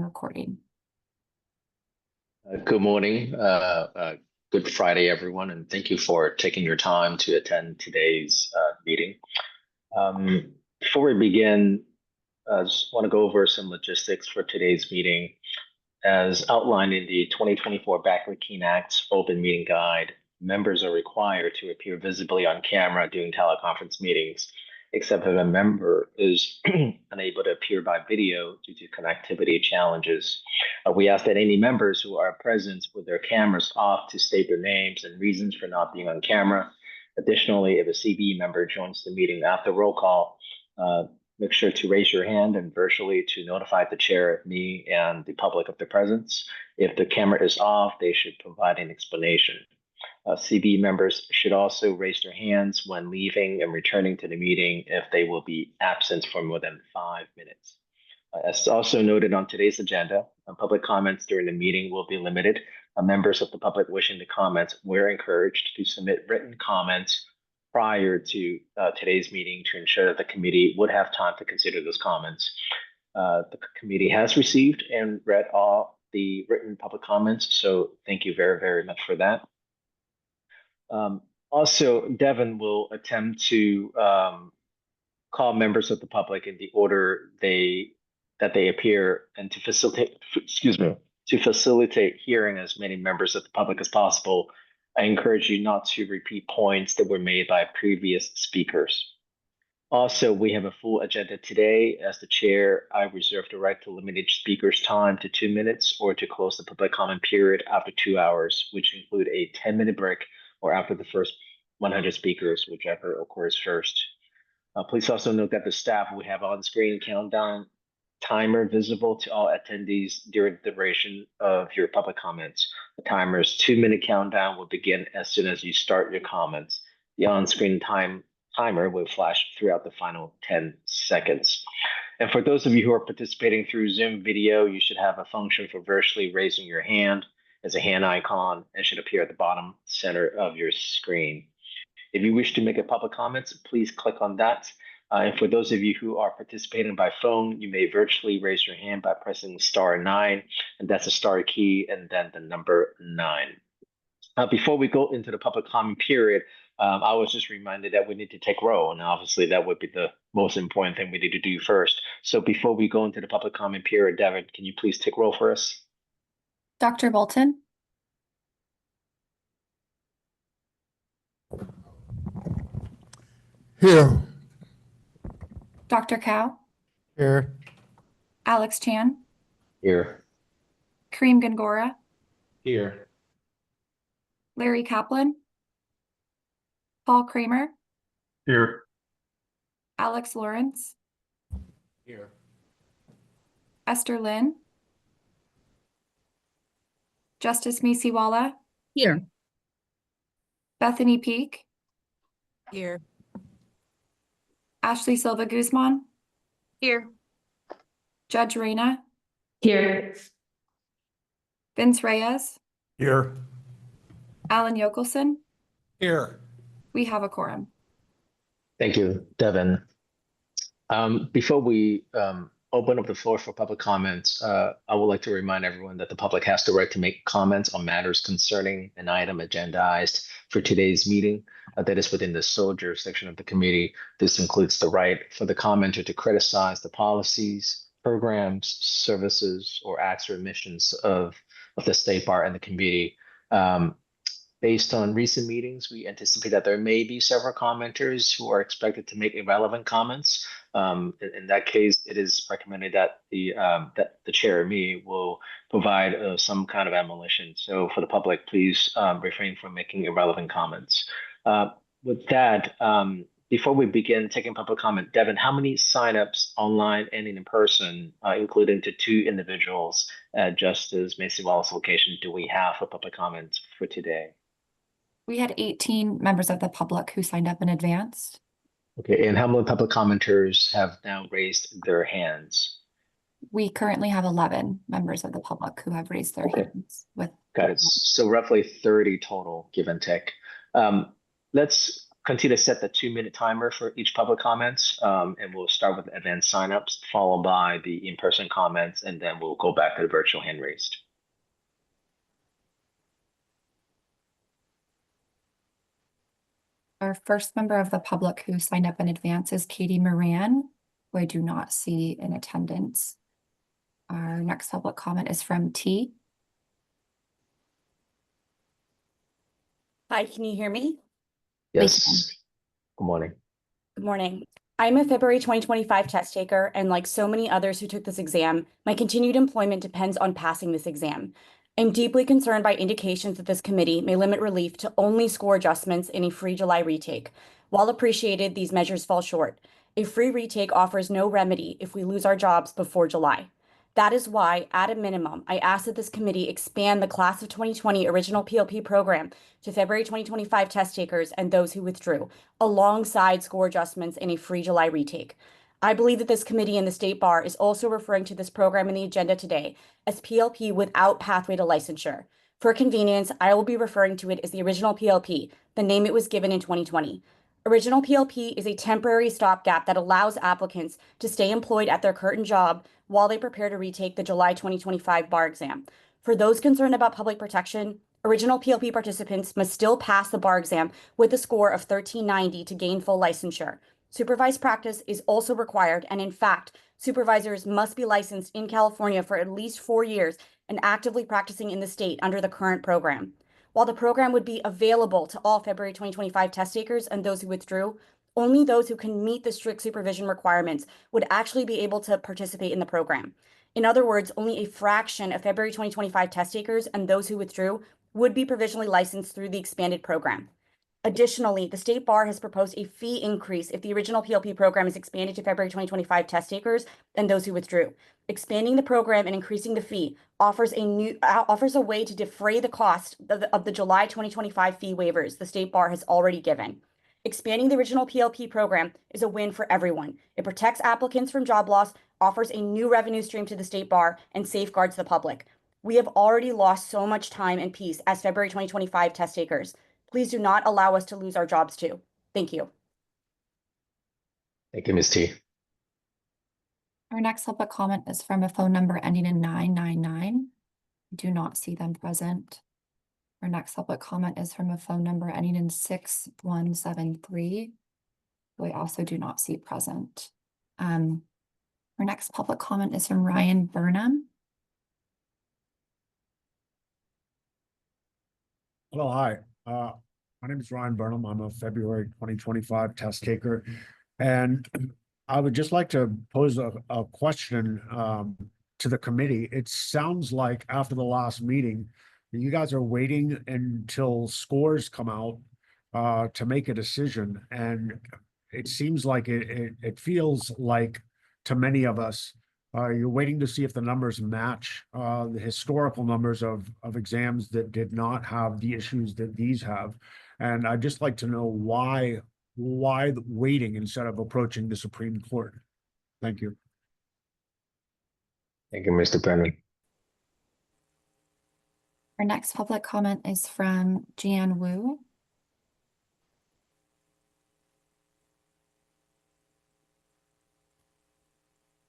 recording. Good morning. Good Friday, everyone, and thank you for taking your time to attend today's meeting. Before we begin, I just want to go over some logistics for today's meeting. As outlined in the 2024 Backlinking Act's Open Meeting Guide, members are required to appear visibly on camera during teleconference meetings, except if a member is unable to appear by video due to connectivity challenges. We ask that any members who are present with their cameras off to state their names and reasons for not being on camera. Additionally, if a CB member joins the meeting after roll call, make sure to raise your hand and virtually to notify the chair, me, and the public of their presence. If the camera is off, they should provide an explanation. CB members should also raise their hands when leaving and returning to the meeting if they will be absent for more than 5 minutes. As also noted on today's agenda, public comments during the meeting will be limited. Members of the public wishing to comment were encouraged to submit written comments prior to today's meeting to ensure that the committee would have time to consider those comments. The committee has received and read all the written public comments, so thank you very, very much for that. Also, Devin will attempt to call members of the public in the order that they appear and to facilitate, hearing as many members of the public as possible. I encourage you not to repeat points that were made by previous speakers. Also, we have a full agenda today. As the chair, I reserve the right to limit each speaker's time to 2 minutes or to close the public comment period after 2 hours, which include a 10-minute break or after the first 100 speakers, whichever occurs first. Please also note that the staff will have on-screen countdown timer visible to all attendees during the duration of your public comments. The timer's 2-minute countdown will begin as soon as you start your comments. The on-screen timer will flash throughout the final 10 seconds. And for those of you who are participating through Zoom video, you should have a function for virtually raising your hand as a hand icon and should appear at the bottom center of your screen. If you wish to make a public comment, please click on that. And for those of you who are participating by phone, you may virtually raise your hand by pressing *9, and that's the star key and then the number 9. Before we go into the public comment period, I was just reminded that we need to take roll, and obviously that would be the most important thing we need to do first. So before we go into the public comment period, Devin, can you please take roll for us? Dr. Bolton? Here. Dr. Cow? Here. Alex Chan? Here. Kareem Gangora? Here. Larry Kaplan? Paul Kramer? Here. Alex Lawrence? Here. Esther Lynn? Justice Misiwala? Here. Bethany Peak? Here. Ashley Silva Guzman? Here. Judge Reyna? Here. Vince Reyes? Here. Alan Yokelson? Here. We have a quorum. Thank you, Devin. Before we open up the floor for public comments, I would like to remind everyone that the public has the right to make comments on matters concerning an item agendized for today's meeting that is within the sole jurisdiction of the committee. This includes the right for the commenter to criticize the policies, programs, services, or acts or omissions of the State Bar and the committee. Based on recent meetings, we anticipate that there may be several commenters who are expected to make irrelevant comments. In that case, it is recommended that the chair or me will provide some kind of admonition. So for the public, please refrain from making irrelevant comments. With that, before we begin taking public comment, Devin, how many signups online and in person, including to 2 individuals at Justice Misiwala's location, do we have for public comments for today? We had 18 members of the public who signed up in advance. Okay, and how many public commenters have now raised their hands? We currently have 11 members of the public who have raised their hands. Got it. So roughly 30 total, give and take. Let's continue to set the 2-minute timer for each public comments, and we'll start with advanced signups, followed by the in-person comments, and then we'll go back to the virtual hand raised. Our first member of the public who signed up in advance is Katie Moran, who I do not see in attendance. Our next public comment is from T. Hi, can you hear me? Yes. Good morning. Good morning. I'm a February 2025 test taker, and like so many others who took this exam, my continued employment depends on passing this exam. I'm deeply concerned by indications that this committee may limit relief to only score adjustments in a free July retake. While appreciated, these measures fall short. A free retake offers no remedy if we lose our jobs before July. That is why, at a minimum, I ask that this committee expand the class of 2020 original PLP program to February 2025 test takers and those who withdrew, alongside score adjustments in a free July retake. I believe that this committee and the State Bar is also referring to this program in the agenda today as PLP without pathway to licensure. For convenience, I will be referring to it as the original PLP, the name it was given in 2020. Original PLP is a temporary stopgap that allows applicants to stay employed at their current job while they prepare to retake the July 2025 bar exam. For those concerned about public protection, original PLP participants must still pass the bar exam with a score of 1390 to gain full licensure. Supervised practice is also required, and in fact, supervisors must be licensed in California for at least 4 years and actively practicing in the state under the current program. While the program would be available to all February 2025 test takers and those who withdrew, only those who can meet the strict supervision requirements would actually be able to participate in the program. In other words, only a fraction of February 2025 test takers and those who withdrew would be provisionally licensed through the expanded program. Additionally, the State Bar has proposed a fee increase if the original PLP program is expanded to February 2025 test takers and those who withdrew. Expanding the program and increasing the fee offers a way to defray the cost of the July 2025 fee waivers the State Bar has already given. Expanding the original PLP program is a win for everyone. It protects applicants from job loss, offers a new revenue stream to the State Bar, and safeguards the public. We have already lost so much time and peace as February 2025 test takers. Please do not allow us to lose our jobs too. Thank you. Thank you, Ms. T. Our next public comment is from a phone number ending in 999. I do not see them present. Our next public comment is from a phone number ending in 6173. who I also do not see present. Our next public comment is from Ryan Burnham. Hello, hi. My name is Ryan Burnham. I'm a February 2025 test taker. And I would just like to pose a question to the committee. It sounds like after the last meeting, you guys are waiting until scores come out to make a decision. And it seems like it feels like to many of us, you're waiting to see if the numbers match the historical numbers of exams that did not have the issues that these have. And I'd just like to know why waiting instead of approaching the Supreme Court. Thank you. Thank you, Mr. Brennan. Our next public comment is from Jan Wu.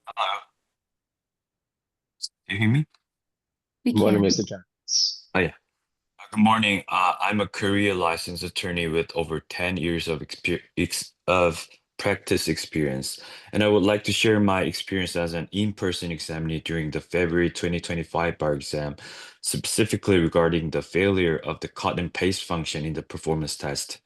Hello. Can you hear me? We Good morning, can. Mr. Jones. Oh, yeah. Good morning. I'm a career licensed attorney with over 10 years of practice experience, and I would like to share my experience as an in-person examiner during the February 2025 bar exam, specifically regarding the failure of the cut and paste function in the performance test.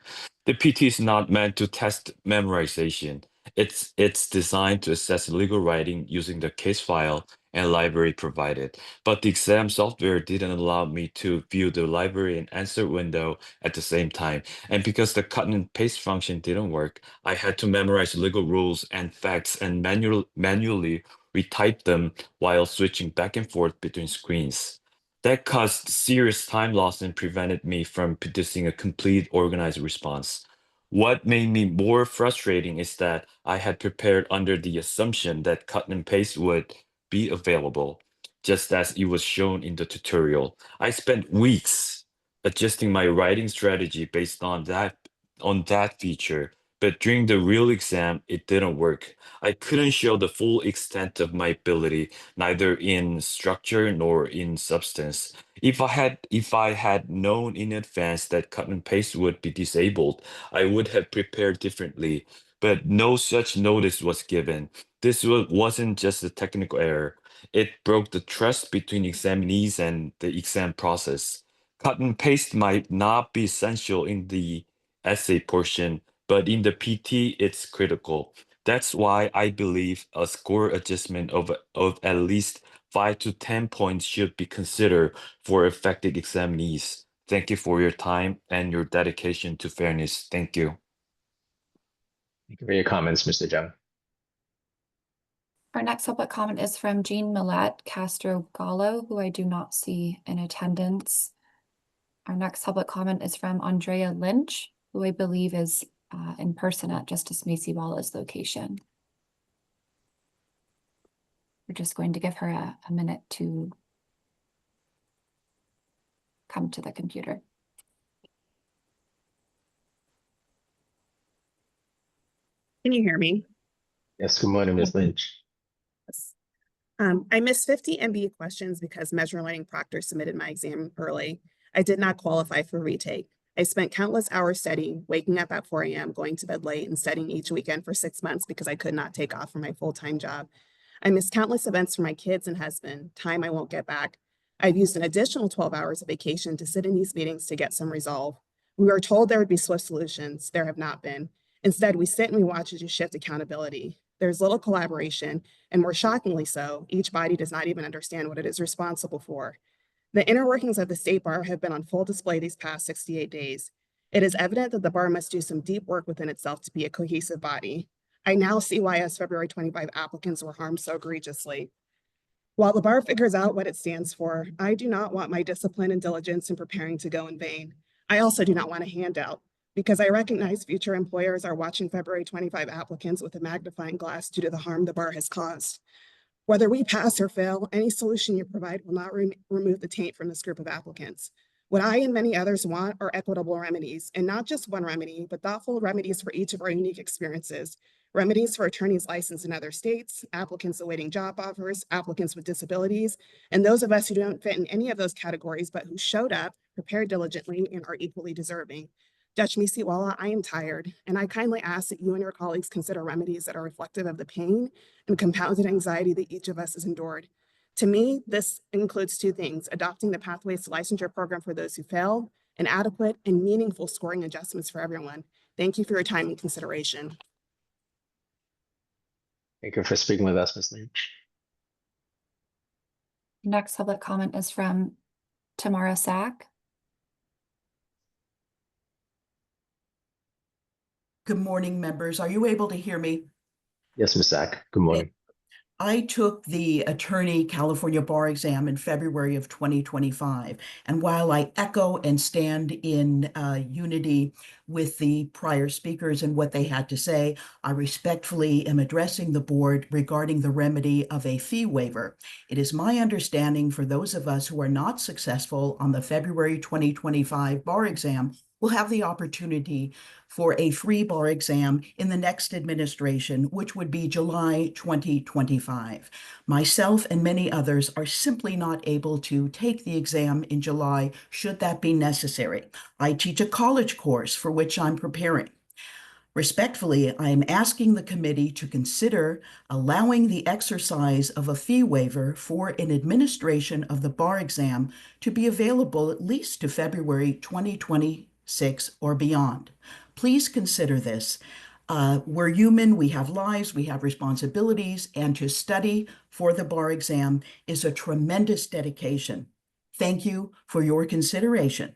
The PT is not meant to test memorization. It's designed to assess legal writing using the case file and library provided. But the exam software didn't allow me to view the library and answer window at the same time. And because the cut and paste function didn't work, I had to memorize legal rules and facts and manually retype them while switching back and forth between screens. That caused serious time loss and prevented me from producing a complete organized response. What made me more frustrating is that I had prepared under the assumption that cut and paste would be available, just as it was shown in the tutorial. I spent weeks adjusting my writing strategy based on that on that feature, but during the real exam, it didn't work. I couldn't show the full extent of my ability, neither in structure nor in substance. If I had known in advance that cut and paste would be disabled, I would have prepared differently. But no such notice was given. Wasn't just a technical error. It broke the trust between examinees and the exam process. Cut and paste might not be essential in the essay portion, but in the PT, it's critical. That's why I believe a score adjustment of at least 5 to 10 points should be considered for affected examinees. Thank you for your time and your dedication to fairness. Thank you. Thank you for your comments, Mr. Jung. Our next public comment is from Jean Millette Castro Gallo, who I do not see in attendance. Our next public comment is from Andrea Lynch, who I believe is in person at Justice Macy Wallace's location. We're just going to give her a minute to come to the computer. Can you hear me? Yes, good morning, Ms. Lynch. Yes. I missed 50 MBE questions because Measure Learning Proctor submitted my exam early. I did not qualify for retake. I spent countless hours studying, waking up at 4 a.m., going to bed late, and studying each weekend for 6 months because I could not take off from my full-time job. I missed countless events for my kids and husband, time I won't get back. I've used an additional 12 hours of vacation to sit in these meetings to get some resolve. We were told there would be swift solutions. There have not been. Instead, we sit and we watch as you shift accountability. There's little collaboration, and more shockingly so, each body does not even understand what it is responsible for. The inner workings of the State Bar have been on full display these past 68 days. It is evident that the bar must do some deep work within itself to be a cohesive body. I now see why us February 25 applicants were harmed so egregiously. While the bar figures out what it stands for, I do not want my discipline and diligence in preparing to go in vain. I also do not want a handout, because I recognize future employers are watching February 25 applicants with a magnifying glass due to the harm the bar has caused. Whether we pass or fail, any solution you provide will not remove the taint from this group of applicants. What I and many others want are equitable remedies, and not just one remedy, but thoughtful remedies for each of our unique experiences. Remedies for attorneys licensed in other states, applicants awaiting job offers, applicants with disabilities, and those of us who don't fit in any of those categories, but who showed up, prepared diligently, and are equally deserving. Judge Misiwala, I am tired, and I kindly ask that you and your colleagues consider remedies that are reflective of the pain and compounded anxiety that each of us has endured. To me, this includes two things: adopting the Pathways to Licensure program for those who fail, and adequate and meaningful scoring adjustments for everyone. Thank you for your time and consideration. Thank you for speaking with us, Ms. Lynch. Next public comment is from Tamara Sack. Good morning, members. Are you able to hear me? Yes, Ms. Sack. Good morning. I took the Attorney California Bar exam in February of 2025. And while I echo and stand in unity with the prior speakers and what they had to say, I respectfully am addressing the board regarding the remedy of a fee waiver. It is my understanding for those of us who are not successful on the February 2025 bar exam will have the opportunity for a free bar exam in the next administration, which would be July 2025. Myself and many others are simply not able to take the exam in July, should that be necessary. I teach a college course for which I'm preparing. Respectfully, I am asking the committee to consider allowing the exercise of a fee waiver for an administration of the bar exam to be available at least to February 2026 or beyond. Please consider this. We're human, we have lives, we have responsibilities, and to study for the bar exam is a tremendous dedication. Thank you for your consideration.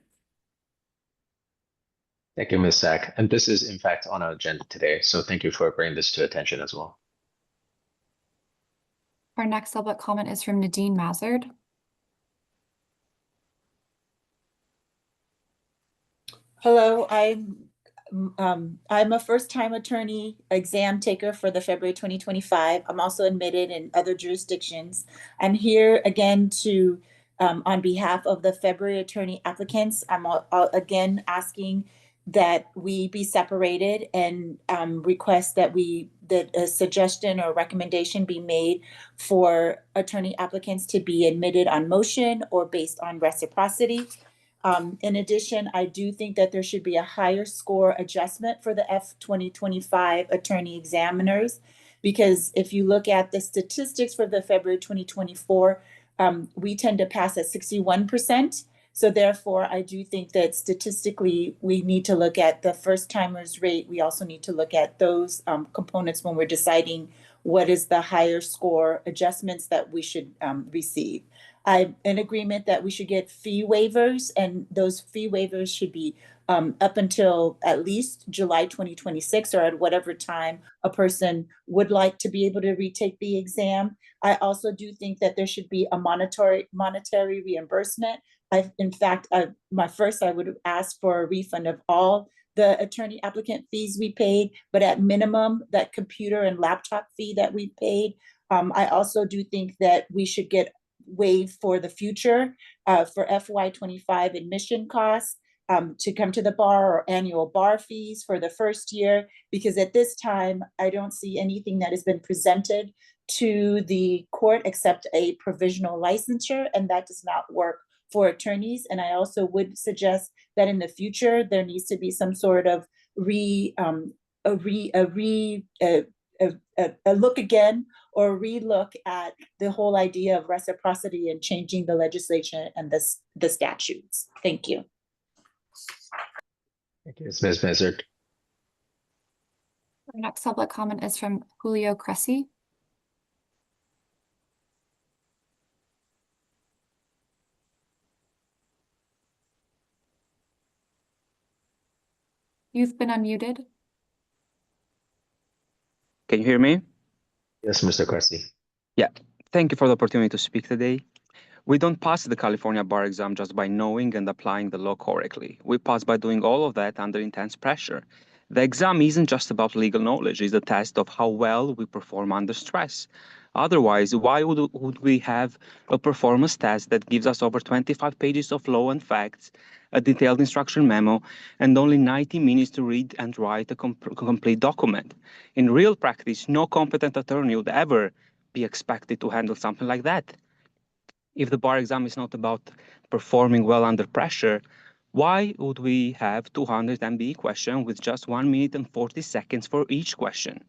Thank you, Ms. Sack. And this is in fact on our agenda today. So thank you for bringing this to attention as well. Our next public comment is from Nadine Mazard. Hello, I'm a first-time attorney exam taker for the February 2025. I'm also admitted in other jurisdictions. I'm here again on behalf of the February attorney applicants. I'm again asking that we be separated and request that a suggestion or recommendation be made for attorney applicants to be admitted on motion or based on reciprocity. In addition, I do think that there should be a higher score adjustment for the F 2025 attorney examiners, because if you look at the statistics for the February 2024, we tend to pass at 61%. So therefore, I do think that statistically, we need to look at the first timers rate. We also need to look at those components when we're deciding what is the higher score adjustments that we should receive. I'm in agreement that we should get fee waivers, and those fee waivers should be up until at least July 2026, or at whatever time a person would like to be able to retake the exam. I also do think that there should be a monetary reimbursement. In fact, I would ask for a refund of all the attorney applicant fees we paid, but at minimum, that computer and laptop fee that we paid. I also do think that we should get waived for the future for FY25 admission costs to come to the bar, or annual bar fees for the first year, because at this time, I don't see anything that has been presented to the court except a provisional licensure, and that does not work for attorneys. And I also would suggest that in the future, there needs to be some sort of a look again, or relook at the whole idea of reciprocity and changing the legislation and the statutes. Thank you. Thank you, Ms. Mizard. Our next public comment is from Julio Cressy. You've been unmuted. Can you hear me? Yes, Mr. Cressy. Yeah, thank you for the opportunity to speak today. We don't pass the California bar exam just by knowing and applying the law correctly. We pass by doing all of that under intense pressure. The exam isn't just about legal knowledge, it's a test of how well we perform under stress. Otherwise, why would we have a performance test that gives us over 25 pages of law and facts, a detailed instruction memo, and only 90 minutes to read and write a complete document? In real practice, no competent attorney would ever be expected to handle something like that. If the bar exam is not about performing well under pressure, why would we have 200 MBE questions with just 1 minute and 40 seconds for each question?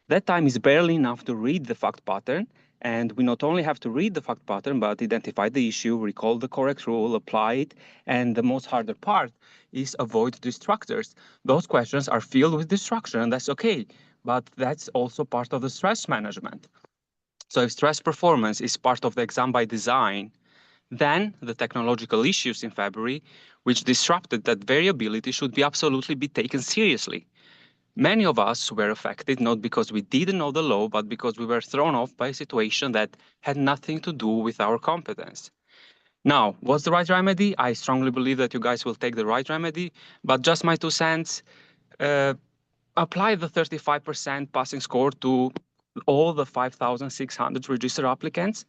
That time is barely enough to read the fact pattern, and we not only have to read the fact pattern, but identify the issue, recall the correct rule, apply it, and the most harder part is avoid distractors. Those questions are filled with distraction, and that's okay, but that's also part of the stress management. So if stress performance is part of the exam by design, then the technological issues in February, which disrupted that variability, should be absolutely be taken seriously. Many of us were affected not because we didn't know the law, but because we were thrown off by a situation that had nothing to do with our competence. Now, what's the right remedy? I strongly believe that you guys will take the right remedy, but just my 2 cents, apply the 35% passing score to all the 5,600 registered applicants.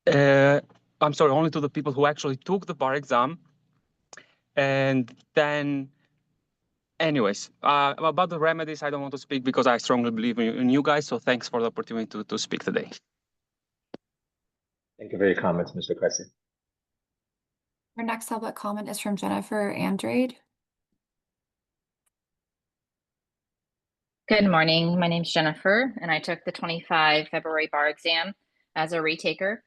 I'm sorry, only to the people who actually took the bar exam. And then, anyways, about the remedies, I don't want to speak because I strongly believe in you guys. So thanks for the opportunity to speak today. Thank you for your comments, Mr. Cressy. Our next public comment is from Jennifer Andrade. Good morning. My name's Jennifer, and I took the 25 February bar exam as a retaker.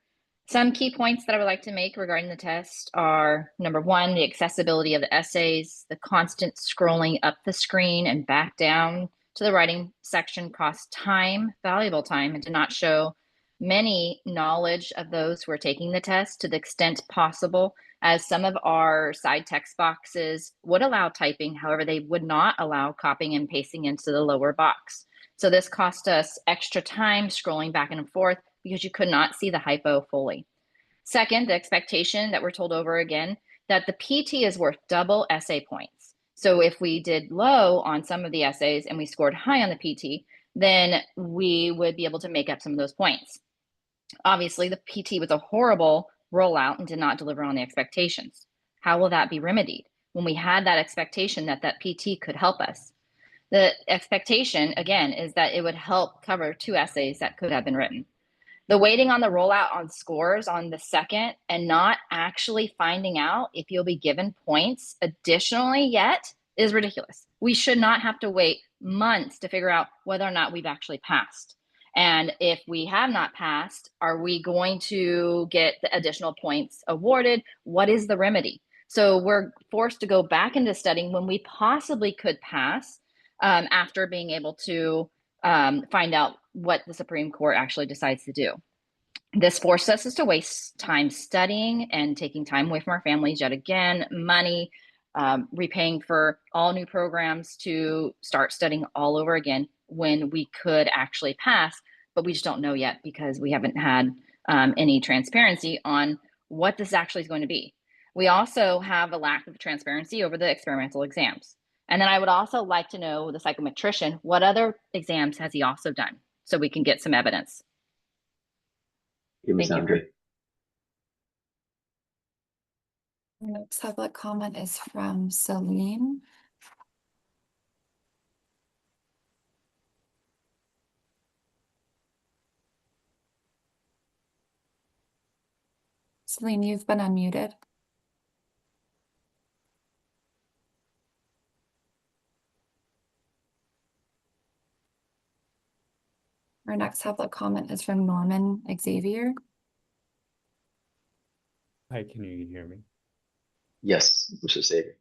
Some key points that I would like to make regarding the test are, number one, the accessibility of the essays. The constant scrolling up the screen and back down to the writing section cost time, valuable time, and did not show many knowledge of those who are taking the test to the extent possible, as some of our side text boxes would allow typing. However, they would not allow copying and pasting into the lower box. So this cost us extra time scrolling back and forth because you could not see the hypo fully. Second, the expectation that we're told over again that the PT is worth double essay points. So if we did low on some of the essays and we scored high on the PT, then we would be able to make up some of those points. Obviously, the PT was a horrible rollout and did not deliver on the expectations. How will that be remedied? when we had that expectation that that PT could help us. The expectation, again, is that it would help cover 2 essays that could have been written. The waiting on the rollout on scores on the second and not actually finding out if you'll be given points additionally yet is ridiculous. We should not have to wait months to figure out whether or not we've actually passed. And if we have not passed, are we going to get the additional points awarded? What is the remedy? So we're forced to go back into studying when we possibly could pass after being able to find out what the Supreme Court actually decides to do. This forced us to waste time studying and taking time away from our families yet again, money, repaying for all new programs to start studying all over again when we could actually pass, but we just don't know yet because we haven't had any transparency on what this actually is going to be. We also have a lack of transparency over the experimental exams. And then I would also like to know the psychometrician, what other exams has he also done so we can get some evidence? Ms. Thank you. Andre. Next public comment is from Celine. Celine, you've been unmuted. Our next public comment is from Norman Xavier. Hi, can you hear me? Yes, Mr. Savior.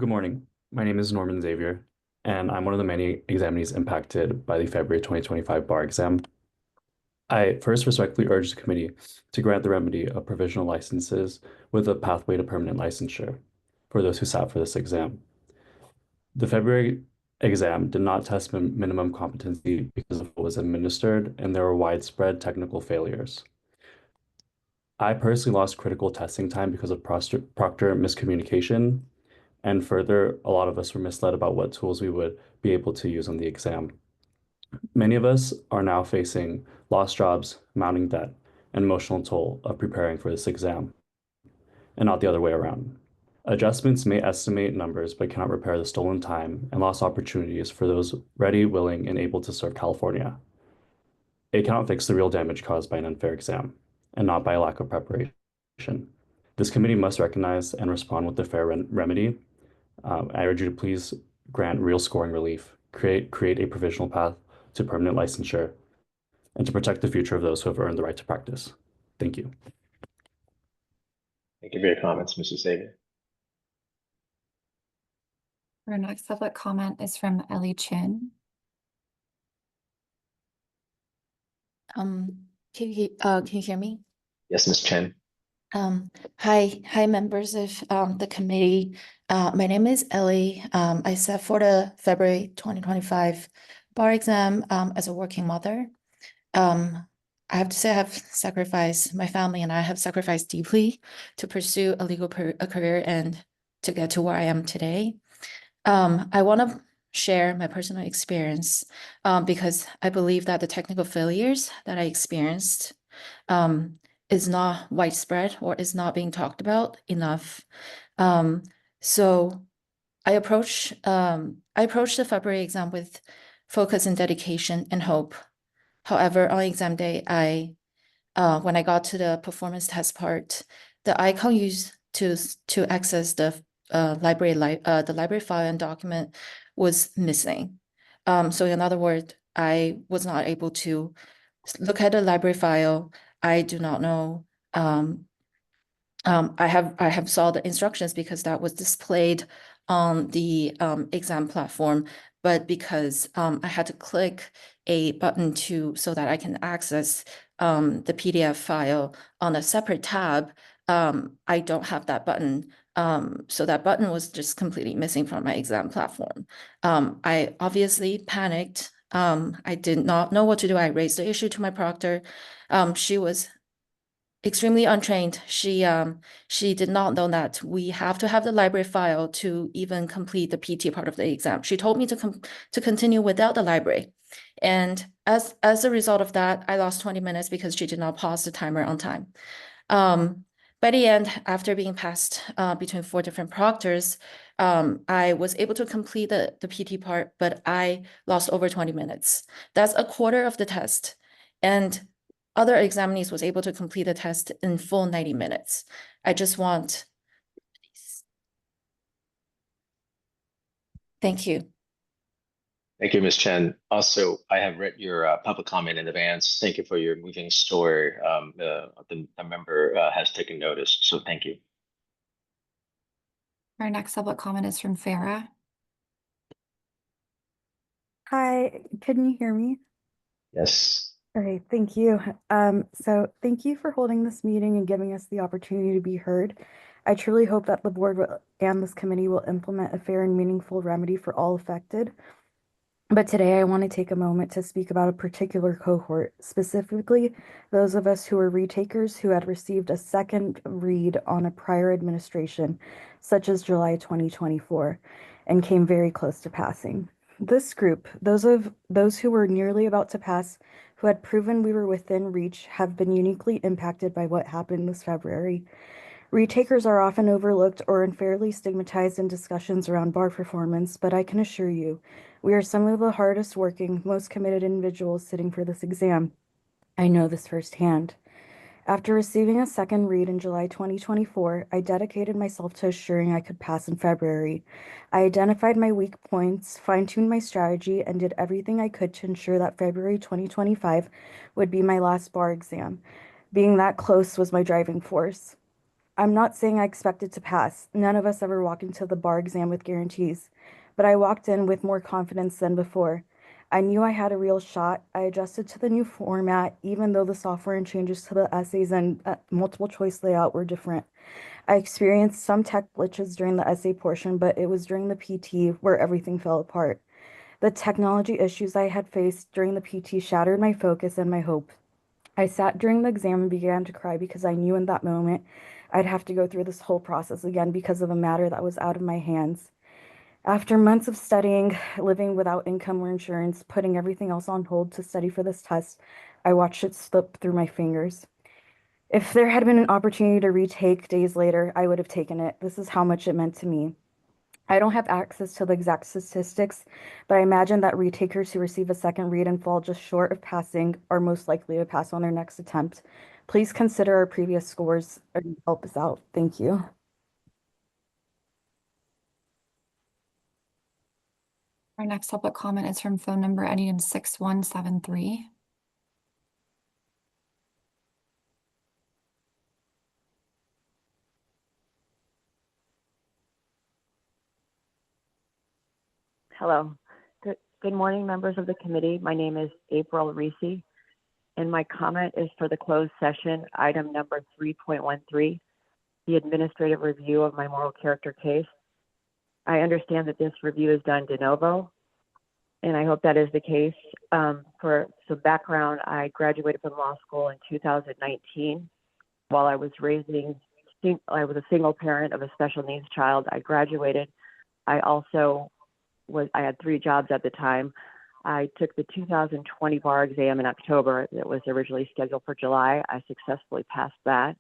Good morning. My name is Norman Xavier, and I'm one of the many examinees impacted by the February 2025 bar exam. I first respectfully urge the committee to grant the remedy of provisional licenses with a pathway to permanent licensure for those who sat for this exam. The February exam did not test minimum competency because of what was administered, and there were widespread technical failures. I personally lost critical testing time because of proctor miscommunication, and further, a lot of us were misled about what tools we would be able to use on the exam. Many of us are now facing lost jobs, mounting debt, and emotional toll of preparing for this exam, and not the other way around. Adjustments may estimate numbers but cannot repair the stolen time and lost opportunities for those ready, willing, and able to serve California. It cannot fix the real damage caused by an unfair exam, and not by a lack of preparation. This committee must recognize and respond with a fair remedy. I urge you to please grant real scoring relief, create a provisional path to permanent licensure, and to protect the future of those who have earned the right to practice. Thank you. Thank you for your comments, Mr. Savior. Our next public comment is from Ellie Chin. Can you hear me? Yes, Ms. Chen. Hi, members of the committee. My name is Ellie. I sat for the February 2025 bar exam as a working mother. I have to say I have sacrificed, my family and I have sacrificed deeply to pursue a legal career and to get to where I am today. I want to share my personal experience because I believe that the technical failures that I experienced is not widespread or is not being talked about enough. So I approach the February exam with focus and dedication and hope. However, on exam day, when I got to the performance test part, the icon used to access the library file and document was missing. So in other words, I was not able to look at the library file. I do not know. I have saw the instructions because that was displayed on the exam platform, but because I had to click a button so that I can access the PDF file on a separate tab, I don't have that button. So that button was just completely missing from my exam platform. I obviously panicked. I did not know what to do. I raised the issue to my proctor. She was extremely untrained. She did not know that we have to have the library file to even complete the PT part of the exam. She told me to continue without the library. And as a result of that, I lost 20 minutes because she did not pause the timer on time. By the end, after being passed between 4 different proctors, I was able to complete the PT part, but I lost over 20 minutes. That's a quarter of the test. And other examinees was able to complete the test in full 90 minutes. I just want. Thank you. Thank you, Ms. Chen. Also, I have read your public comment in advance. Thank you for your moving story. The member has taken notice, so thank you. Our next public comment is from Farah. Hi, can you hear me? Yes. Okay, thank you. So thank you for holding this meeting and giving us the opportunity to be heard. I truly hope that the board and this committee will implement a fair and meaningful remedy for all affected. But today I want to take a moment to speak about a particular cohort, specifically those of us who are retakers who had received a second read on a prior administration, such as July 2024, and came very close to passing. This group, those who were nearly about to pass, who had proven we were within reach, have been uniquely impacted by what happened this February. Retakers are often overlooked or unfairly stigmatized in discussions around bar performance, but I can assure you, we are some of the hardest working, most committed individuals sitting for this exam. I know this firsthand. After receiving a second read in July 2024, I dedicated myself to assuring I could pass in February. I identified my weak points, fine-tuned my strategy, and did everything I could to ensure that February 2025 would be my last bar exam. Being that close was my driving force. I'm not saying I expected to pass. None of us ever walk into the bar exam with guarantees, but I walked in with more confidence than before. I knew I had a real shot. I adjusted to the new format, even though the software and changes to the essays and multiple choice layout were different. I experienced some tech glitches during the essay portion, but it was during the PT where everything fell apart. The technology issues I had faced during the PT shattered my focus and my hope. I sat during the exam and began to cry because I knew in that moment I'd have to go through this whole process again because of a matter that was out of my hands. After months of studying, living without income or insurance, putting everything else on hold to study for this test, I watched it slip through my fingers. If there had been an opportunity to retake days later, I would have taken it. This is how much it meant to me. I don't have access to the exact statistics, but I imagine that retakers who receive a second read and fall just short of passing are most likely to pass on their next attempt. Please consider our previous scores and help us out. Thank you. Our next public comment is from phone number ending in 6173. Hello. Good morning, members of the committee. My name is April Reese, and my comment is for the closed session, item number 3.13, the administrative review of my moral character case. I understand that this review is done de novo, and I hope that is the case. For some background, I graduated from law school in 2019. While I was I was a single parent of a special needs child. I graduated. I had 3 jobs at the time. I took the 2020 bar exam in October. It was originally scheduled for July. I successfully passed that.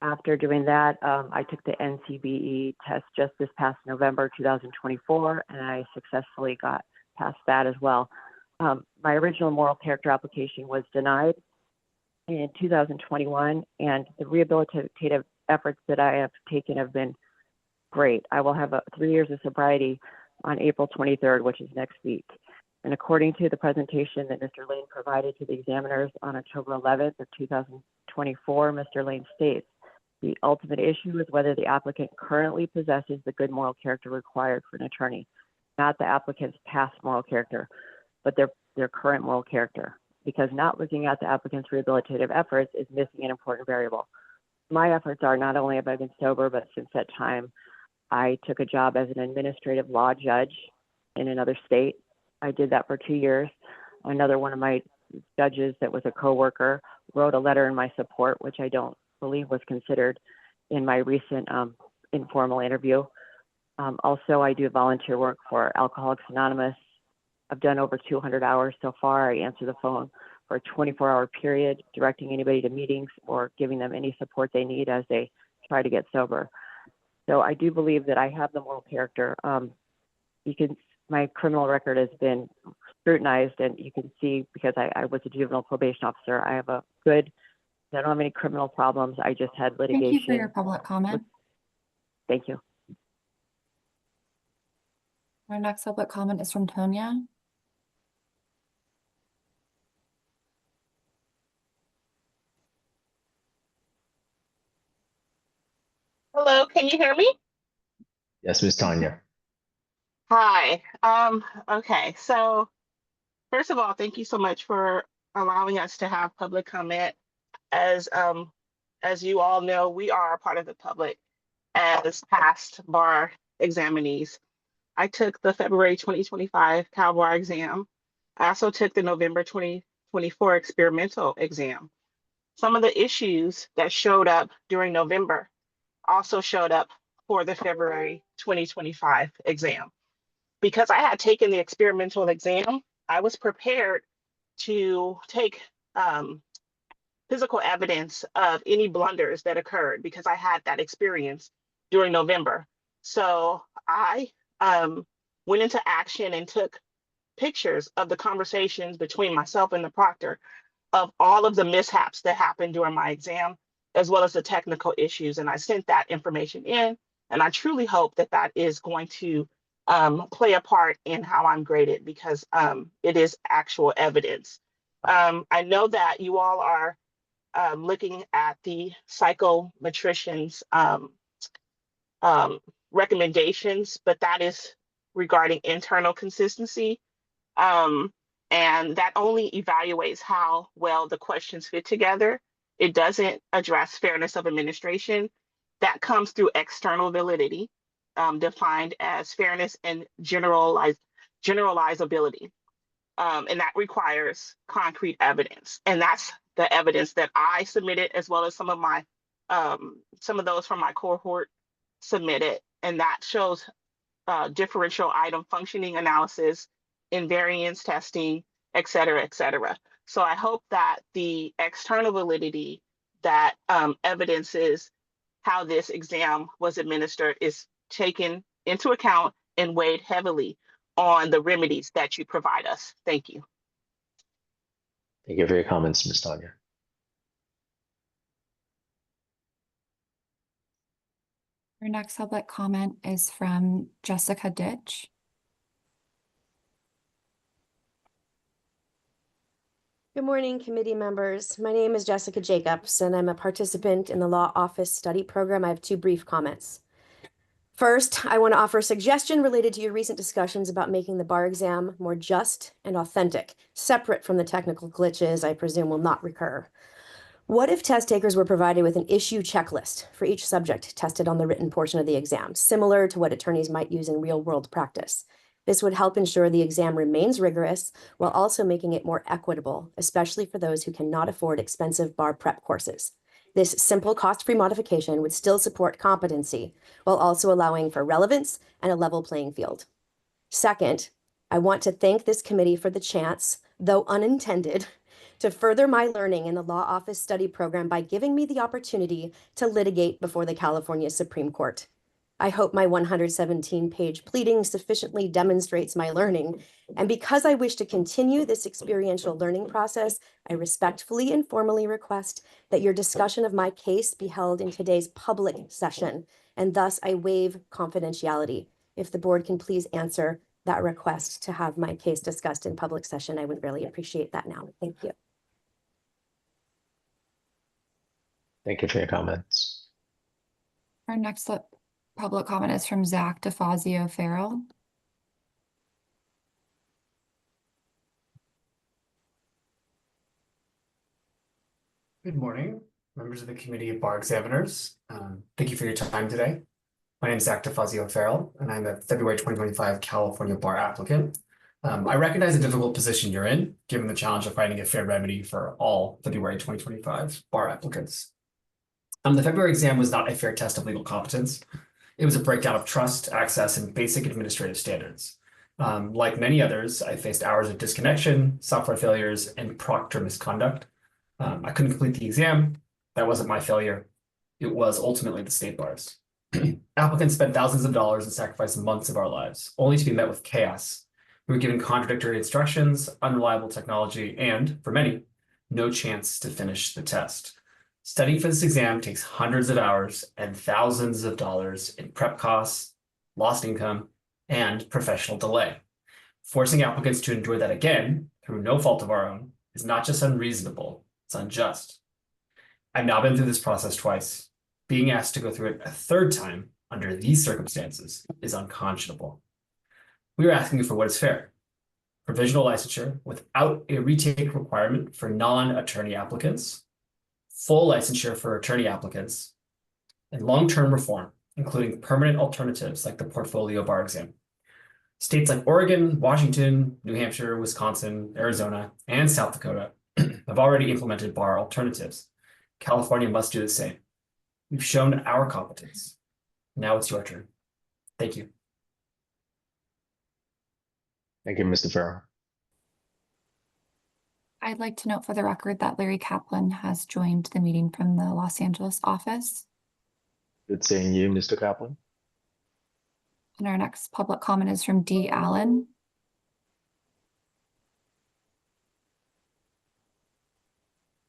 After doing that, I took the NCBE test just this past November 2024, and I successfully got past that as well. My original moral character application was denied in 2021, and the rehabilitative efforts that I have taken have been great. I will have 3 years of sobriety on April 23rd, which is next week. And according to the presentation that Mr. Lane provided to the examiners on October 11th of 2024, Mr. Lane states, the ultimate issue is whether the applicant currently possesses the good moral character required for an attorney, not the applicant's past moral character, but their current moral character, because not looking at the applicant's rehabilitative efforts is missing an important variable. My efforts are not only have I been sober, but since that time, I took a job as an administrative law judge in another state. I did that for 2 years. Another one of my judges that was a coworker wrote a letter in my support, which I don't believe was considered in my recent informal interview. Also, I do volunteer work for Alcoholics Anonymous. I've done over 200 hours so far. I answer the phone for a 24-hour period, directing anybody to meetings or giving them any support they need as they try to get sober. So I do believe that I have the moral character. My criminal record has been scrutinized, and you can see, because I was a juvenile probation officer, I don't have any criminal problems. I just had litigation. Thank you for your public comment. Thank you. Our next public comment is from Tonya. Hello, can you hear me? Yes, Ms. Tanya. Hi. Okay, so first of all, thank you so much for allowing us to have public comment. As you all know, we are a part of the public as past bar examinees. I took the February 2025 Cal Bar exam. I also took the November 2024 experimental exam. Some of the issues that showed up during November also showed up for the February 2025 exam. Because I had taken the experimental exam, I was prepared to take physical evidence of any blunders that occurred because I had that experience during November. So I went into action and took pictures of the conversations between myself and the proctor of all of the mishaps that happened during my exam, as well as the technical issues. And I sent that information in, and I truly hope that that is going to play a part in how I'm graded, because it is actual evidence. I know that you all are looking at the psychometrician's recommendations, but that is regarding internal consistency. And that only evaluates how well the questions fit together. It doesn't address fairness of administration. That comes through external validity, defined as fairness and generalizability. And that requires concrete evidence. And that's the evidence that I submitted, as well as some of those from my cohort submitted. And that shows differential item functioning analysis, invariance testing, et cetera, et cetera. So I hope that the external validity that evidences how this exam was administered is taken into account and weighed heavily on the remedies that you provide us. Thank you. Thank you for your comments, Ms. Tanya. Our next public comment is from Jessica Ditch. Good morning, committee members. My name is Jessica Jacobs, and I'm a participant in the Law Office Study Program. I have two brief comments. First, I want to offer a suggestion related to your recent discussions about making the bar exam more just and authentic, separate from the technical glitches I presume will not recur. What if test takers were provided with an issue checklist for each subject tested on the written portion of the exam, similar to what attorneys might use in real-world practice? This would help ensure the exam remains rigorous while also making it more equitable, especially for those who cannot afford expensive bar prep courses. This simple, cost-free modification would still support competency while also allowing for relevance and a level playing field. Second, I want to thank this committee for the chance, though unintended, to further my learning in the Law Office Study Program by giving me the opportunity to litigate before the California Supreme Court. I hope my 117-page pleading sufficiently demonstrates my learning, and because I wish to continue this experiential learning process, I respectfully and formally request that your discussion of my case be held in today's public session, and thus I waive confidentiality. If the board can please answer that request to have my case discussed in public session, I would really appreciate that now. Thank you. Thank you for your comments. Our next public comment is from Zach DeFazio Farrell. Good morning, members of the Committee of Bar Examiners. Thank you for your time today. My name is Zach DeFazio Farrell, and I'm a February 2025 California bar applicant. I recognize the difficult position you're in, given the challenge of finding a fair remedy for all February 2025 bar applicants. The February exam was not a fair test of legal competence. It was a breakdown of trust, access, and basic administrative standards. Like many others, I faced hours of disconnection, software failures, and proctor misconduct. I couldn't complete the exam. That wasn't my failure. It was ultimately the state bar's. Applicants spent thousands of dollars and sacrificed months of our lives, only to be met with chaos. We were given contradictory instructions, unreliable technology, and, for many, no chance to finish the test. Studying for this exam takes hundreds of hours and thousands of dollars in prep costs, lost income, and professional delay. Forcing applicants to endure that again, through no fault of our own, is not just unreasonable, it's unjust. I've now been through this process twice. Being asked to go through it a third time under these circumstances is unconscionable. We are asking for what is fair. Provisional licensure without a retake requirement for non-attorney applicants, full licensure for attorney applicants, and long-term reform, including permanent alternatives like the portfolio bar exam. States like Oregon, Washington, New Hampshire, Wisconsin, Arizona, and South Dakota have already implemented bar alternatives. California must do the same. We've shown our competence. Now it's your turn. Thank you. Thank you, Mr. Farrell. I'd like to note for the record that Larry Kaplan has joined the meeting from the Los Angeles office. Good seeing you, Mr. Kaplan. And our next public comment is from D. Allen.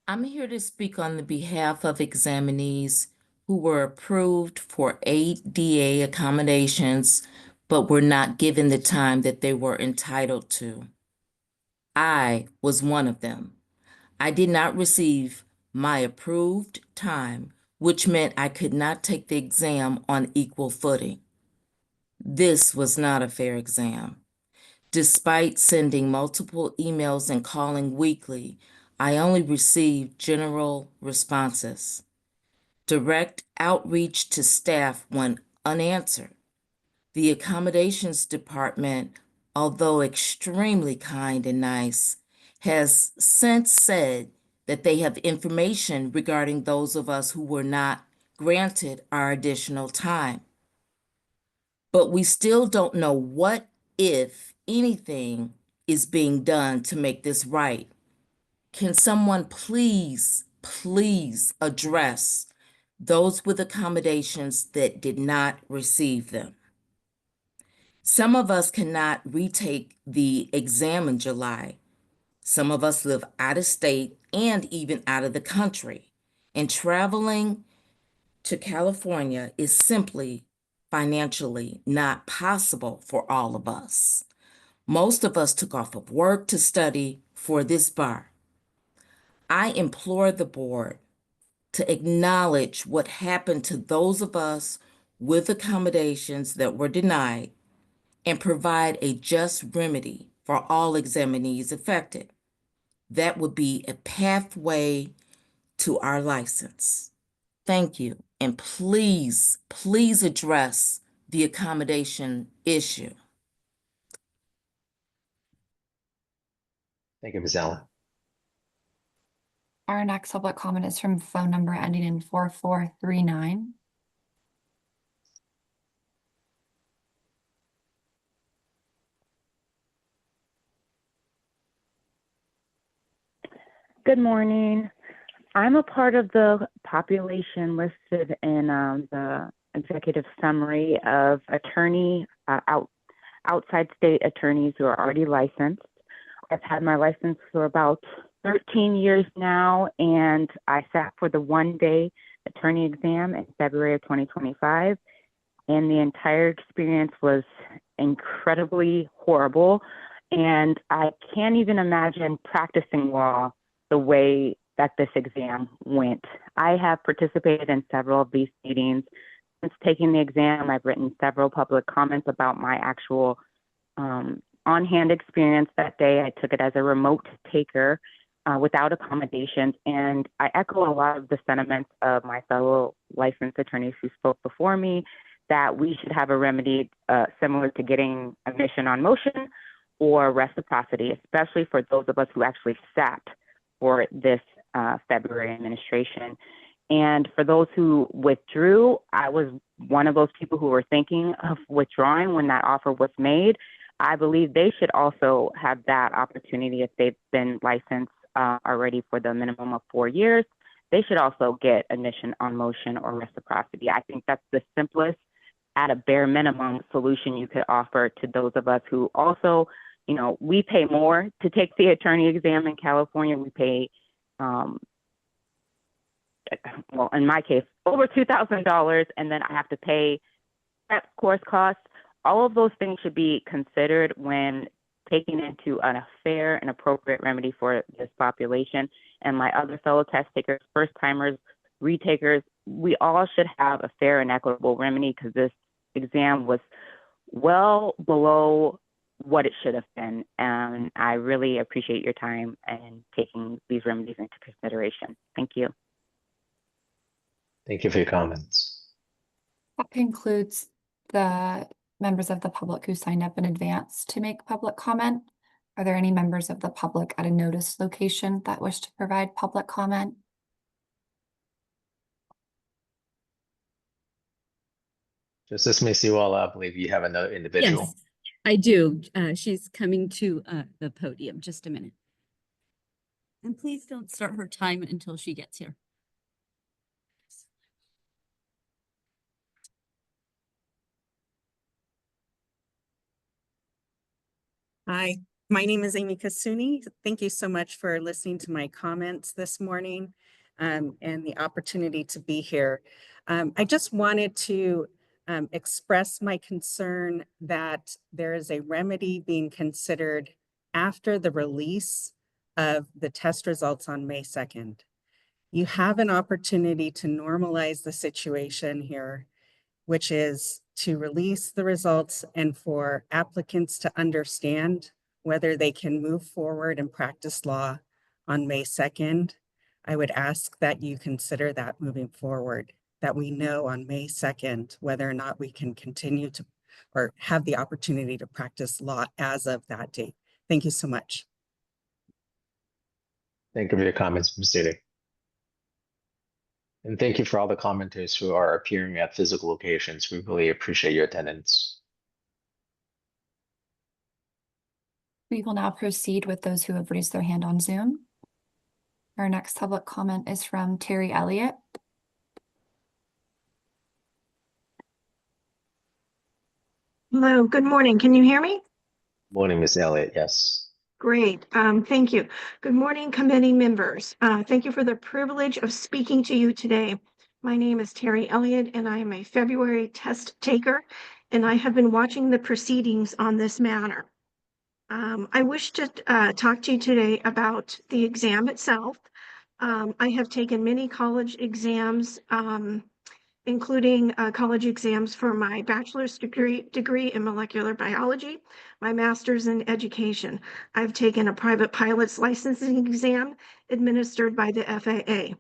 I'm here to speak on the behalf of examinees who were approved for ADA accommodations, but were not given the time that they were entitled to. I was one of them. I did not receive my approved time, which meant I could not take the exam on equal footing. This was not a fair exam. Despite sending multiple emails and calling weekly, I only received general responses. Direct outreach to staff went unanswered. The accommodations department, although extremely kind and nice, has since said that they have information regarding those of us who were not granted our additional time. But we still don't know what, if anything, is being done to make this right. Can someone please address those with accommodations that did not receive them? Some of us cannot retake the exam in July. Some of us live out of state and even out of the country. And traveling to California is simply financially not possible for all of us. Most of us took off of work to study for this bar. I implore the board to acknowledge what happened to those of us with accommodations that were denied and provide a just remedy for all examinees affected. That would be a pathway to our license. Thank you. And please address the accommodation issue. Thank you, Ms. Allen. Our next public comment is from phone number ending in 4439. Good morning. I'm a part of the population listed in the executive summary of outside state attorneys who are already licensed. I've had my license for about 13 years now, and I sat for the one-day attorney exam in February of 2025, and the entire experience was incredibly horrible, and I can't even imagine practicing law the way that this exam went. I have participated in several of these meetings. Since taking the exam, I've written several public comments about my actual on-hand experience that day. I took it as a remote taker without accommodations, and I echo a lot of the sentiments of my fellow licensed attorneys who spoke before me, that we should have a remedy similar to getting admission on motion or reciprocity, especially for those of us who actually sat for this February administration. And for those who withdrew, I was one of those people who were thinking of withdrawing when that offer was made. I believe they should also have that opportunity if they've been licensed already for the minimum of 4 years. They should also get admission on motion or reciprocity. I think that's the simplest, at a bare minimum, solution you could offer to those of us who also, you know, we pay more to take the attorney exam in California. We pay, well, in my case, over $2,000, and then I have to pay prep course costs. All of those things should be considered when taking into a fair and appropriate remedy for this population. And my other fellow test takers, first timers, retakers, we all should have a fair and equitable remedy, because this exam was well below what it should have been. And I really appreciate your time and taking these remedies into consideration. Thank you. Thank you for your comments. That concludes the members of the public who signed up in advance to make public comment. Are there any members of the public at a notice location that wish to provide public comment? Justice Maciwala, I believe you have another individual. Yes, I do. She's coming to the podium. Just a minute. And please don't start her time until she gets here. Hi, my name is Amy Kasuni. Thank you so much for listening to my comments this morning and the opportunity to be here. I just wanted to express my concern that there is a remedy being considered after the release of the test results on May 2nd. You have an opportunity to normalize the situation here, which is to release the results and for applicants to understand whether they can move forward and practice law on May 2nd. I would ask that you consider that moving forward, that we know on May 2nd whether or not we can continue to or have the opportunity to practice law as of that date. Thank you so much. Thank you for your comments, Ms. Dede. And thank you for all the commenters who are appearing at physical locations. We really appreciate your attendance. We will now proceed with those who have raised their hand on Zoom. Our next public comment is from Terry Elliott. Hello, good morning. Can you hear me? Morning, Ms. Elliott. Yes. Great. Thank you. Good morning, committee members. Thank you for the privilege of speaking to you today. My name is Terry Elliott, and I am a February test taker, and I have been watching the proceedings on this matter. I wish to talk to you today about the exam itself. I have taken many college exams, including college exams for my bachelor's degree in molecular biology, my master's in education. I've taken a private pilot's licensing exam administered by the FAA.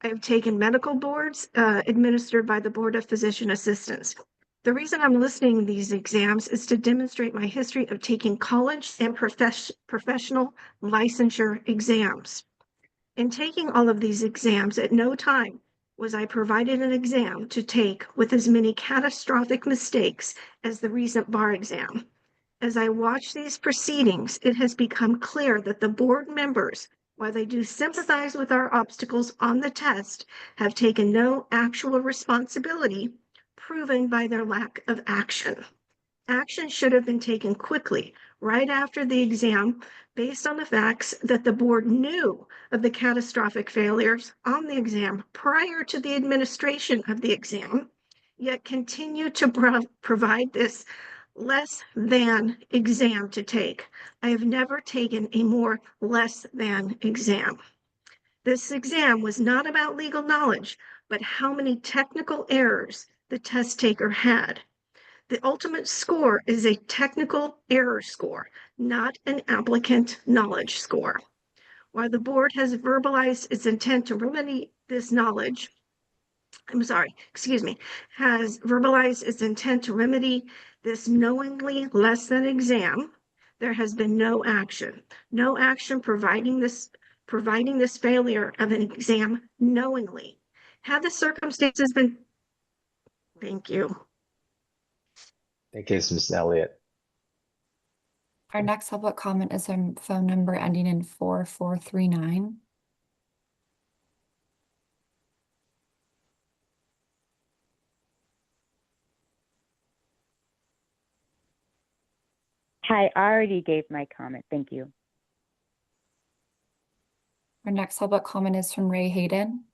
I've taken medical boards administered by the Board of Physician Assistants. The reason I'm listing these exams is to demonstrate my history of taking college and professional licensure exams. In taking all of these exams, at no time was I provided an exam to take with as many catastrophic mistakes as the recent bar exam. As I watch these proceedings, it has become clear that the board members, while they do sympathize with our obstacles on the test, have taken no actual responsibility, proven by their lack of action. Action should have been taken quickly, right after the exam, based on the facts that the board knew of the catastrophic failures on the exam prior to the administration of the exam, yet continue to provide this less than exam to take. I have never taken a more less than exam. This exam was not about legal knowledge, but how many technical errors the test taker had. The ultimate score is a technical error score, not an applicant knowledge score. While the board has verbalized its intent to remedy this knowledge, has verbalized its intent to remedy this knowingly less than exam, there has been no action. No action providing this failure of an exam knowingly. Had the circumstances been, thank you. Thank you, Ms. Elliott. Our next public comment is from phone number ending in 4439. Hi, I already gave my comment. Thank you. Our next public comment is from Ray Hayden.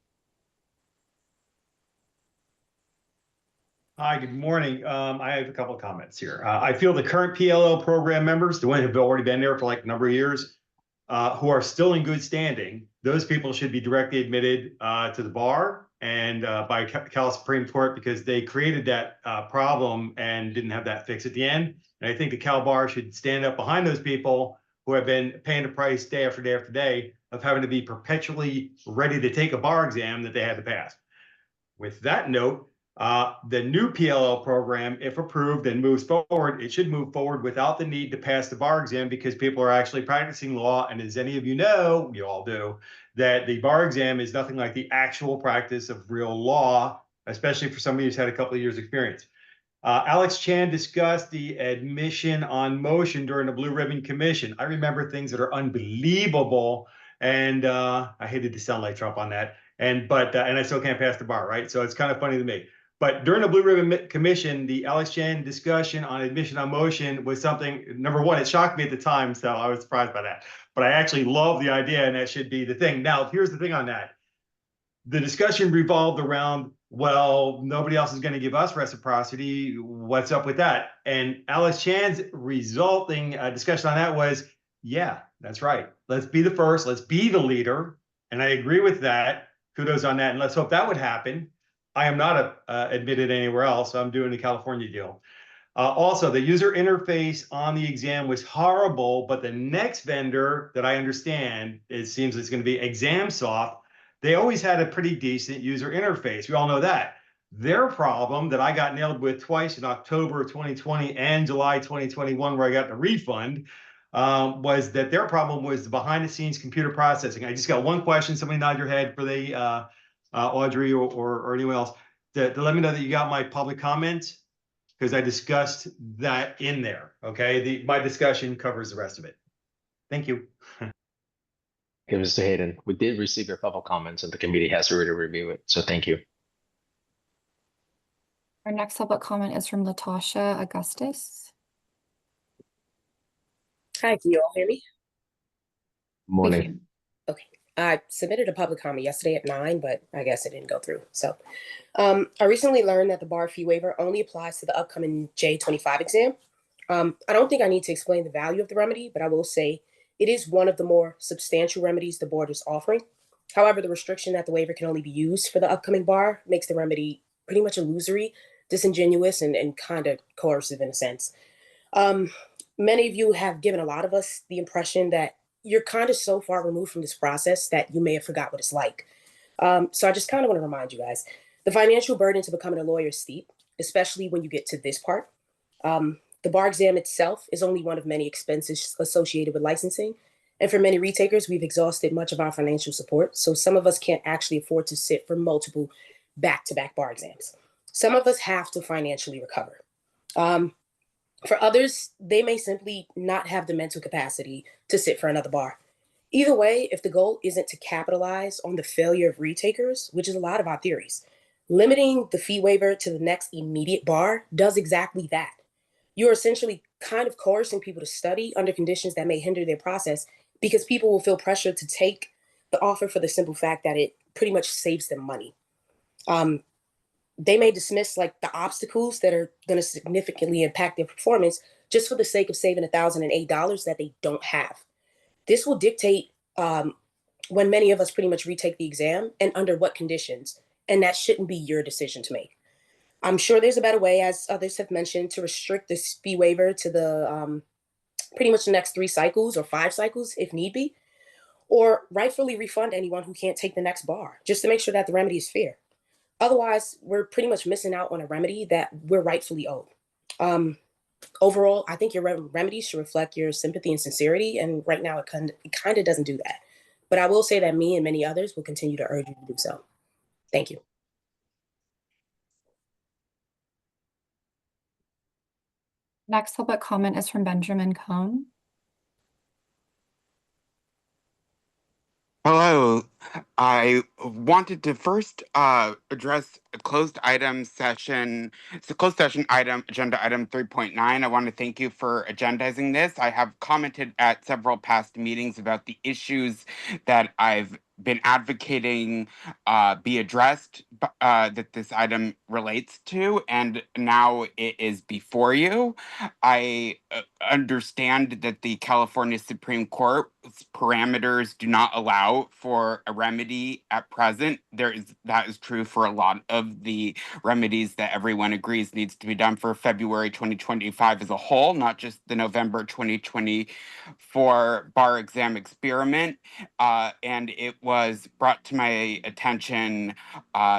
Hi, good morning. I have a couple of comments here. I feel the current PLL program members, the ones who've already been there for like a number of years, who are still in good standing, those people should be directly admitted to the bar and by Cal Supreme Court because they created that problem and didn't have that fix at the end. And I think the Cal Bar should stand up behind those people who have been paying the price day after day after day of having to be perpetually ready to take a bar exam that they had to pass. With that note, the new PLL program, if approved and moves forward, it should move forward without the need to pass the bar exam because people are actually practicing law. And as any of you know, you all do, that the bar exam is nothing like the actual practice of real law, especially for somebody who's had a couple of years experience. Alex Chan discussed the admission on motion during the Blue Ribbon Commission. I remember things that are unbelievable. And I hated to sound like Trump on that. And I still can't pass the bar, right? So it's kind of funny to me. But during the Blue Ribbon Commission, the Alex Chan discussion on admission on motion was something, number one, it shocked me at the time, so I was surprised by that. But I actually love the idea, and that should be the thing. Now, here's the thing on that. The discussion revolved around, well, nobody else is going to give us reciprocity. What's up with that? And Alex Chan's resulting discussion on that was, yeah, that's right. Let's be the first. Let's be the leader. And I agree with that. Kudos on that. And let's hope that would happen. I am not admitted anywhere else. So I'm doing the California deal. Also, the user interface on the exam was horrible, but the next vendor that I understand, it seems it's going to be ExamSoft. They always had a pretty decent user interface. We all know that. Their problem that I got nailed with twice in October of 2020 and July 2021, where I got the refund, was that their problem was the behind-the-scenes computer processing. I just got one question. Somebody nod your head for the Audrey or anyone else to let me know that you got my public comments, because I discussed that in there. Okay, my discussion covers the rest of it. Thank you. Okay, Mr. Hayden, we did receive your public comments and the committee has already reviewed it. So thank you. Our next public comment is from Latasha Augustus. Hi, can you all hear me? Morning. Okay, I submitted a public comment yesterday at 9, but I guess it didn't go through. So I recently learned that the bar fee waiver only applies to the upcoming J25 exam. I don't think I need to explain the value of the remedy, but I will say it is one of the more substantial remedies the board is offering. However, the restriction that the waiver can only be used for the upcoming bar makes the remedy pretty much illusory, disingenuous, and kind of coercive in a sense. Many of you have given a lot of us the impression that you're kind of so far removed from this process that you may have forgot what it's like. So I just kind of want to remind you guys, the financial burden to becoming a lawyer is steep, especially when you get to this part. The bar exam itself is only one of many expenses associated with licensing. And for many retakers, we've exhausted much of our financial support. So some of us can't actually afford to sit for multiple back-to-back bar exams. Some of us have to financially recover. For others, they may simply not have the mental capacity to sit for another bar. Either way, if the goal isn't to capitalize on the failure of retakers, which is a lot of our theories, limiting the fee waiver to the next immediate bar does exactly that. You're essentially kind of coercing people to study under conditions that may hinder their process because people will feel pressured to take the offer for the simple fact that it pretty much saves them money. They may dismiss like the obstacles that are going to significantly impact their performance just for the sake of saving $1,008 that they don't have. This will dictate when many of us pretty much retake the exam and under what conditions, and that shouldn't be your decision to make. I'm sure there's a better way, as others have mentioned, to restrict this fee waiver to the pretty much the next 3 cycles or 5 cycles if need be, or rightfully refund anyone who can't take the next bar, just to make sure that the remedy is fair. Otherwise, we're pretty much missing out on a remedy that we're rightfully owed. Overall, I think your remedy should reflect your sympathy and sincerity, and right now it kind of doesn't do that. But I will say that me and many others will continue to urge you to do so. Thank you. Next public comment is from Benjamin Cohn. Hello. I wanted to first address a closed item session. It's a closed session item, agenda item 3.9. I want to thank you for agendizing this. I have commented at several past meetings about the issues that I've been advocating be addressed that this item relates to, and now it is before you. I understand that the California Supreme Court's parameters do not allow for a remedy at present. That is true for a lot of the remedies that everyone agrees needs to be done for February 2025 as a whole, not just the November 2024 bar exam experiment. And it was brought to my attention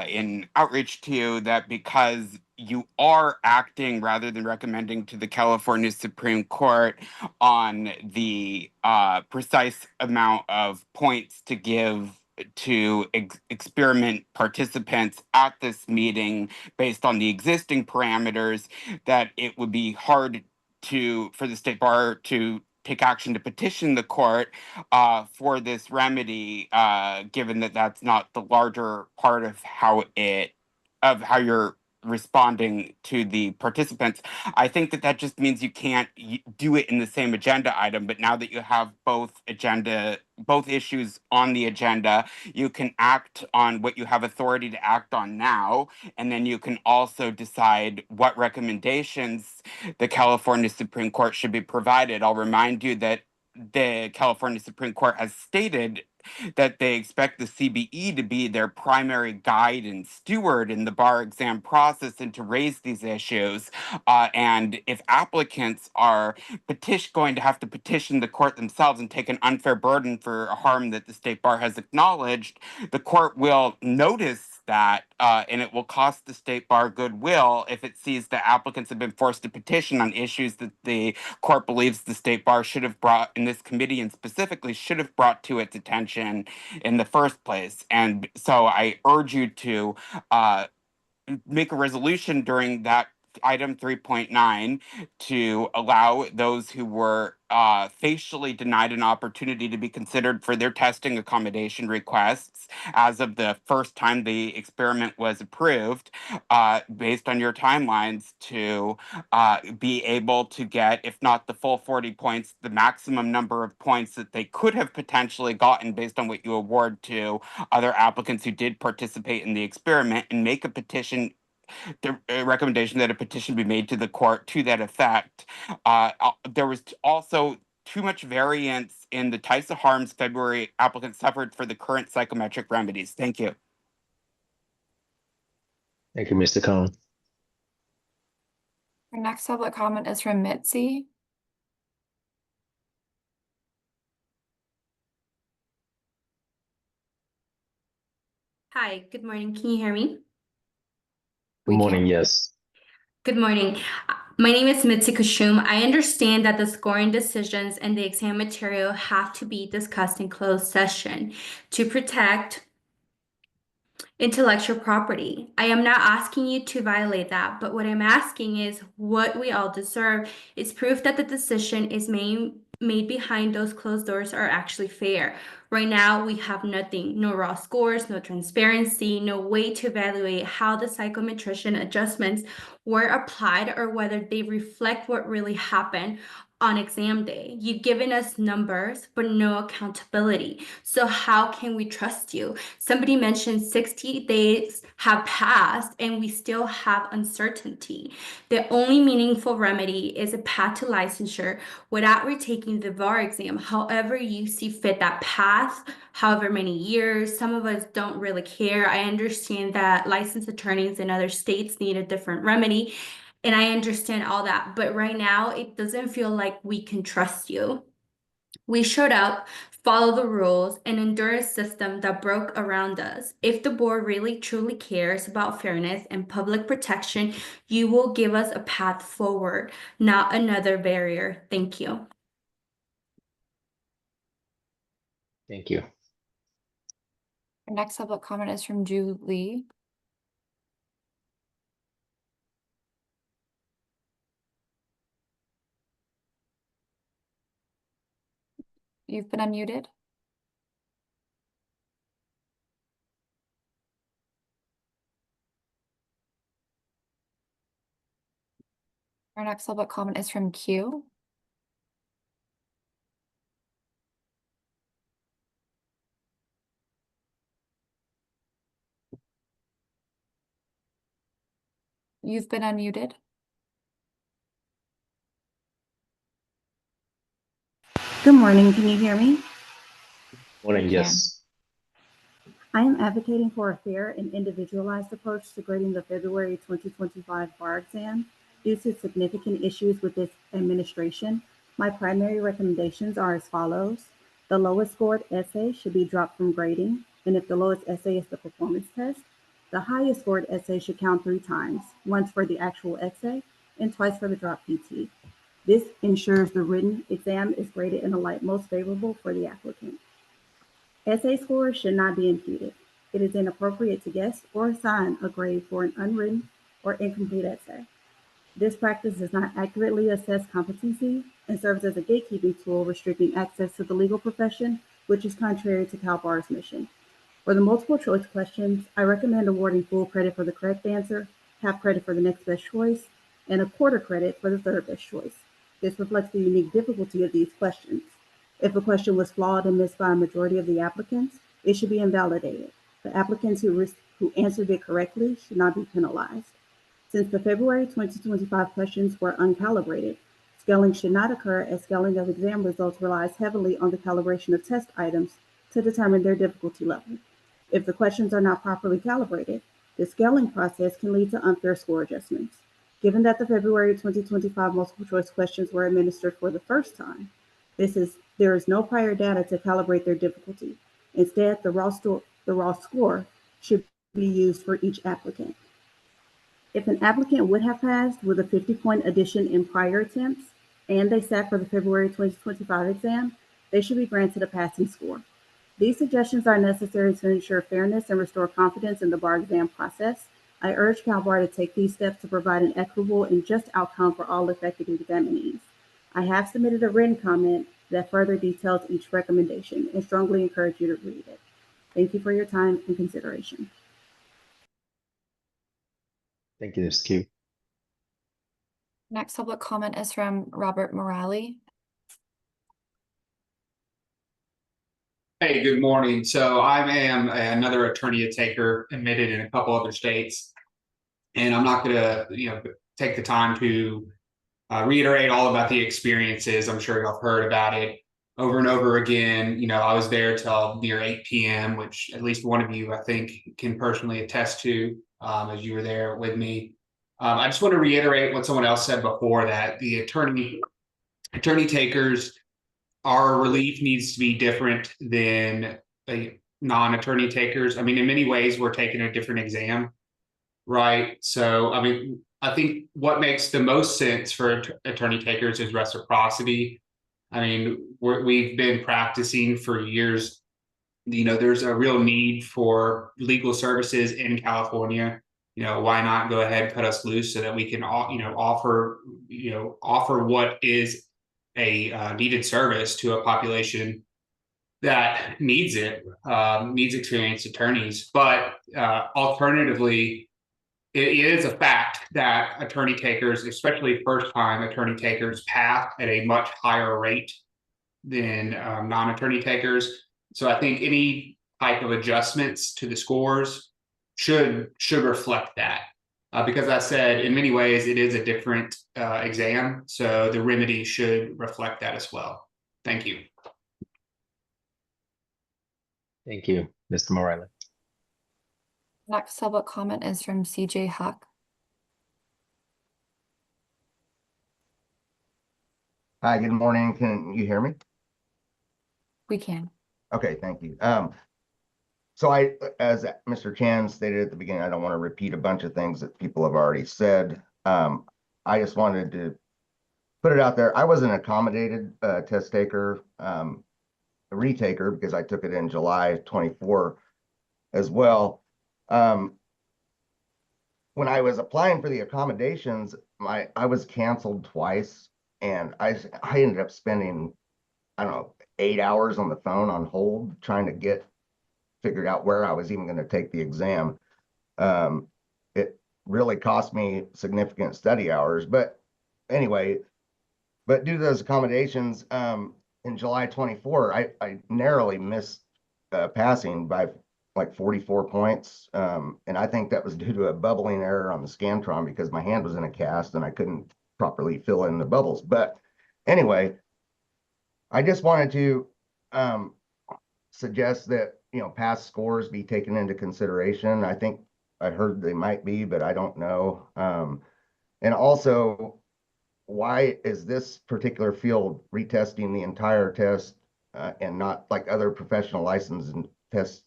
in outreach to you that because you are acting rather than recommending to the California Supreme Court on the precise amount of points to give to experiment participants at this meeting based on the existing parameters, that it would be hard for the state bar to take action to petition the court for this remedy, given that that's not the larger part of how you're responding to the participants. I think that just means you can't do it in the same agenda item, but now that you have both issues on the agenda, you can act on what you have authority to act on now, and then you can also decide what recommendations the California Supreme Court should be provided. I'll remind you that the California Supreme Court has stated that they expect the CBE to be their primary guide and steward in the bar exam process and to raise these issues. And if applicants are going to have to petition the court themselves and take an unfair burden for a harm that the state bar has acknowledged, the court will notice that, and it will cost the state bar goodwill if it sees that applicants have been forced to petition on issues that the court believes the state bar should have brought in this committee, and specifically should have brought to its attention in the first place. And so I urge you to make a resolution during that item 3.9 to allow those who were facially denied an opportunity to be considered for their testing accommodation requests as of the first time the experiment was approved, based on your timelines, to be able to get, if not the full 40 points, the maximum number of points that they could have potentially gotten based on what you award to other applicants who did participate in the experiment, and make a petition, the recommendation that a petition be made to the court to that effect. There was also too much variance in the types of harms February applicants suffered for the current psychometric remedies. Thank you. Thank you, Mr. Cohn. Our next public comment is from Mitzi. Hi, good morning. Can you hear me? Good morning, yes. Good morning. My name is Mitzi Kushum. I understand that the scoring decisions and the exam material have to be discussed in closed session to protect intellectual property. I am not asking you to violate that, but what I'm asking is what we all deserve is proof that the decision is made behind those closed doors are actually fair. Right now, we have nothing, no raw scores, no transparency, no way to evaluate how the psychometrician adjustments were applied or whether they reflect what really happened on exam day. You've given us numbers, but no accountability. So how can we trust you? Somebody mentioned 60 days have passed and we still have uncertainty. The only meaningful remedy is a path to licensure without retaking the bar exam. However you see fit that path, however many years. Some of us don't really care. I understand that licensed attorneys in other states need a different remedy, and I understand all that, but right now it doesn't feel like we can trust you. We showed up, follow the rules, and endure a system that broke around us. If the board really truly cares about fairness and public protection, you will give us a path forward, not another barrier. Thank you. Thank you. Our next public comment is from Julie. You've been unmuted. Our next public comment is from Q. You've been unmuted. Good morning. Can you hear me? Morning, We can. yes. I am advocating for a fair and individualized approach to grading the February 2025 bar exam. Due to significant issues with this administration, my primary recommendations are as follows. The lowest scored essay should be dropped from grading, and if the lowest essay is the performance test, the highest scored essay should count 3 times, once for the actual essay and twice for the drop PT. This ensures the written exam is graded in the light most favorable for the applicant. Essay scores should not be imputed. It is inappropriate to guess or assign a grade for an unwritten or incomplete essay. This practice does not accurately assess competency and serves as a gatekeeping tool restricting access to the legal profession, which is contrary to Cal Bar's mission. For the multiple choice questions, I recommend awarding full credit for the correct answer, half credit for the next best choice, and a quarter credit for the third best choice. This reflects the unique difficulty of these questions. If a question was flawed and missed by a majority of the applicants, it should be invalidated. The applicants who answered it correctly should not be penalized. Since the February 2025 questions were uncalibrated, scaling should not occur as scaling of exam results relies heavily on the calibration of test items to determine their difficulty level. If the questions are not properly calibrated, the scaling process can lead to unfair score adjustments. Given that the February 2025 multiple choice questions were administered for the first time, there is no prior data to calibrate their difficulty. Instead, the raw score should be used for each applicant. If an applicant would have passed with a 50-point addition in prior attempts, and they sat for the February 2025 exam, they should be granted a passing score. These suggestions are necessary to ensure fairness and restore confidence in the bar exam process. I urge Cal Bar to take these steps to provide an equitable and just outcome for all affected examinees. I have submitted a written comment that further details each recommendation and strongly encourage you to read it. Thank you for your time and consideration. Thank you, Ms. Q. Next public comment is from Robert Morale. Hey, good morning. So I am another attorney taker admitted in a couple other states, and I'm not going to, take the time to reiterate all about the experiences. I'm sure y'all have heard about it over and over again. I was there till near 8 p.m., which at least one of you, I think, can personally attest to, as you were there with me. I just want to reiterate what someone else said before, that the attorney takers, our relief needs to be different than non-attorney takers. I mean, in many ways, we're taking a different exam, right? So, I mean, I think what makes the most sense for attorney takers is reciprocity. I mean, we've been practicing for years. There's a real need for legal services in California. Why not go ahead and cut us loose so that we can offer what is a needed service to a population that needs it, needs experienced attorneys. But alternatively, it is a fact that attorney takers, especially first-time attorney takers, pass at a much higher rate than non-attorney takers. So I think any type of adjustments to the scores should reflect that. Because I said, in many ways, it is a different exam. So the remedy should reflect that as well. Thank you. Thank you, Mr. Morale. Next public comment is from CJ Huck. Hi, good morning. Can you hear me? We can. Okay, thank you. So as Mr. Chan stated at the beginning, I don't want to repeat a bunch of things that people have already said. I just wanted to put it out there. I was an accommodated test taker, a retaker, because I took it in July 24 as well. When I was applying for the accommodations, I was canceled twice, and I ended up spending, I don't know, 8 hours on the phone on hold trying to figured out where I was even going to take the exam. It really cost me significant study hours, but anyway, but due to those accommodations, in July 24, I narrowly missed passing by like 44 points. And I think that was due to a bubbling error on the Scantron because my hand was in a cast and I couldn't properly fill in the bubbles. But anyway, I just wanted to suggest that, past scores be taken into consideration. I think I heard they might be, but I don't know. And also, why is this particular field retesting the entire test and not like other professional license and tests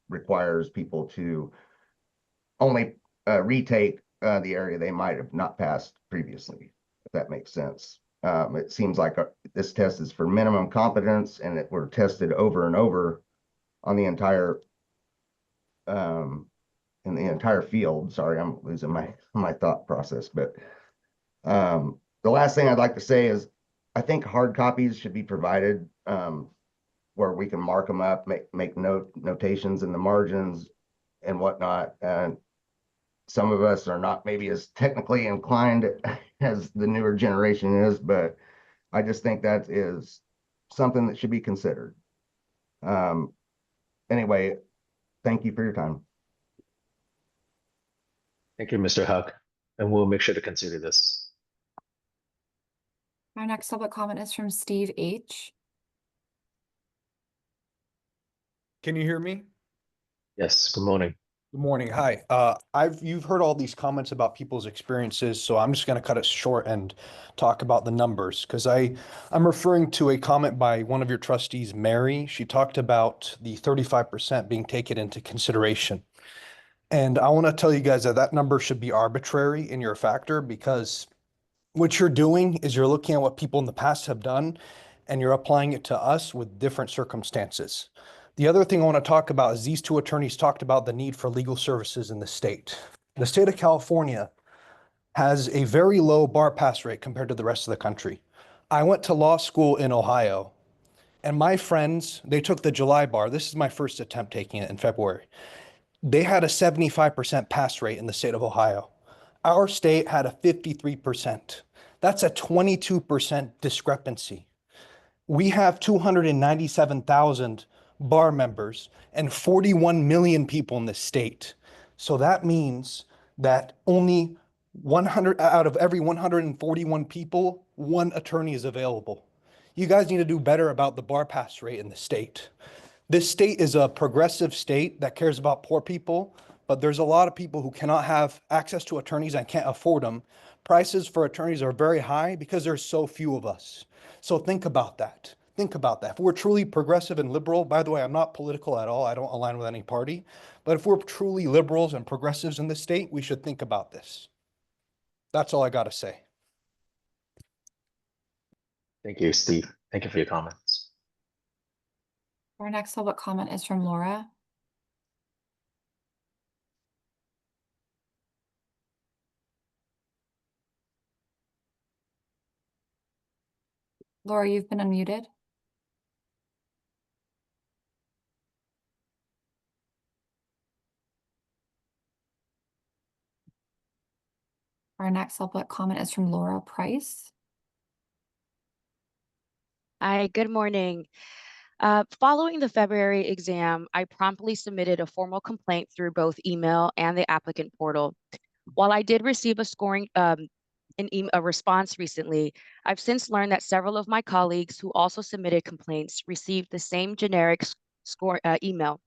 requires people to only retake the area they might have not passed previously, if that makes sense. It seems like this test is for minimum competence and that we're tested over and over on the entire in the entire field. Sorry, I'm losing my thought process, but the last thing I'd like to say is I think hard copies should be provided where we can mark them up, make notations in the margins and whatnot. And some of us are not maybe as technically inclined as the newer generation is, but I just think that is something that should be considered. Anyway, thank you for your time. Thank you, Mr. Huck, and we'll make sure to consider this. Our next public comment is from Steve H. Can you hear me? Yes, good morning. Good morning. Hi. You've heard all these comments about people's experiences, so I'm just going to cut it short and talk about the numbers because I'm referring to a comment by one of your trustees, Mary. She talked about the 35% being taken into consideration. And I want to tell you guys that that number should be arbitrary in your factor because what you're doing is you're looking at what people in the past have done and you're applying it to us with different circumstances. The other thing I want to talk about is these two attorneys talked about the need for legal services in the state. The state of California has a very low bar pass rate compared to the rest of the country. I went to law school in Ohio and my friends, they took the July bar. This is my first attempt taking it in February. They had a 75% pass rate in the state of Ohio. Our state had a 53%. That's a 22% discrepancy. We have 297,000 bar members and 41 million people in this state. So that means that only 100 out of every 141 people, one attorney is available. You guys need to do better about the bar pass rate in the state. This state is a progressive state that cares about poor people, but there's a lot of people who cannot have access to attorneys and can't afford them. Prices for attorneys are very high because there's so few of us. So think about that. Think about that. If we're truly progressive and liberal, by the way, I'm not political at all. I don't align with any party. But if we're truly liberals and progressives in this state, we should think about this. That's all I got to say. Thank you, Steve. Thank you for your comments. Our next public comment is from Laura. Laura, you've been unmuted. Our next public comment is from Laura Price. Hi, good morning. Following the February exam, I promptly submitted a formal complaint through both email and the applicant portal. While I did receive a response recently, I've since learned that several of my colleagues who also submitted complaints received the same generic email.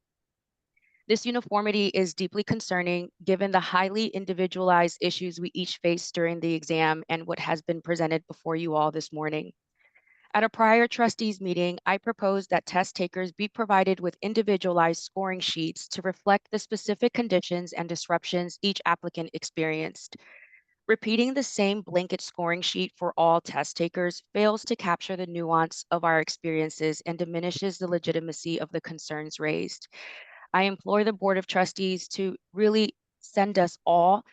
This uniformity is deeply concerning given the highly individualized issues we each faced during the exam and what has been presented before you all this morning. At a prior trustees meeting, I proposed that test takers be provided with individualized scoring sheets to reflect the specific conditions and disruptions each applicant experienced. Repeating the same blanket scoring sheet for all test takers fails to capture the nuance of our experiences and diminishes the legitimacy of the concerns raised. I implore the Board of Trustees to really send us all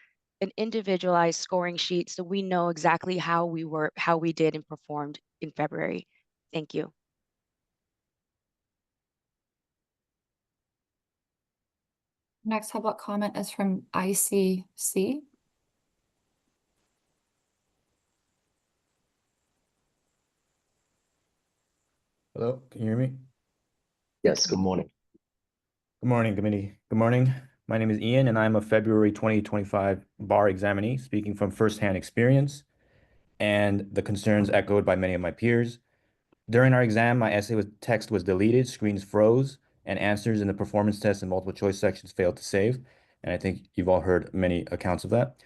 an individualized scoring sheet so we know exactly how we did and performed in February. Thank you. Next public comment is from ICC. Hello, can you hear me? Yes, good morning. Good morning, committee. Good morning. My name is Ian, and I'm a February 2025 bar examinee speaking from firsthand experience and the concerns echoed by many of my peers. During our exam, my essay text was deleted, screens froze, and answers in the performance test and multiple choice sections failed to save. And I think you've all heard many accounts of that.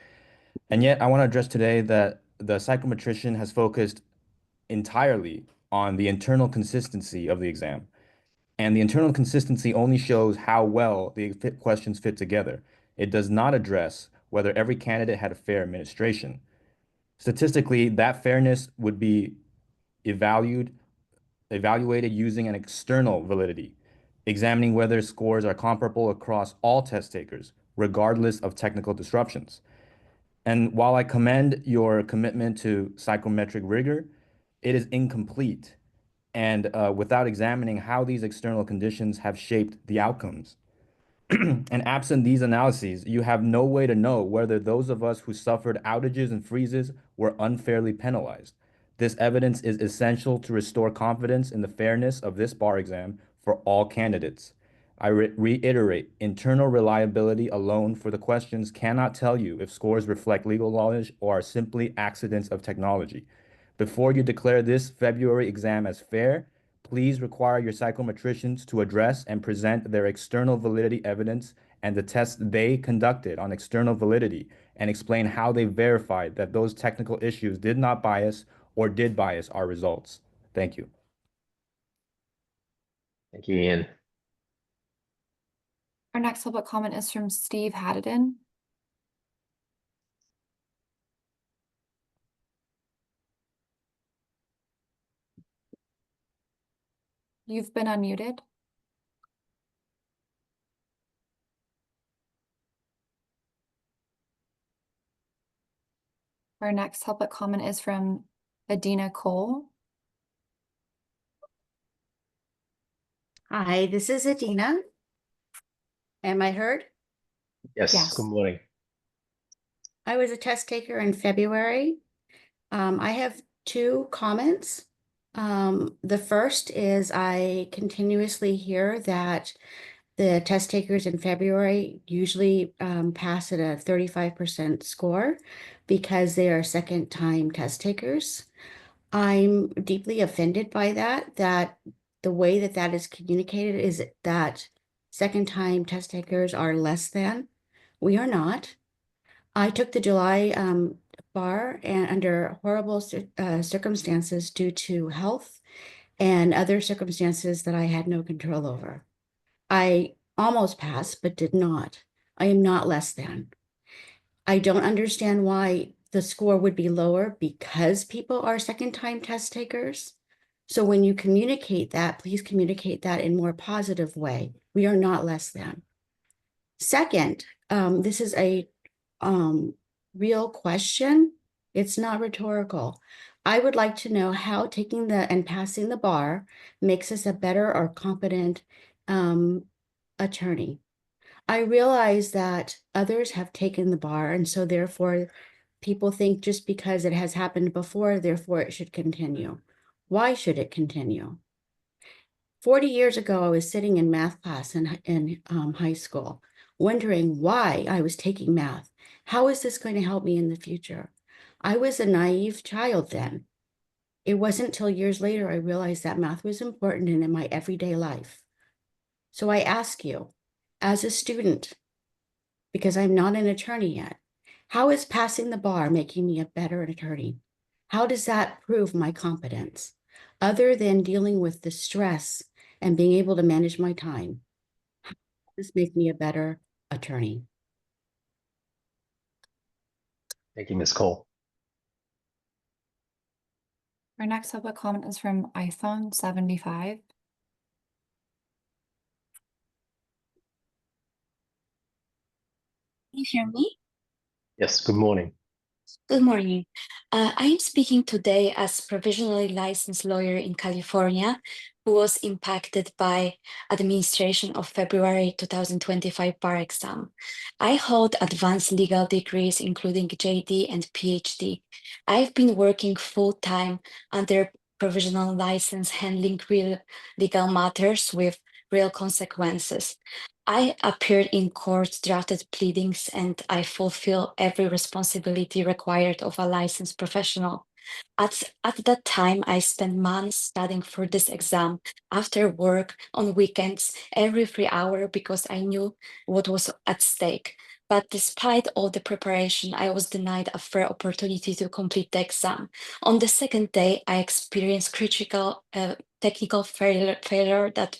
And yet, I want to address today that the psychometrician has focused entirely on the internal consistency of the exam. And the internal consistency only shows how well the questions fit together. It does not address whether every candidate had a fair administration. Statistically, that fairness would be evaluated using an external validity, examining whether scores are comparable across all test takers, regardless of technical disruptions. And while I commend your commitment to psychometric rigor, it is incomplete and without examining how these external conditions have shaped the outcomes. And absent these analyses, you have no way to know whether those of us who suffered outages and freezes were unfairly penalized. This evidence is essential to restore confidence in the fairness of this bar exam for all candidates. I reiterate, internal reliability alone for the questions cannot tell you if scores reflect legal knowledge or are simply accidents of technology. Before you declare this February exam as fair, please require your psychometricians to address and present their external validity evidence and the tests they conducted on external validity and explain how they verified that those technical issues did not bias or did bias our results. Thank you. Thank you, Ian. Our next public comment is from Steve Haddadin. You've been unmuted. Our next public comment is from Adina Cole. Hi, this is Adina. Am I heard? Yes, good morning. I was a test taker in February. I have two comments. The first is I continuously hear that the test takers in February usually pass at a 35% score because they are second-time test takers. I'm deeply offended by that the way that that is communicated is that second-time test takers are less than. We are not. I took the July bar and under horrible circumstances due to health and other circumstances that I had no control over. I almost passed, but did not. I am not less than. I don't understand why the score would be lower because people are second-time test takers. So when you communicate that, please communicate that in a more positive way. We are not less than. Second, this is a real question. It's not rhetorical. I would like to know how taking and passing the bar makes us a better or competent attorney. I realize that others have taken the bar, and so therefore people think just because it has happened before, therefore it should continue. Why should it continue? 40 years ago, I was sitting in math class in high school, wondering why I was taking math. How is this going to help me in the future? I was a naive child then. It wasn't until years later I realized that math was important and in my everyday life. So I ask you, as a student, because I'm not an attorney yet, how is passing the bar making me a better attorney? How does that prove my competence? Other than dealing with the stress and being able to manage my time, how does this make me a better attorney? Thank you, Ms. Cole. Our next public comment is from iPhone 75. Can you hear me? Yes, good morning. Good morning. I am speaking today as provisionally licensed lawyer in California who was impacted by administration of February 2025 bar exam. I hold advanced legal degrees including JD and PhD. I've been working full-time under provisional license handling real legal matters with real consequences. I appeared in court, drafted pleadings, and I fulfill every responsibility required of a licensed professional. At that time, I spent months studying for this exam, after work, on weekends, every free hour, because I knew what was at stake. But despite all the preparation, I was denied a fair opportunity to complete the exam. On the second day, I experienced critical technical failure that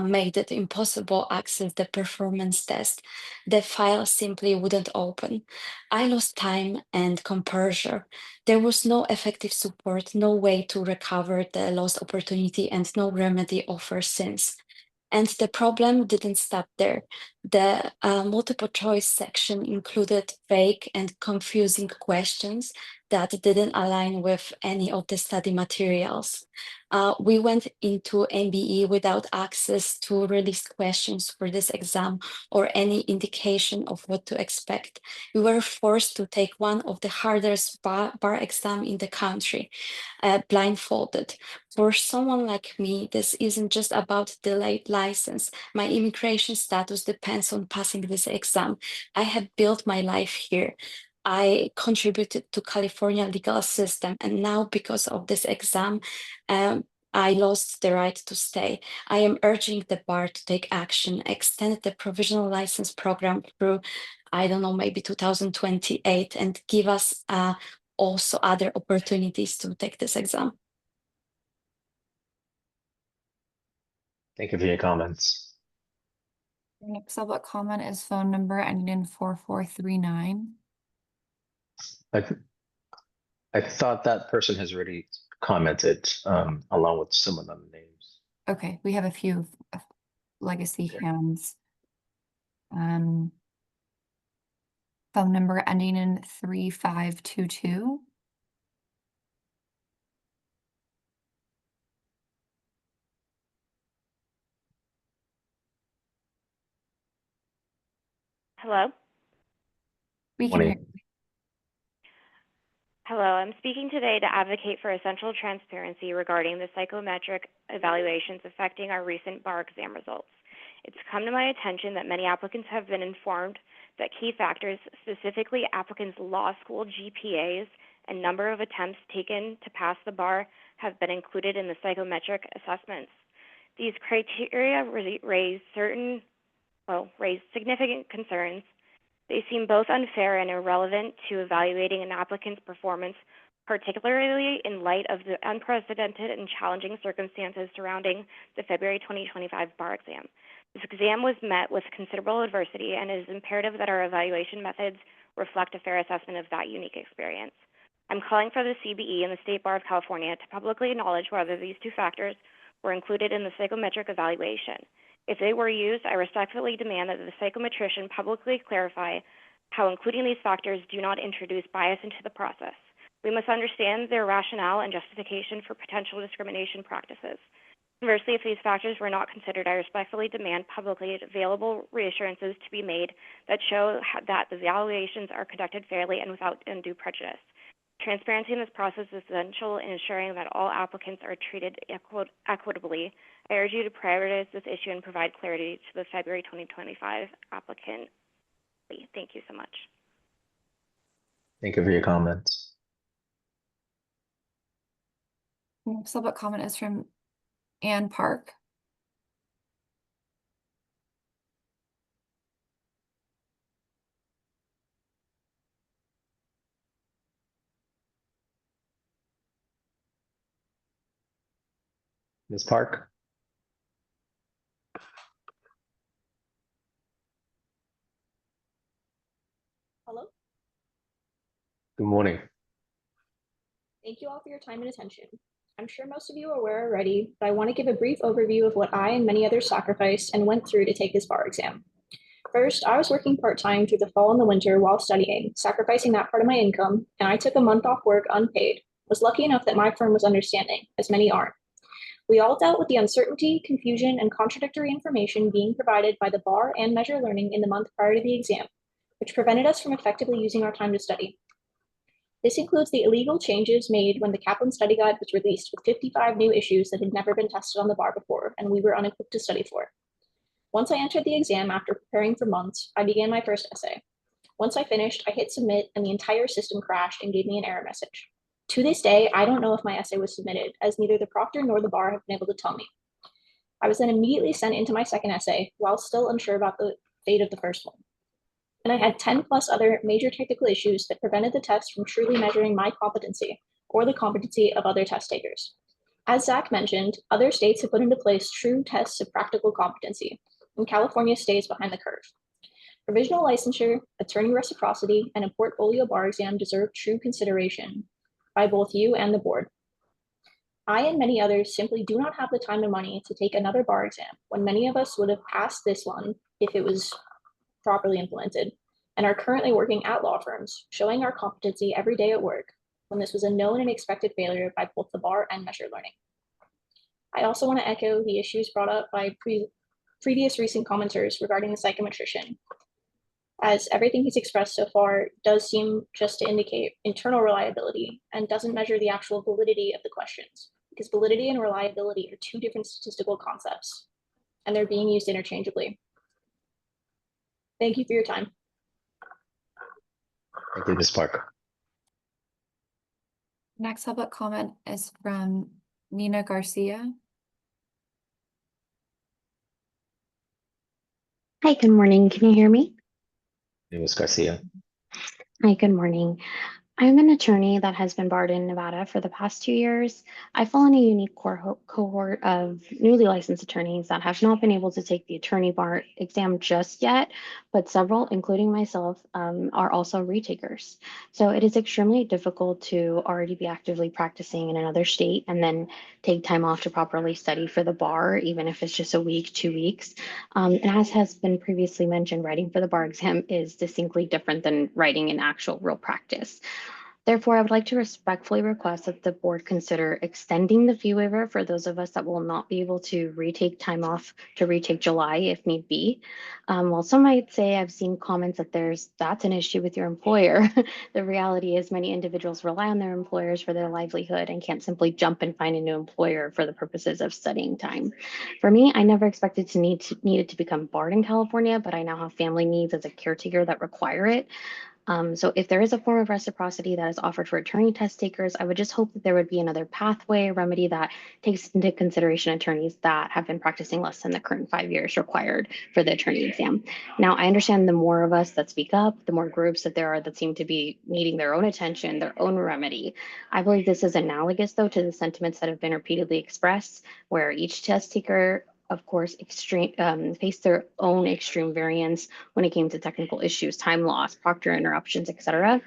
made it impossible to access the performance test. The file simply wouldn't open. I lost time and composure. There was no effective support, no way to recover the lost opportunity, and no remedy offered since. And the problem didn't stop there. The multiple choice section included vague and confusing questions that didn't align with any of the study materials. We went into MBE without access to released questions for this exam or any indication of what to expect. We were forced to take one of the hardest bar exam in the country, blindfolded. For someone like me, this isn't just about delayed license. My immigration status depends on passing this exam. I have built my life here. I contributed to California legal system, and now because of this exam, I lost the right to stay. I am urging the bar to take action, extend the provisional license program through, I don't know, maybe 2028, and give us also other opportunities to take this exam. Thank you for your comments. Your next public comment is phone number ending in 4439. I thought that person has already commented along with some of the names. Okay, we have a few legacy hands. Phone number ending in 3522. Hello? We can hear. Hello, I'm speaking today to advocate for essential transparency regarding the psychometric evaluations affecting our recent bar exam results. It's come to my attention that many applicants have been informed that key factors, specifically applicants' law school GPAs and number of attempts taken to pass the bar, have been included in the psychometric assessments. These criteria raise significant concerns. They seem both unfair and irrelevant to evaluating an applicant's performance, particularly in light of the unprecedented and challenging circumstances surrounding the February 2025 bar exam. This exam was met with considerable adversity, and it is imperative that our evaluation methods reflect a fair assessment of that unique experience. I'm calling for the CBE and the State Bar of California to publicly acknowledge whether these two factors were included in the psychometric evaluation. If they were used, I respectfully demand that the psychometrician publicly clarify how including these factors do not introduce bias into the process. We must understand their rationale and justification for potential discrimination practices. Conversely, if these factors were not considered, I respectfully demand publicly available reassurances to be made that show that the evaluations are conducted fairly and without undue prejudice. Transparency in this process is essential in ensuring that all applicants are treated equitably. I urge you to prioritize this issue and provide clarity to the February 2025 applicant. Thank you so much. Thank you for your comments. Next public comment is from Ann Park. Ms. Park? Hello. Good morning. Thank you all for your time and attention. I'm sure most of you are aware already, but I want to give a brief overview of what I and many others sacrificed and went through to take this bar exam. First, I was working part-time through the fall and the winter while studying, sacrificing that part of my income, and I took a month off work unpaid. Was lucky enough that my firm was understanding, as many aren't. We all dealt with the uncertainty, confusion, and contradictory information being provided by the bar and Measure Learning in the month prior to the exam, which prevented us from effectively using our time to study. This includes the illegal changes made when the Kaplan Study Guide was released with 55 new issues that had never been tested on the bar before and we were unequipped to study for. Once I entered the exam after preparing for months, I began my first essay. Once I finished, I hit submit and the entire system crashed and gave me an error message. To this day, I don't know if my essay was submitted, as neither the proctor nor the bar have been able to tell me. I was then immediately sent into my second essay while still unsure about the fate of the first one. And I had 10 plus other major technical issues that prevented the test from truly measuring my competency or the competency of other test takers. As Zach mentioned, other states have put into place true tests of practical competency, and California stays behind the curve. Provisional licensure, attorney reciprocity, and a portfolio bar exam deserve true consideration by both you and the board. I and many others simply do not have the time and money to take another bar exam when many of us would have passed this one if it was properly implemented, and are currently working at law firms, showing our competency every day at work when this was a known and expected failure by both the bar and Measure Learning. I also want to echo the issues brought up by previous recent commenters regarding the psychometrician, as everything he's expressed so far does seem just to indicate internal reliability and doesn't measure the actual validity of the questions, because validity and reliability are two different statistical concepts, and they're being used interchangeably. Thank you for your time. Thank you, Ms. Parker. Next public comment is from Nina Garcia. Hi, good morning. Can you hear me? Ms. Garcia. Hi, good morning. I'm an attorney that has been barred in Nevada for the past 2 years. I fall in a unique cohort of newly licensed attorneys that have not been able to take the attorney bar exam just yet, but several, including myself, are also retakers. So it is extremely difficult to already be actively practicing in another state and then take time off to properly study for the bar, even if it's just a week, 2 weeks. And as has been previously mentioned, writing for the bar exam is distinctly different than writing in actual real practice. Therefore, I would like to respectfully request that the board consider extending the fee waiver for those of us that will not be able to retake time off to retake July if need be. While some might say I've seen comments that that's an issue with your employer, the reality is many individuals rely on their employers for their livelihood and can't simply jump and find a new employer for the purposes of studying time. For me, I never expected to needed to become barred in California, but I now have family needs as a caretaker that require it. So if there is a form of reciprocity that is offered for attorney test takers, I would just hope that there would be another pathway, remedy that takes into consideration attorneys that have been practicing less than the current 5 years required for the attorney exam. Now, I understand the more of us that speak up, the more groups that there are that seem to be needing their own attention, their own remedy. I believe this is analogous, though, to the sentiments that have been repeatedly expressed, where each test taker of course, face their own extreme variance when it came to technical issues, time loss, proctor interruptions, etc.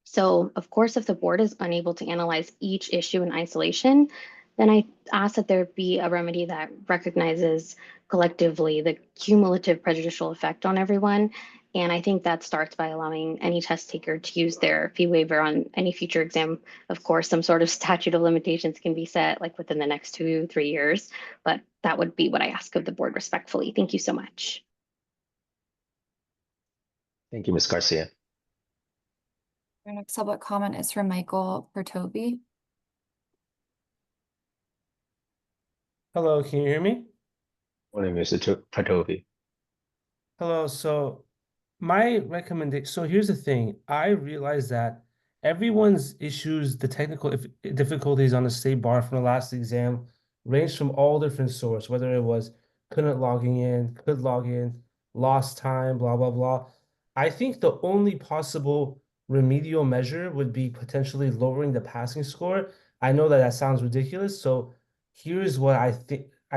So, of course, if the board is unable to analyze each issue in isolation, then I ask that there be a remedy that recognizes collectively the cumulative prejudicial effect on everyone. And I think that starts by allowing any test taker to use their fee waiver on any future exam. Of course, some sort of statute of limitations can be set like within the next 2-3 years, but that would be what I ask of the board respectfully. Thank you so much. Thank you, Ms. Garcia. Our next public comment is from Michael Pertobi. Hello, can you hear me? Morning, Mr. Patovi. Hello, so my recommendation, so here's the thing. I realize that everyone's issues, the technical difficulties on the state bar from the last exam range from all different sorts, whether it was couldn't logging in, could log in, lost time, blah, blah, blah. I think the only possible remedial measure would be potentially lowering the passing score. I know that that sounds ridiculous, so here's what I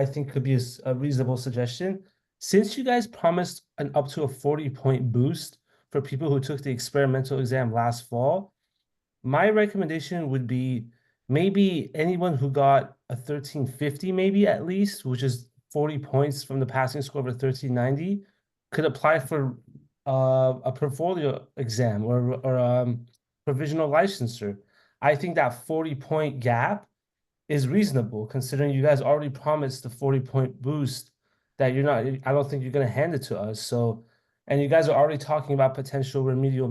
think could be a reasonable suggestion. Since you guys promised an up to a 40-point boost for people who took the experimental exam last fall, my recommendation would be maybe anyone who got a 1350 maybe at least, which is 40 points from the passing score of a 1390, could apply for a portfolio exam or provisional licensure. I think that 40-point gap is reasonable considering you guys already promised the 40-point boost that I don't think you're going to hand it to us. So, and you guys are already talking about potential remedial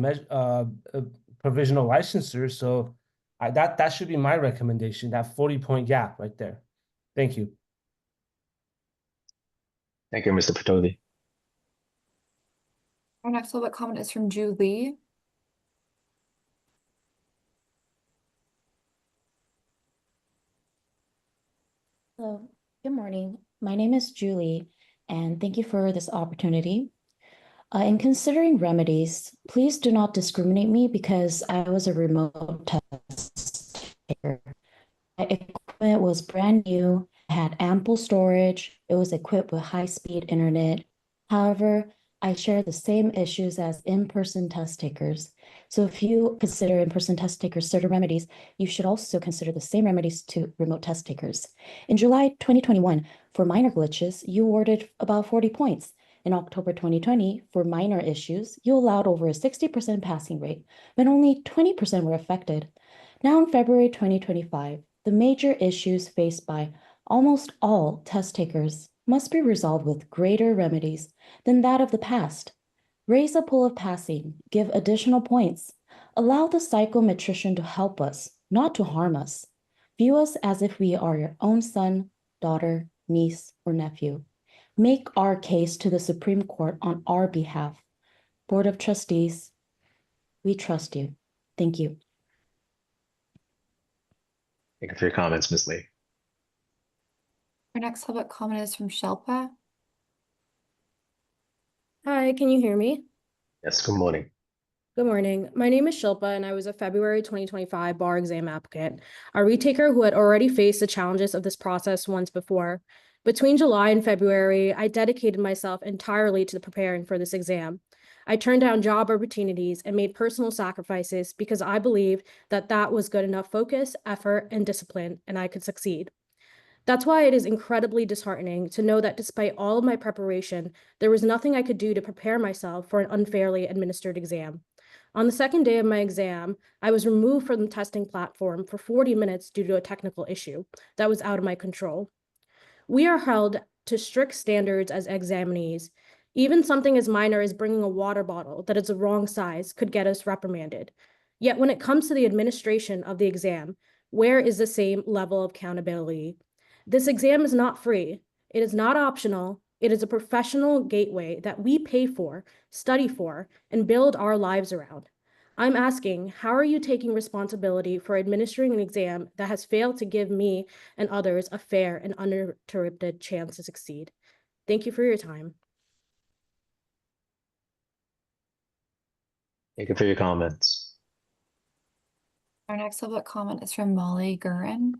provisional licensure. So that should be my recommendation, that 40-point gap right there. Thank you. Thank you, Mr. Patodi. Our next public comment is from Julie. Hello, good morning. My name is Julie, and thank you for this opportunity. In considering remedies, please do not discriminate me because I was a remote test taker. My equipment was brand new, had ample storage, it was equipped with high-speed internet. However, I share the same issues as in-person test takers. So if you consider in-person test takers certain remedies, you should also consider the same remedies to remote test takers. In July 2021, for minor glitches, you awarded about 40 points. In October 2020, for minor issues, you allowed over a 60% passing rate, but only 20% were affected. Now in February 2025, the major issues faced by almost all test takers must be resolved with greater remedies than that of the past. Raise the pool of passing, give additional points, allow the psychometrician to help us, not to harm us. View us as if we are your own son, daughter, niece, or nephew. Make our case to the Supreme Court on our behalf. Board of Trustees, we trust you. Thank you. Thank you for your comments, Ms. Lee. Our next public comment is from Shelpa. Hi, can you hear me? Yes, good morning. Good morning. My name is Shilpa, and I was a February 2025 bar exam applicant, a retaker who had already faced the challenges of this process once before. Between July and February, I dedicated myself entirely to preparing for this exam. I turned down job opportunities and made personal sacrifices because I believed that that was good enough focus, effort, and discipline, and I could succeed. That's why it is incredibly disheartening to know that despite all of my preparation, there was nothing I could do to prepare myself for an unfairly administered exam. On the second day of my exam, I was removed from the testing platform for 40 minutes due to a technical issue that was out of my control. We are held to strict standards as examinees. Even something as minor as bringing a water bottle that is the wrong size could get us reprimanded. Yet when it comes to the administration of the exam, where is the same level of accountability? This exam is not free. It is not optional. It is a professional gateway that we pay for, study for, and build our lives around. I'm asking, how are you taking responsibility for administering an exam that has failed to give me and others a fair and uninterrupted chance to succeed? Thank you for your time. Thank you for your comments. Our next public comment is from Molly Gurin.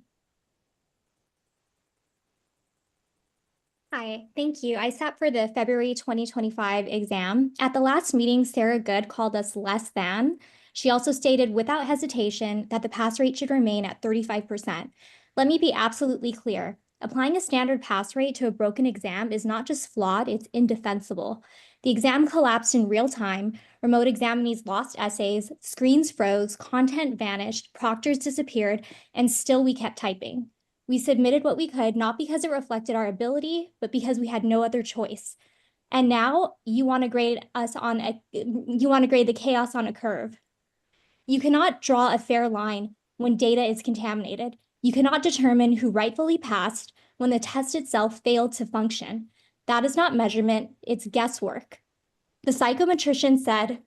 Hi, thank you. I sat for the February 2025 exam. At the last meeting, Sarah Good called us less than. She also stated without hesitation that the pass rate should remain at 35%. Let me be absolutely clear. Applying a standard pass rate to a broken exam is not just flawed, it's indefensible. The exam collapsed in real time. Remote examinees lost essays, screens froze, content vanished, proctors disappeared, and still we kept typing. We submitted what we could, not because it reflected our ability, but because we had no other choice. And now you want to grade the chaos on a curve. You cannot draw a fair line when data is contaminated. You cannot determine who rightfully passed when the test itself failed to function. That is not measurement, it's guesswork. The psychometrician said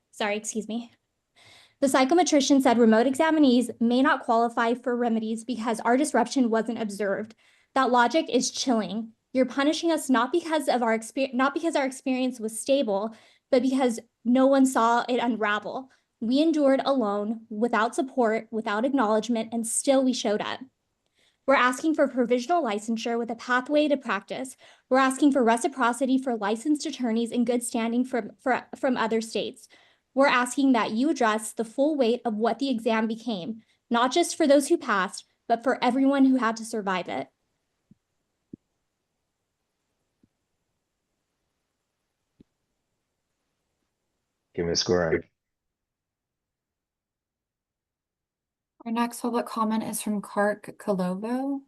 remote examinees may not qualify for remedies because our disruption wasn't observed. That logic is chilling. You're punishing us not because our experience was stable, but because no one saw it unravel. We endured alone, without support, without acknowledgement, and still we showed up. We're asking for provisional licensure with a pathway to practice. We're asking for reciprocity for licensed attorneys in good standing from other states. We're asking that you address the full weight of what the exam became, not just for those who passed, but for everyone who had to survive it. Thank you, Ms. Gurin. Our next public comment is from Clark Colovo.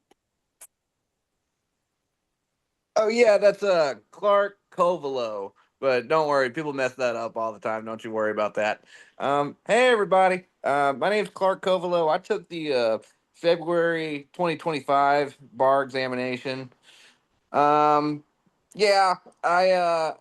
Oh yeah, that's Clark Covelo. But don't worry, people mess that up all the time. Don't you worry about that. Hey everybody. My name's Clark Covelo. I took the February 2025 bar examination. Um, yeah, I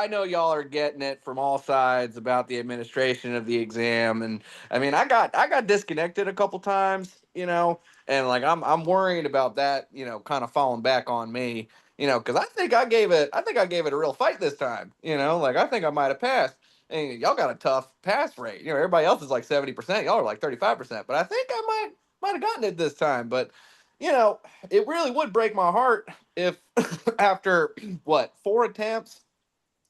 know y'all are getting it from all sides about the administration of the exam, and I mean I got disconnected a couple times, you know, and like I'm worried about that, you know, kind of falling back on me, you know, because I think I gave it a real fight this time, you know, like I think I might have passed. And y'all got a tough pass rate, you know. Everybody else is like 70%, y'all are like 35%, but I think I might have gotten it this time. But you know, it really would break my heart if after what 4 attempts,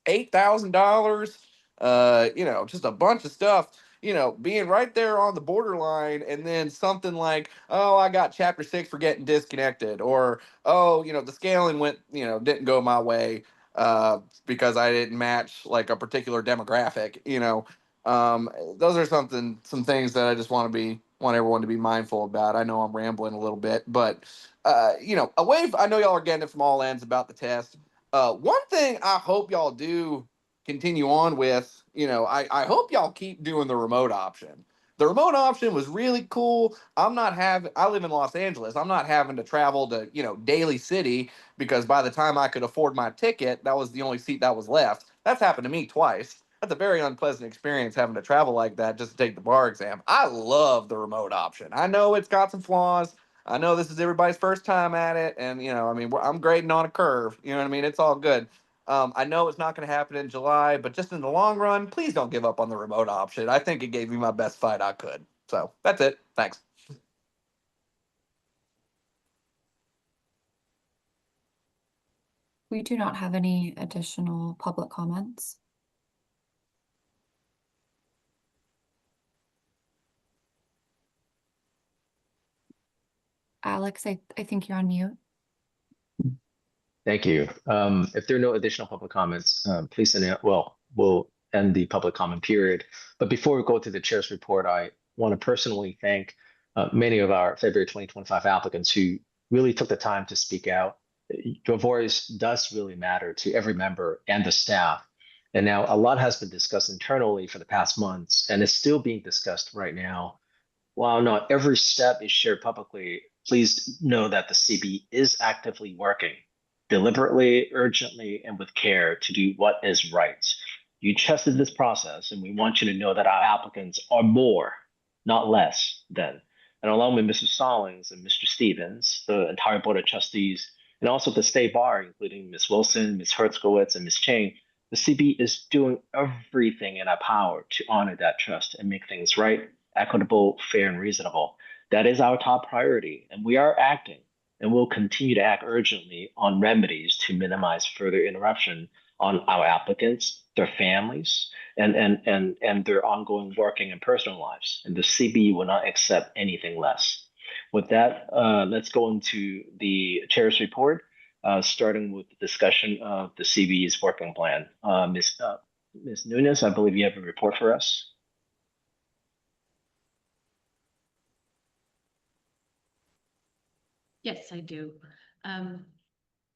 $8,000, you know, just a bunch of stuff, you know, being right there on the borderline, and then something like, oh, I got chapter 6 for getting disconnected, or oh, you know, the scaling went, you know, didn't go my way because I didn't match like a particular demographic, you know. Those are some things that I just want everyone to be mindful about. I know I'm rambling a little bit, but you know, I know y'all are getting it from all ends about the test. One thing I hope y'all do continue on with, you know, I hope y'all keep doing the remote option. The remote option was really cool. I live in Los Angeles. I'm not having to travel to, you know, Daly City because by the time I could afford my ticket, that was the only seat that was left. That's happened to me twice. That's a very unpleasant experience having to travel like that just to take the bar exam. I love the remote option. I know it's got some flaws. I know this is everybody's first time at it, and you know, I mean, I'm grading on a curve. You know what I mean? It's all good. I know it's not going to happen in July, but just in the long run, please don't give up on the remote option. I think it gave me my best fight I could. So that's it. Thanks. We do not have any additional public comments. Alex, I think you're on mute. Thank you. If there are no additional public comments, please announce. Well, we'll end the public comment period. But before we go to the chair's report, I want to personally thank many of our February 2025 applicants who really took the time to speak out. Your voice does really matter to every member and the staff. And now a lot has been discussed internally for the past months, and is still being discussed right now. While not every step is shared publicly, please know that the CB is actively working deliberately, urgently, and with care to do what is right. You trusted this process, and we want you to know that our applicants are more, not less than. And along with Mr. Stallings and Mr. Stevens, the entire Board of Trustees, and also the State Bar, including Ms. Wilson, Ms. Hertzkowitz, and Ms. Chang, the CB is doing everything in our power to honor that trust and make things right, equitable, fair, and reasonable. That is our top priority, and we are acting and will continue to act urgently on remedies to minimize further interruption on our applicants, their families, and their ongoing working and personal lives. And the CB will not accept anything less. With that, let's go into the chair's report, starting with the discussion of the CB's working plan. Ms. Nunes, I believe you have a report for us. Yes, I do.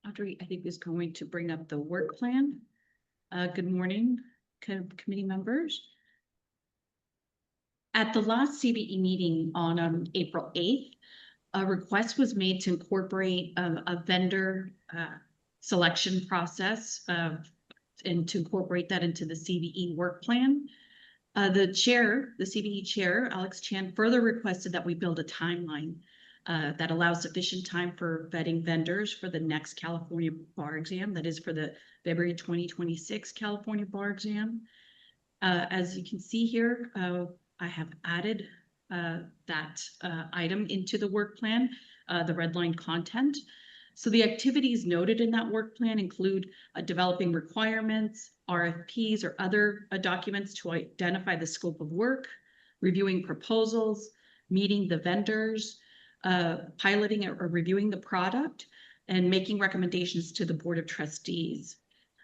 Audrey, I think, is going to bring up the work plan. Good morning, committee members. At the last CBE meeting on April 8th, a request was made to incorporate a vendor selection process and to incorporate that into the CBE work plan. The CBE chair, Alex Chan, further requested that we build a timeline that allows sufficient time for vetting vendors for the next California bar exam, that is for the February 2026 California bar exam. As you can see here, I have added that item into the work plan, the red line content. So the activities noted in that work plan include developing requirements, RFPs, or other documents to identify the scope of work, reviewing proposals, meeting the vendors, piloting or reviewing the product, and making recommendations to the Board of Trustees.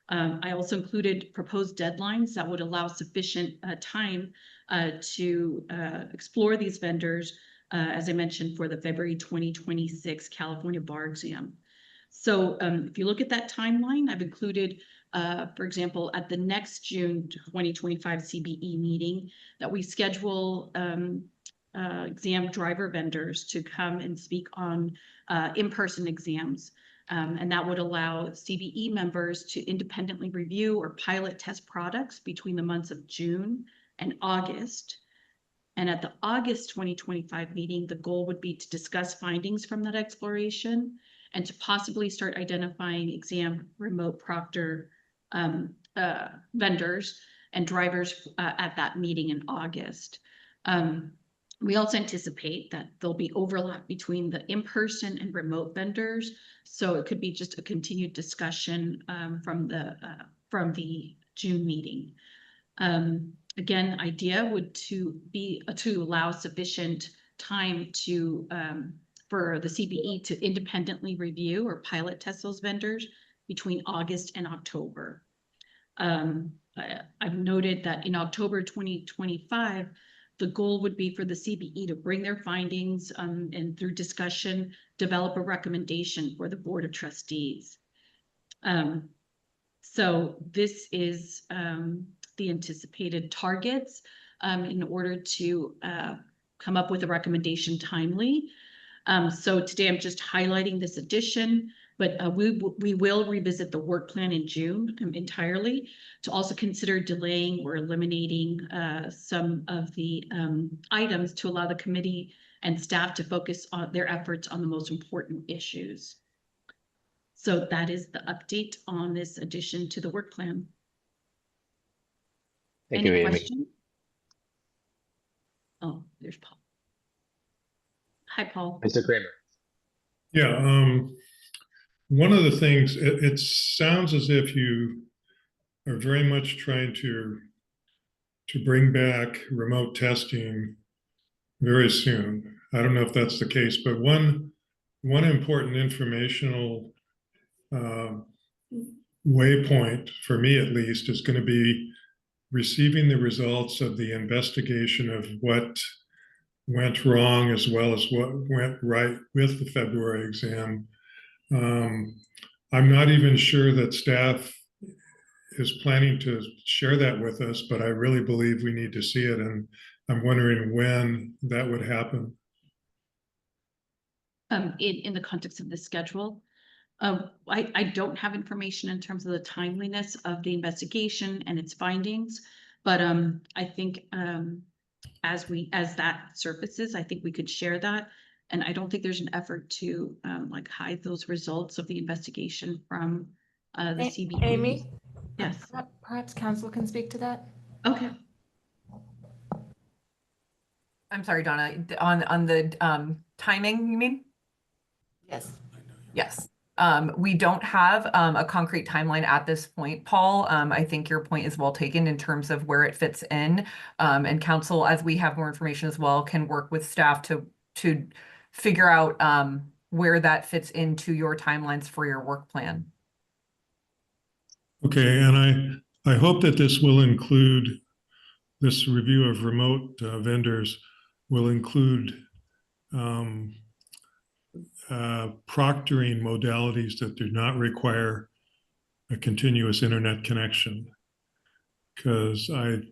I also included proposed deadlines that would allow sufficient time to explore these vendors, as I mentioned, for the February 2026 California bar exam. So if you look at that timeline, I've included for example, at the next June 2025 CBE meeting, that we schedule exam driver vendors to come and speak on in-person exams. And that would allow CBE members to independently review or pilot test products between the months of June and August. And at the August 2025 meeting, the goal would be to discuss findings from that exploration and to possibly start identifying exam remote proctor vendors and drivers at that meeting in August. We also anticipate that there'll be overlap between the in-person and remote vendors. So it could be just a continued discussion from the June meeting. Again, idea would be to allow sufficient time to for the CBE to independently review or pilot test those vendors between August and October. I've noted that in October 2025, the goal would be for the CBE to bring their findings and through discussion, develop a recommendation for the Board of Trustees. So this is the anticipated targets in order to come up with a recommendation timely. So today I'm just highlighting this addition, but we will revisit the work plan in June entirely to also consider delaying or eliminating some of the items to allow the committee and staff to focus on their efforts on the most important issues. So that is the update on this addition to the work plan. Thank you, Amy. Questions? Oh, there's Paul. Hi, Paul. Mr. Kramer. Yeah, one of the things, it sounds as if you are very much trying to bring back remote testing very soon. I don't know if that's the case, but one important informational waypoint, for me at least, is going to be receiving the results of the investigation of what went wrong as well as what went right with the February exam. I'm not even sure that staff is planning to share that with us, but I really believe we need to see it, and I'm wondering when that would happen. In the context of the schedule, I don't have information in terms of the timeliness of the investigation and its findings, but I think as that surfaces, I think we could share that. And I don't think there's an effort to like hide those results of the investigation from the CBE. Amy? Yes. Perhaps council can speak to that. Okay. I'm sorry, Donna, on the timing, you mean? Yes. Yes. We don't have a concrete timeline at this point, Paul. I think your point is well taken in terms of where it fits in. And council, as we have more information as well, can work with staff to figure out where that fits into your timelines for your work plan. Okay, and I hope that this will include, this review of remote vendors will include proctoring modalities that do not require a continuous internet connection, because I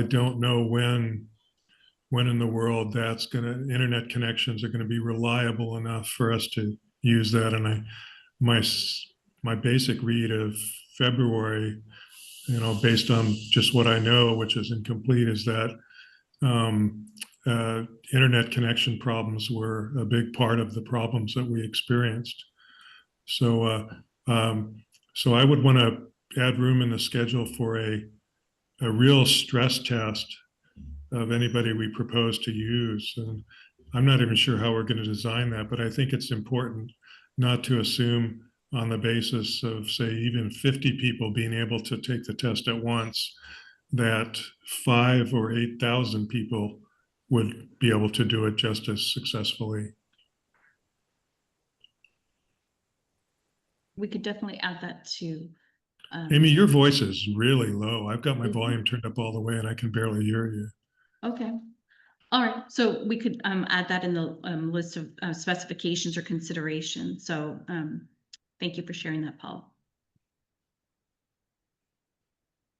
don't know when in the world that's internet connections are going to be reliable enough for us to use that. And my basic read of February, based on just what I know, which is incomplete, is that internet connection problems were a big part of the problems that we experienced. So I would want to add room in the schedule for a real stress test of anybody we propose to use. And I'm not even sure how we're going to design that, but I think it's important not to assume on the basis of, say, even 50 people being able to take the test at once, that 5,000 or 8,000 people would be able to do it just as successfully. We could definitely add that to. Amy, your voice is really low. I've got my volume turned up all the way and I can barely hear you. Okay. All right. So we could add that in the list of specifications or considerations. So thank you for sharing that, Paul.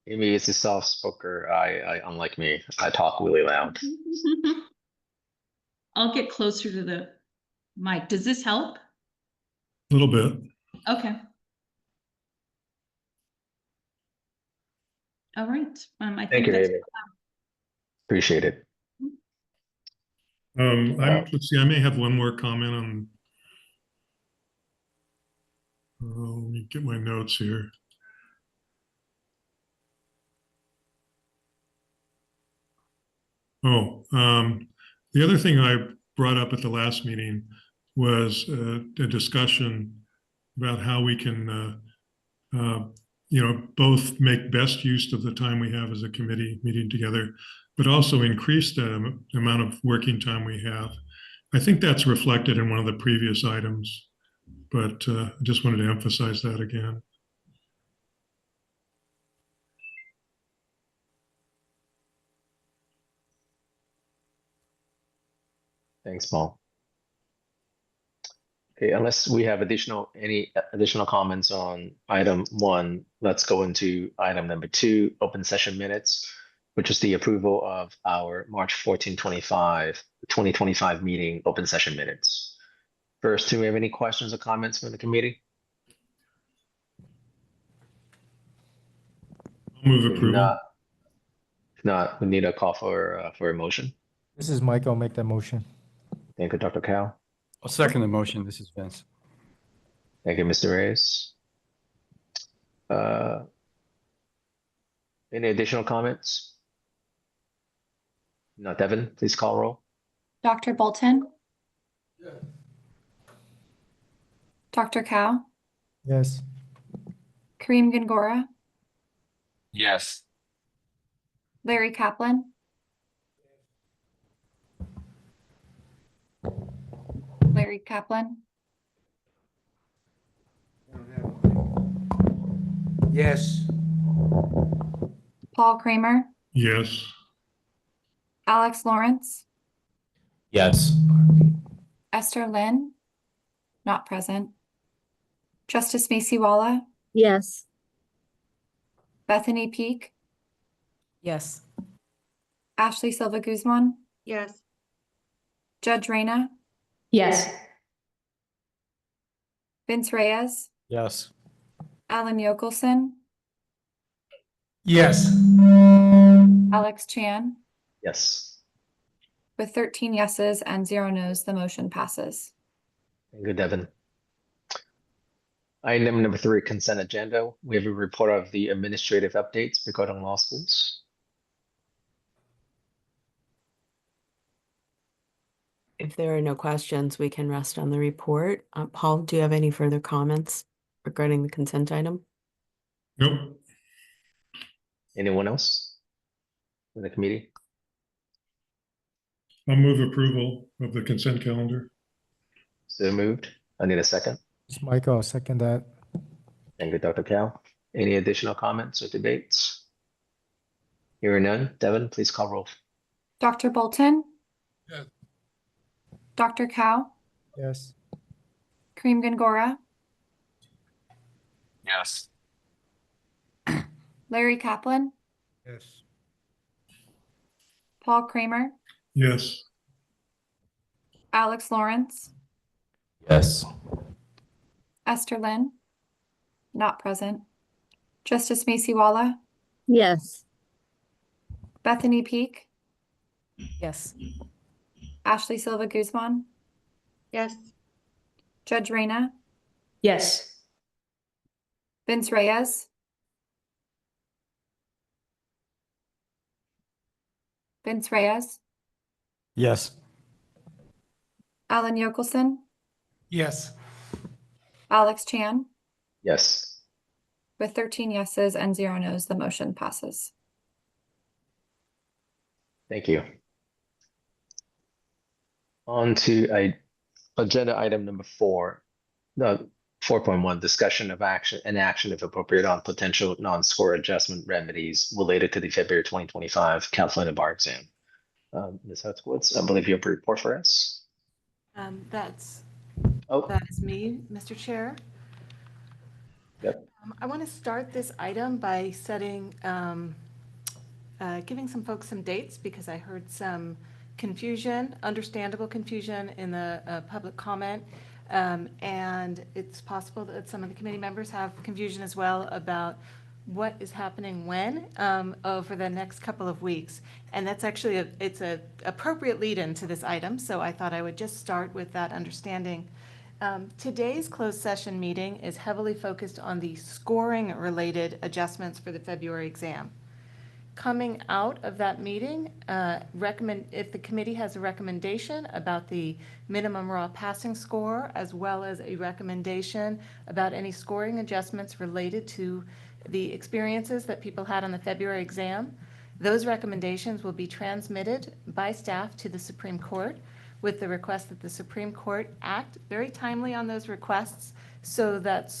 Amy is a soft spoker. I unlike me, I talk really loud. I'll get closer to the mic. Does this help? A little bit. Okay. All right. I Thank think you, that's. Amy. Appreciate it. Let's see, I may have one more comment on. Let me get my notes here. The other thing I brought up at the last meeting was a discussion about how we can, both make best use of the time we have as a committee meeting together, but also increase the amount of working time we have. I think that's reflected in one of the previous items, but I just wanted to emphasize that again. Thanks, Paul. Okay, unless we have any additional comments on item 1, let's go into item number 2, open session minutes, which is the approval of our March 14, 2025 meeting open session minutes. First, do we have any questions or comments from the committee? I'll move If approval. not, we need a call for a motion. This is Mike. I'll make that motion. Thank you, Dr. Cal. I'll second the motion. This is Vince. Thank you, Mr. Reyes. Any additional comments? No, Devin, please call roll. Dr. Bolton? Dr. Cow? Yes. Kareem Gangora? Yes. Larry Kaplan? Larry Kaplan? Yes. Paul Kramer? Yes. Alex Lawrence? Yes. Esther Lynn? Not present. Justice Macy Walla? Yes. Bethany Peak? Yes. Ashley Silva Guzman? Yes. Judge Reyna? Yes. Vince Reyes? Yes. Alan Yokelson? Yes. Alex Chan? Yes. With 13 yeses and 0 nos, the motion passes. Thank you, Devin. Item number 3, consent agenda. We have a report of the administrative updates regarding law schools. If there are no questions, we can rest on the report. Paul, do you have any further comments regarding the consent item? Nope. Anyone else in the committee? I'll move approval of the consent calendar. So moved. I need a second. It's Mike. I'll second that. Thank you, Dr. Cal. Any additional comments or debates? Hearing none. Devin, please call roll. Dr. Bolton? Yes. Dr. Cow? Yes. Kareem Gangora? Yes. Larry Kaplan? Yes. Paul Kramer? Yes. Alex Lawrence? Yes. Esther Lynn? Not present. Justice Macy Walla? Yes. Bethany Peak? Yes. Ashley Silva Guzman? Yes. Judge Reyna? Yes. Vince Reyes? Vince Reyes? Yes. Alan Yokelson? Yes. Alex Chan? Yes. With 13 yeses and 0 nos, the motion passes. Thank you. On to agenda item number 4. No, 4.1, discussion of action and action if appropriate on potential non-score adjustment remedies related to the February 2025 California bar exam. Ms. Hertzowitz, I believe you have a report for us. That is Oh, me, Mr. Chair. yep. I want to start this item by giving some folks some dates because I heard some confusion, understandable confusion in the public comment. And it's possible that some of the committee members have confusion as well about what is happening when over the next couple of weeks. And that's actually it's a appropriate lead into this item. So I thought I would just start with that understanding. Today's closed session meeting is heavily focused on the scoring related adjustments for the February exam. Coming out of that meeting, if the committee has a recommendation about the minimum raw passing score, as well as a recommendation about any scoring adjustments related to the experiences that people had on the February exam, those recommendations will be transmitted by staff to the Supreme Court with the request that the Supreme Court act very timely on those requests so that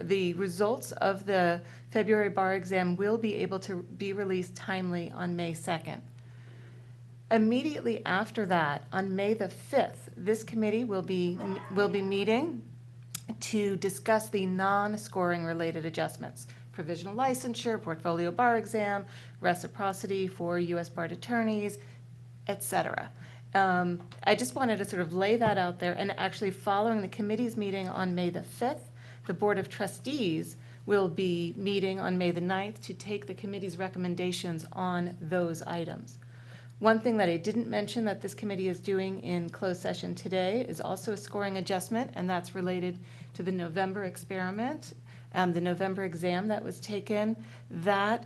the results of the February bar exam will be able to be released timely on May 2nd. Immediately after that, on May the 5th, this committee will be meeting to discuss the non-scoring related adjustments, provisional licensure, portfolio bar exam, reciprocity for U.S. barred attorneys, etc. I just wanted to sort of lay that out there, and actually following the committee's meeting on May the 5th, the Board of Trustees will be meeting on May the 9th to take the committee's recommendations on those items. One thing that I didn't mention that this committee is doing in closed session today is also a scoring adjustment, and that's related to the November experiment, the November exam that was taken. That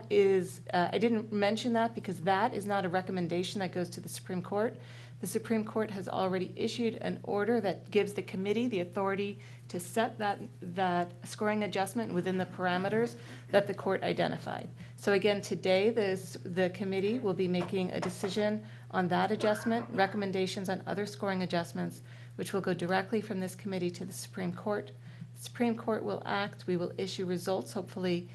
is, I didn't mention that because that is not a recommendation that goes to the Supreme Court. The Supreme Court has already issued an order that gives the committee the authority to set that scoring adjustment within the parameters that the court identified. So again, today the committee will be making a decision on that adjustment, recommendations on other scoring adjustments, which will go directly from this committee to the Supreme Court. The Supreme Court will act. We will issue results, hopefully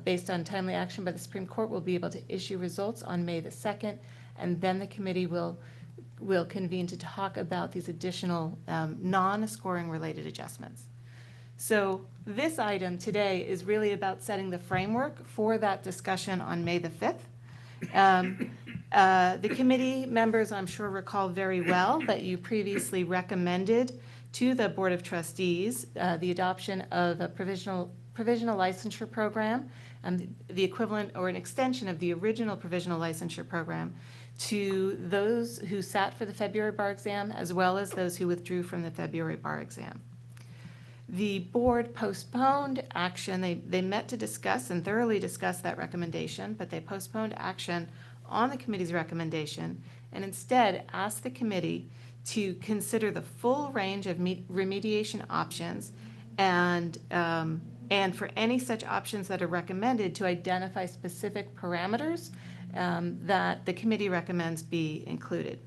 based on timely action by the Supreme Court. We'll be able to issue results on May the 2nd, and then the committee will convene to talk about these additional non-scoring related adjustments. So this item today is really about setting the framework for that discussion on May the 5th. The committee members, I'm sure, recall very well that you previously recommended to the Board of Trustees the adoption of a provisional licensure program, and the equivalent or an extension of the original provisional licensure program to those who sat for the February bar exam, as well as those who withdrew from the February bar exam. The board postponed action. They met to discuss and thoroughly discuss that recommendation, but they postponed action on the committee's recommendation and instead asked the committee to consider the full range of remediation options and for any such options that are recommended to identify specific parameters that the committee recommends be included.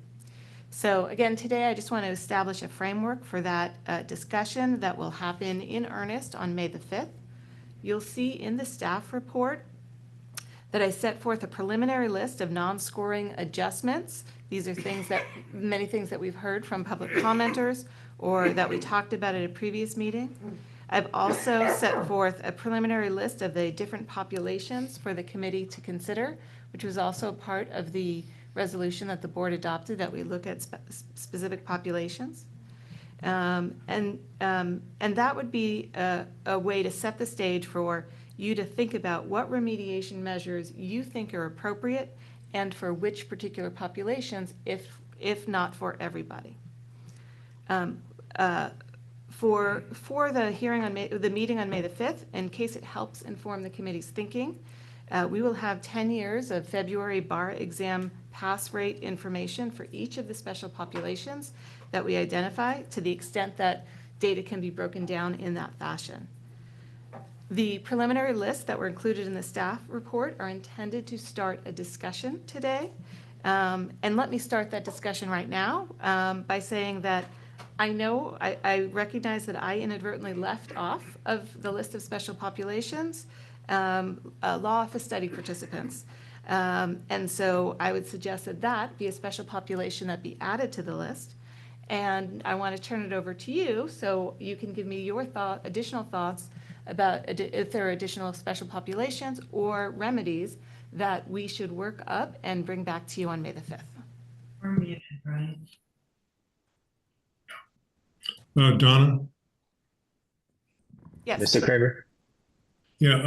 So again, today I just want to establish a framework for that discussion that will happen in earnest on May the 5th. You'll see in the staff report that I set forth a preliminary list of non-scoring adjustments. These are many things that we've heard from public commenters or that we talked about at a previous meeting. I've also set forth a preliminary list of the different populations for the committee to consider, which was also part of the resolution that the board adopted, that we look at specific populations. And that would be a way to set the stage for you to think about what remediation measures you think are appropriate and for which particular populations, if not for everybody. For the hearing on the meeting on May the 5th, in case it helps inform the committee's thinking, we will have 10 years of February bar exam pass rate information for each of the special populations that we identify, to the extent that data can be broken down in that fashion. The preliminary lists that were included in the staff report are intended to start a discussion today. And let me start that discussion right now by saying that I recognize that I inadvertently left off of the list of special populations law office study participants. And so I would suggest that be a special population that be added to the list. And I want to turn it over to you so you can give me your additional thoughts about if there are additional special populations or remedies that we should work up and bring back to you on May the 5th. We're muted, right? Donna? Yes. Mr. Kramer? Yeah,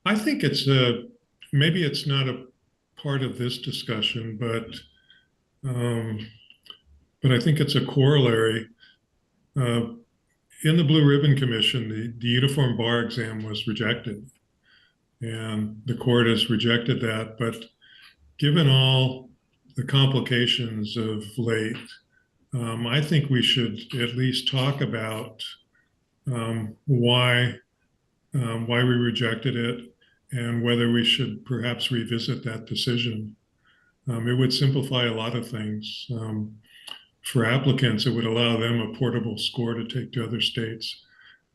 I think it's maybe it's not a part of this discussion, but I think it's a corollary. In the Blue Ribbon Commission, the uniform bar exam was rejected, and the court has rejected that. But given all the complications of late, I think we should at least talk about why we rejected it and whether we should perhaps revisit that decision. It would simplify a lot of things. For applicants, it would allow them a portable score to take to other states,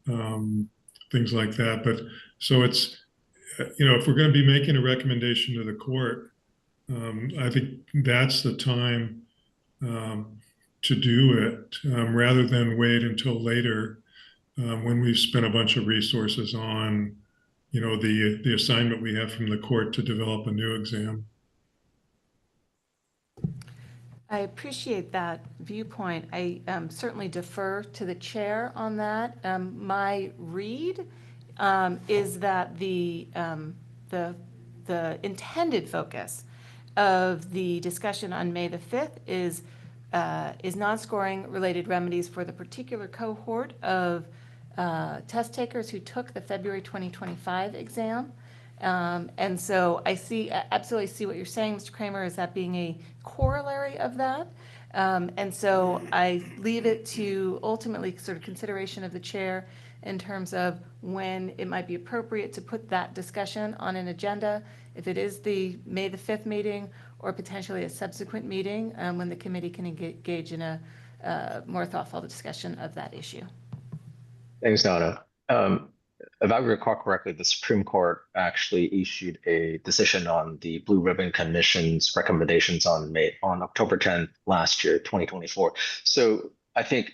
things like that. But so it's, if we're going to be making a recommendation to the court, I think that's the time to do it rather than wait until later when we've spent a bunch of resources on, the assignment we have from the court to develop a new exam. I appreciate that viewpoint. I certainly defer to the chair on that. My read is that the intended focus of the discussion on May the 5th is non-scoring related remedies for the particular cohort of test takers who took the February 2025 exam. And so I absolutely see what you're saying, Mr. Kramer, is that being a corollary of that. And so I leave it to ultimately sort of consideration of the chair in terms of when it might be appropriate to put that discussion on an agenda, if it is the May the 5th meeting or potentially a subsequent meeting when the committee can engage in a more thoughtful discussion of that issue. Thanks, Donna. If I recall correctly, the Supreme Court actually issued a decision on the Blue Ribbon Commission's recommendations on October 10th last year, 2024. So I think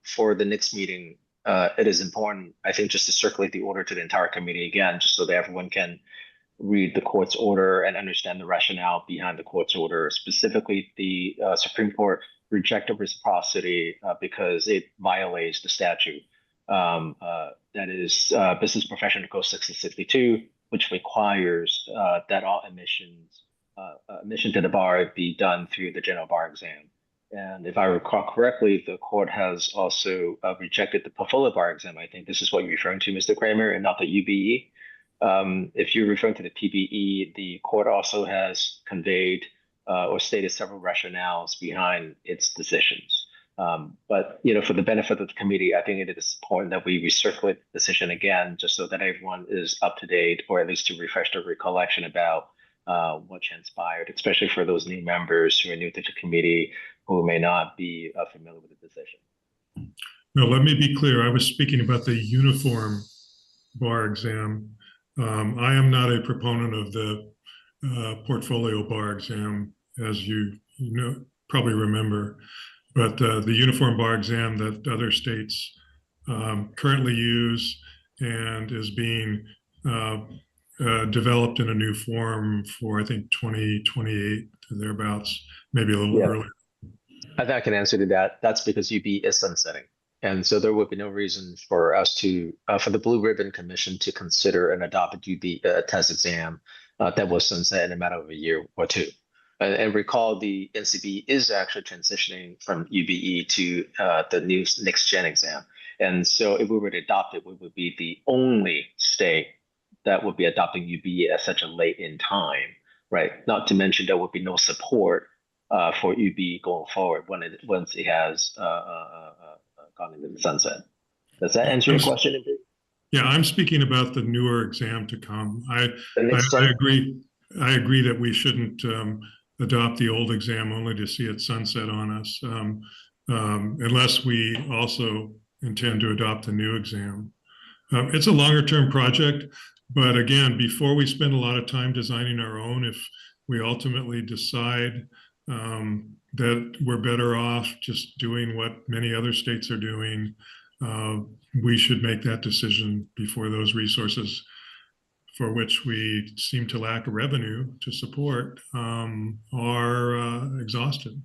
for the next meeting, it is important, I think, just to circulate the order to the entire committee again, just so that everyone can read the court's order and understand the rationale behind the court's order. Specifically, the Supreme Court rejected reciprocity because it violates the statute. That is Business Professional Code 662, which requires that all admission to the bar be done through the general bar exam. And if I recall correctly, the court has also rejected the portfolio bar exam. I think this is what you're referring to, Mr. Kramer, and not the UBE. If you're referring to the PBE, the court also has conveyed or stated several rationales behind its decisions. But for the benefit of the committee, I think it is important that we recirculate the decision again, just so that everyone is up to date, or at least to refresh their recollection about what transpired, especially for those new members who are new to the committee who may not be familiar with the decision. No, let me be clear. I was speaking about the uniform bar exam. I am not a proponent of the portfolio bar exam, as you probably remember. But the uniform bar exam that other states currently use and is being developed in a new form for, I think, 2028 thereabouts, maybe a little earlier. I think I can answer to that. That's because UB is sunsetting. And so there would be no reason for us to, for the Blue Ribbon Commission to consider and adopt a UB test exam that will sunset in a matter of a year or two. And recall the NCB is actually transitioning from UBE to the new next gen exam. And so if we were to adopt it, we would be the only state that would be adopting UBE at such a late in time, right? Not to mention there would be no support for UBE going forward once it has gone into the sunset. Does that answer your question? Yeah, I'm speaking about the newer exam to come. I agree. I agree that we shouldn't adopt the old exam only to see it sunset on us, unless we also intend to adopt the new exam. It's a longer term project, but again, before we spend a lot of time designing our own, if we ultimately decide that we're better off just doing what many other states are doing, we should make that decision before those resources for which we seem to lack a revenue to support are exhausted.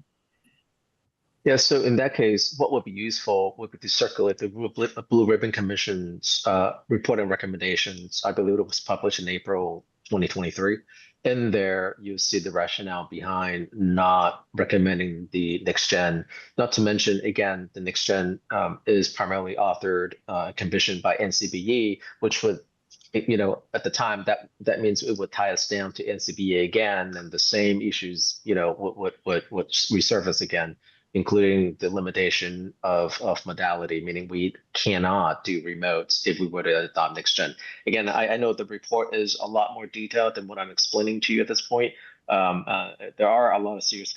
Yeah, so in that case, what would be useful would be to circulate the Blue Ribbon Commission's report and recommendations. I believe it was published in April 2023. In there, you see the rationale behind not recommending the next gen. Not to mention, again, the next gen is primarily authored and commissioned by NCBE, which would, at the time that means it would tie us down to NCBE again, and the same issues, would resurface again, including the limitation of modality, meaning we cannot do remotes if we were to adopt next gen. Again, I know the report is a lot more detailed than what I'm explaining to you at this point. There are a lot of serious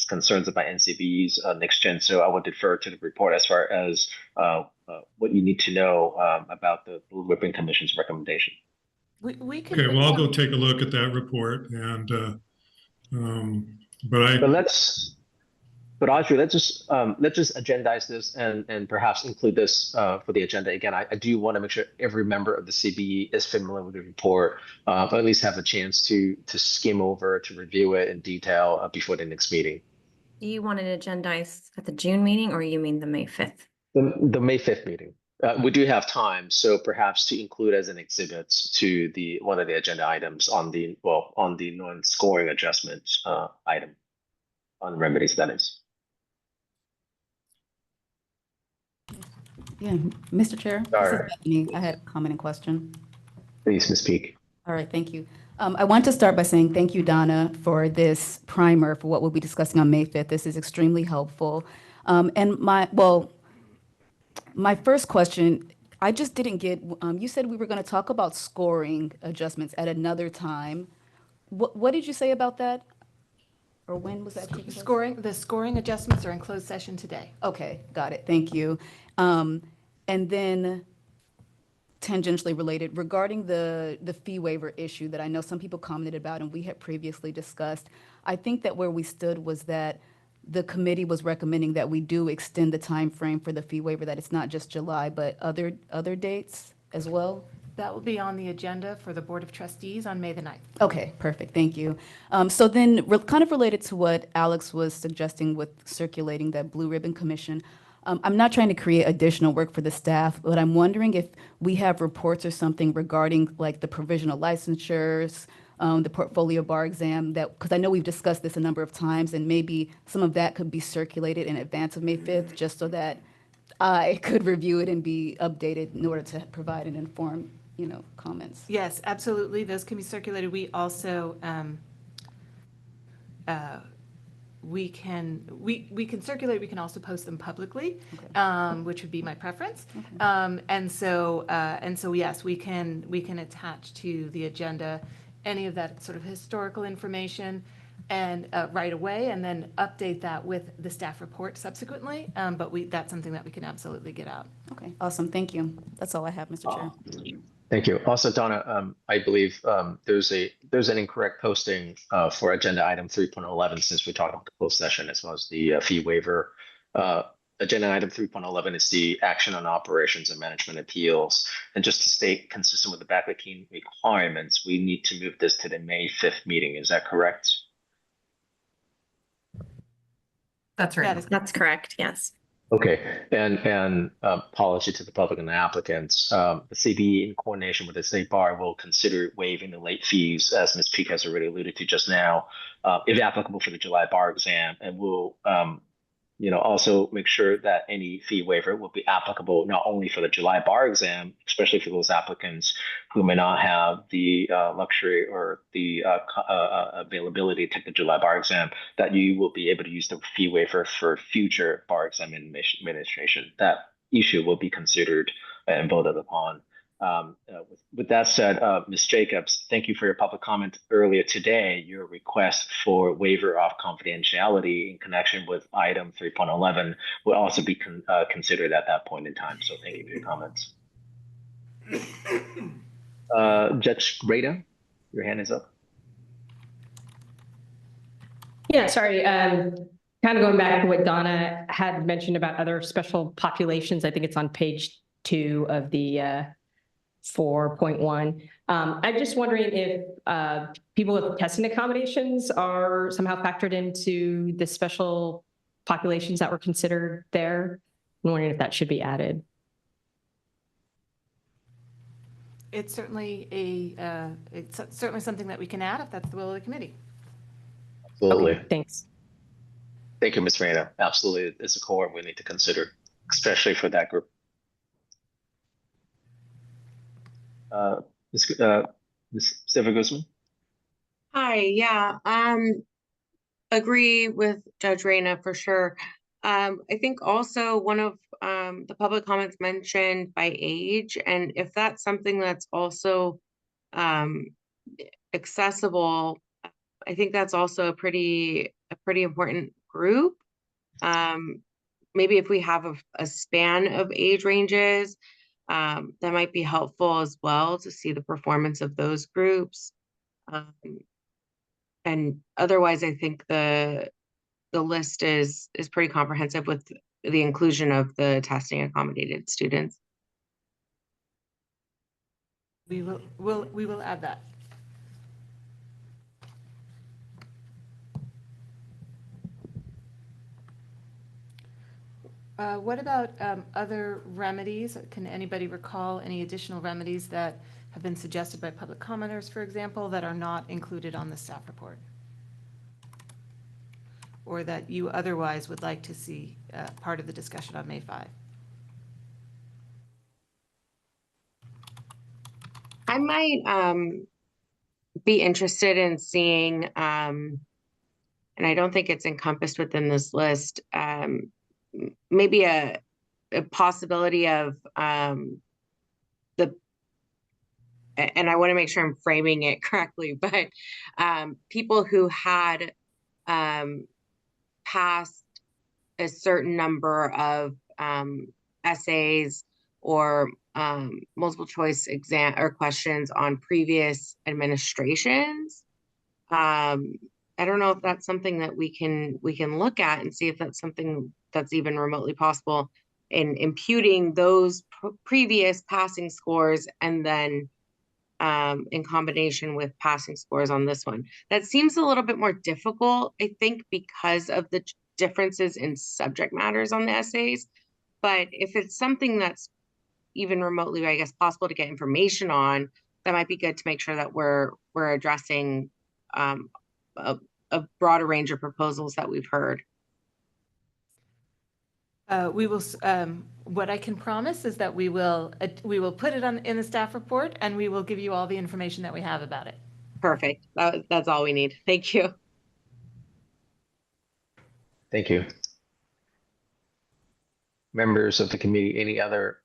concerns about NCBE's next gen, so I would defer to the report as far as what you need to know about the Blue Ribbon Commission's recommendation. We can. Okay, well, I'll go take a look at that report, and But Audrey, let's just agendize this and perhaps include this for the agenda. Again, I do want to make sure every member of the CBE is familiar with the report, or at least have a chance to skim over, to review it in detail before the next meeting. Do you want it agendized at the June meeting, or you mean the May 5th? The May 5th meeting. We do have time, so perhaps to include as an exhibit to one of the agenda items on the non-scoring adjustment item on remedies, that is. Yeah, Mr. Chair, this is Sorry. Bethany. I had a comment and question. Please, Ms. Peak. All right, thank you. I want to start by saying thank you, Donna, for this primer for what we'll be discussing on May 5th. This is extremely helpful. And my first question, I just didn't get, you said we were going to talk about scoring adjustments at another time. What did you say about that? Or when was that taking place? The scoring adjustments are in closed session today. Okay, got it. Thank you. And then tangentially related, regarding the fee waiver issue that I know some people commented about and we had previously discussed, I think that where we stood was that the committee was recommending that we do extend the time frame for the fee waiver, that it's not just July, but other dates as well. That will be on the agenda for the Board of Trustees on May the 9th. Okay, perfect. Thank you. So then kind of related to what Alex was suggesting with circulating that Blue Ribbon Commission, I'm not trying to create additional work for the staff, but I'm wondering if we have reports or something regarding like the provisional licensures, the portfolio bar exam, because I know we've discussed this a number of times, and maybe some of that could be circulated in advance of May 5th, just so that I could review it and be updated in order to provide an informed comments. Yes, absolutely. Those can be circulated. We also, we can circulate, we can also post them publicly, which would be my preference. Okay. And so yes, we can attach to the agenda any of that sort of historical information and right away, and then update that with the staff report subsequently. But that's something that we can absolutely get out. Okay, awesome. Thank you. That's all I have, Mr. Chair. Thank you. Also, Donna, I believe there's an incorrect posting for agenda item 3.11, since we talked about the closed session as well as the fee waiver. Agenda item 3.11 is the action on operations and management appeals. And just to stay consistent with the backward-looking requirements, we need to move this to the May 5th meeting. Is that correct? That's right. That's correct, yes. Okay, and apology to the public and the applicants. The CBE, in coordination with the State Bar, will consider waiving the late fees, as Ms. Peak has already alluded to just now, if applicable for the July bar exam, and will also make sure that any fee waiver will be applicable not only for the July bar exam, especially for those applicants who may not have the luxury or the availability to take the July bar exam, that you will be able to use the fee waiver for future bar exam administration. That issue will be considered and voted upon. With that said, Ms. Jacobs, thank you for your public comment earlier today. Your request for waiver of confidentiality in connection with item 3.11 will also be considered at that point in time. So thank you for your comments. Judge Grada, your hand is up. Yeah, sorry. kind of going back to what Donna had mentioned about other special populations, I think it's on page 2 of the 4.1. I'm just wondering if people with testing accommodations are somehow factored into the special populations that were considered there. I'm wondering if that should be added. It's certainly it's certainly something that we can add if that's the will of the committee. Absolutely. Okay, thanks. Thank you, Ms. Reina. Absolutely, it's a cohort we need to consider, especially for that group. Ms. Silva Guzman? Hi, yeah, agree with Judge Reyna for sure. I think also one of the public comments mentioned by age, and if that's something that's also accessible, I think that's also a pretty important group. Maybe if we have a span of age ranges, that might be helpful as well to see the performance of those groups. And otherwise, I think the list is pretty comprehensive with the inclusion of the testing accommodated students. We will add that. What about other remedies? Can anybody recall any additional remedies that have been suggested by public commenters, for example, that are not included on the staff report? Or that you otherwise would like to see part of the discussion on May 5? I might be interested in seeing, and I don't think it's encompassed within this list, maybe a possibility of and I want to make sure I'm framing it correctly, but people who had passed a certain number of essays or multiple choice exam or questions on previous administrations. I don't know if that's something that we can look at and see if that's something that's even remotely possible in imputing those previous passing scores and then in combination with passing scores on this one. That seems a little bit more difficult, I think, because of the differences in subject matters on the essays. But if it's something that's even remotely, I guess, possible to get information on, that might be good to make sure that we're addressing a broader range of proposals that we've heard. We will. What I can promise is that we will put it in the staff report, and we will give you all the information that we have about it. Perfect. That's all we need. Thank you. Thank you. Members of the committee, any other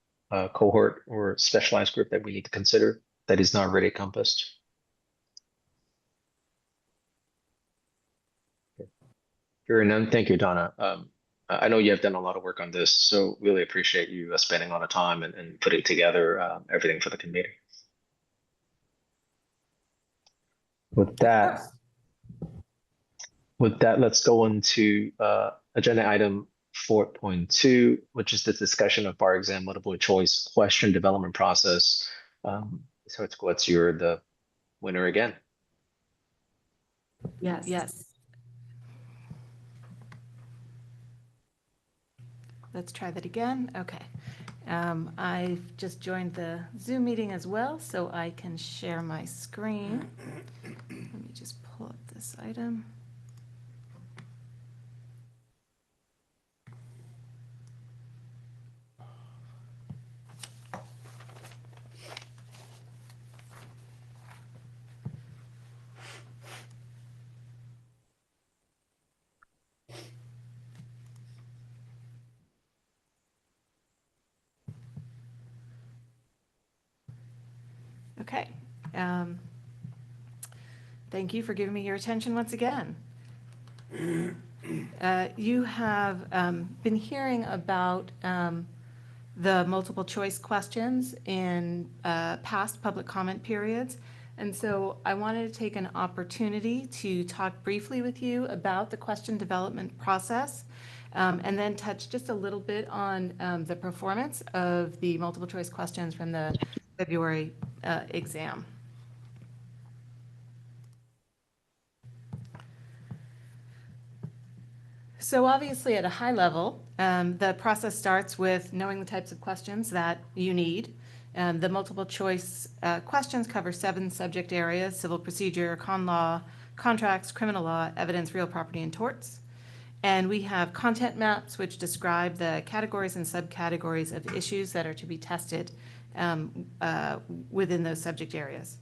cohort or specialized group that we need to consider that is not already encompassed? Hearing none, thank you, Donna. I know you have done a lot of work on this, so really appreciate you spending a lot of time and putting together everything for the committee. With that, let's go on to agenda item 4.2, which is the discussion of bar exam multiple choice question development process. So you're the winner again. Yes. Let's try that again. Okay. I've just joined the Zoom meeting as well, so I can share my screen. Let me just pull up this item. Okay. Thank you for giving me your attention once again. You have been hearing about the multiple choice questions in past public comment periods, And so I wanted to take an opportunity to talk briefly with you about the question development process, and then touch just a little bit on the performance of the multiple choice questions from the February exam. So obviously at a high level, the process starts with knowing the types of questions that you need. The multiple choice questions cover 7 subject areas: civil procedure, con law, contracts, criminal law, evidence, real property, and torts. And we have content maps which describe the categories and subcategories of issues that are to be tested within those subject areas.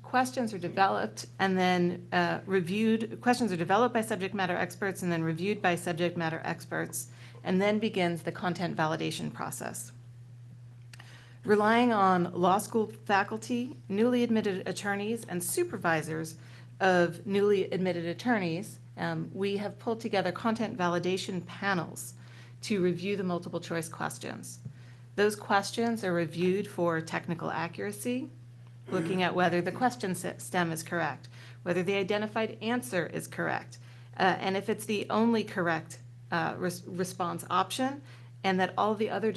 Questions are developed and then reviewed. Questions are developed by subject matter experts and then reviewed by subject matter experts, and then begins the content validation process. Relying on law school faculty, newly admitted attorneys, and supervisors of newly admitted attorneys, we have pulled together content validation panels to review the multiple choice questions. Those questions are reviewed for technical accuracy, looking at whether the question stem is correct, whether the identified answer is correct, and if it's the only correct response option, and that all the other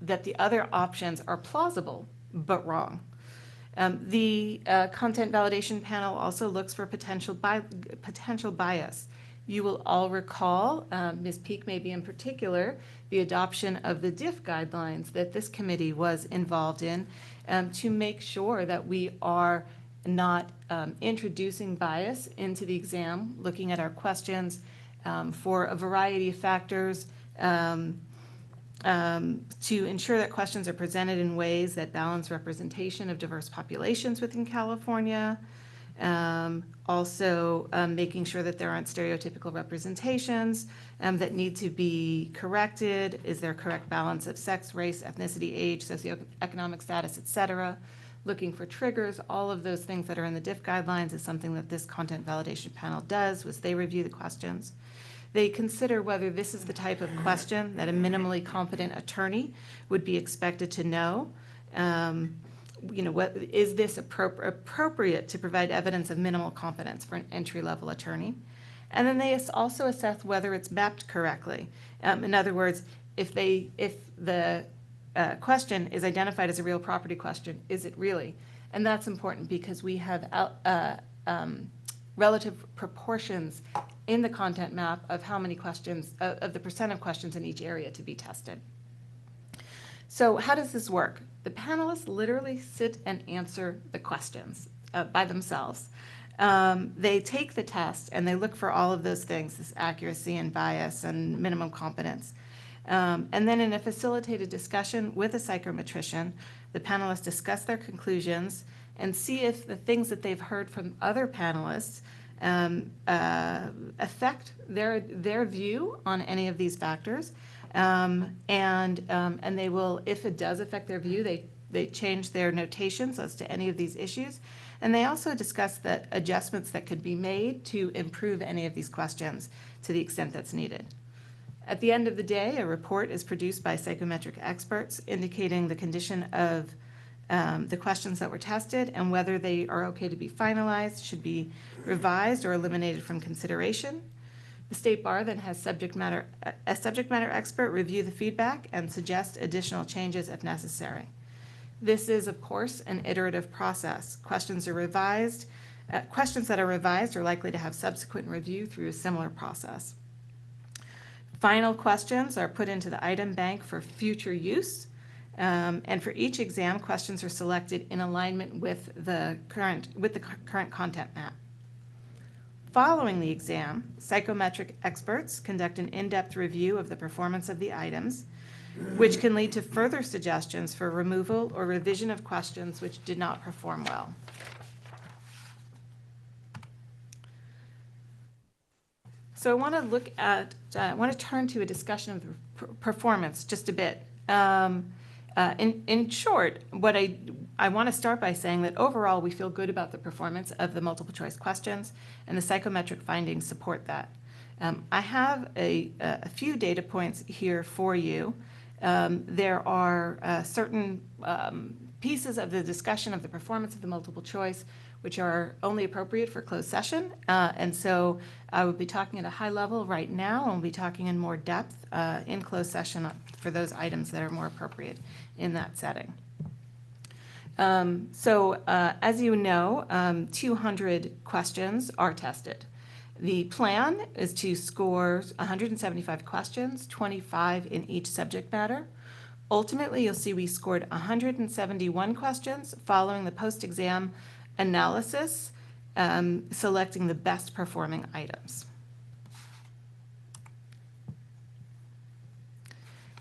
that the other options are plausible but wrong. The content validation panel also looks for potential bias. You will all recall, Ms. Peak maybe in particular, the adoption of the DIF guidelines that this committee was involved in, to make sure that we are not introducing bias into the exam, looking at our questions for a variety of factors, to ensure that questions are presented in ways that balance representation of diverse populations within California. Also making sure that there aren't stereotypical representations that need to be corrected. Is there a correct balance of sex, race, ethnicity, age, socioeconomic status, et cetera? Looking for triggers. All of those things that are in the DIF guidelines is something that this content validation panel does, was they review the questions. They consider whether this is the type of question that a minimally competent attorney would be expected to know. What is this appropriate to provide evidence of minimal competence for an entry-level attorney? And then they also assess whether it's mapped correctly. In other words, if the question is identified as a real property question, is it really? And that's important because we have relative proportions in the content map of how many questions, of the percent of questions in each area to be tested. So how does this work? The panelists literally sit and answer the questions by themselves. They take the test and they look for all of those things, this accuracy and bias and minimum competence. And then in a facilitated discussion with a psychometrician, the panelists discuss their conclusions and see if the things that they've heard from other panelists affect their view on any of these factors. And they will, if it does affect their view, they change their notations as to any of these issues. And they also discuss the adjustments that could be made to improve any of these questions to the extent that's needed. At the end of the day, a report is produced by psychometric experts indicating the condition of the questions that were tested and whether they are okay to be finalized, should be revised or eliminated from consideration. The State Bar then has a subject matter expert review the feedback and suggest additional changes if necessary. This is, of course, an iterative process. Questions that are revised are likely to have subsequent review through a similar process. Final questions are put into the item bank for future use. And for each exam, questions are selected in alignment with the current content map. Following the exam, psychometric experts conduct an in-depth review of the performance of the items, which can lead to further suggestions for removal or revision of questions which did not perform well. So I want to turn to a discussion of the performance just a bit. In short, what I want to start by saying that overall we feel good about the performance of the multiple choice questions, and the psychometric findings support that. I have a few data points here for you. There are certain pieces of the discussion of the performance of the multiple choice, which are only appropriate for closed session. And so I will be talking at a high level right now, and we'll be talking in more depth in closed session for those items that are more appropriate in that setting. As you know, 200 questions are tested. The plan is to score 175 questions, 25 in each subject matter. Ultimately, you'll see we scored 171 questions following the post-exam analysis, selecting the best performing items.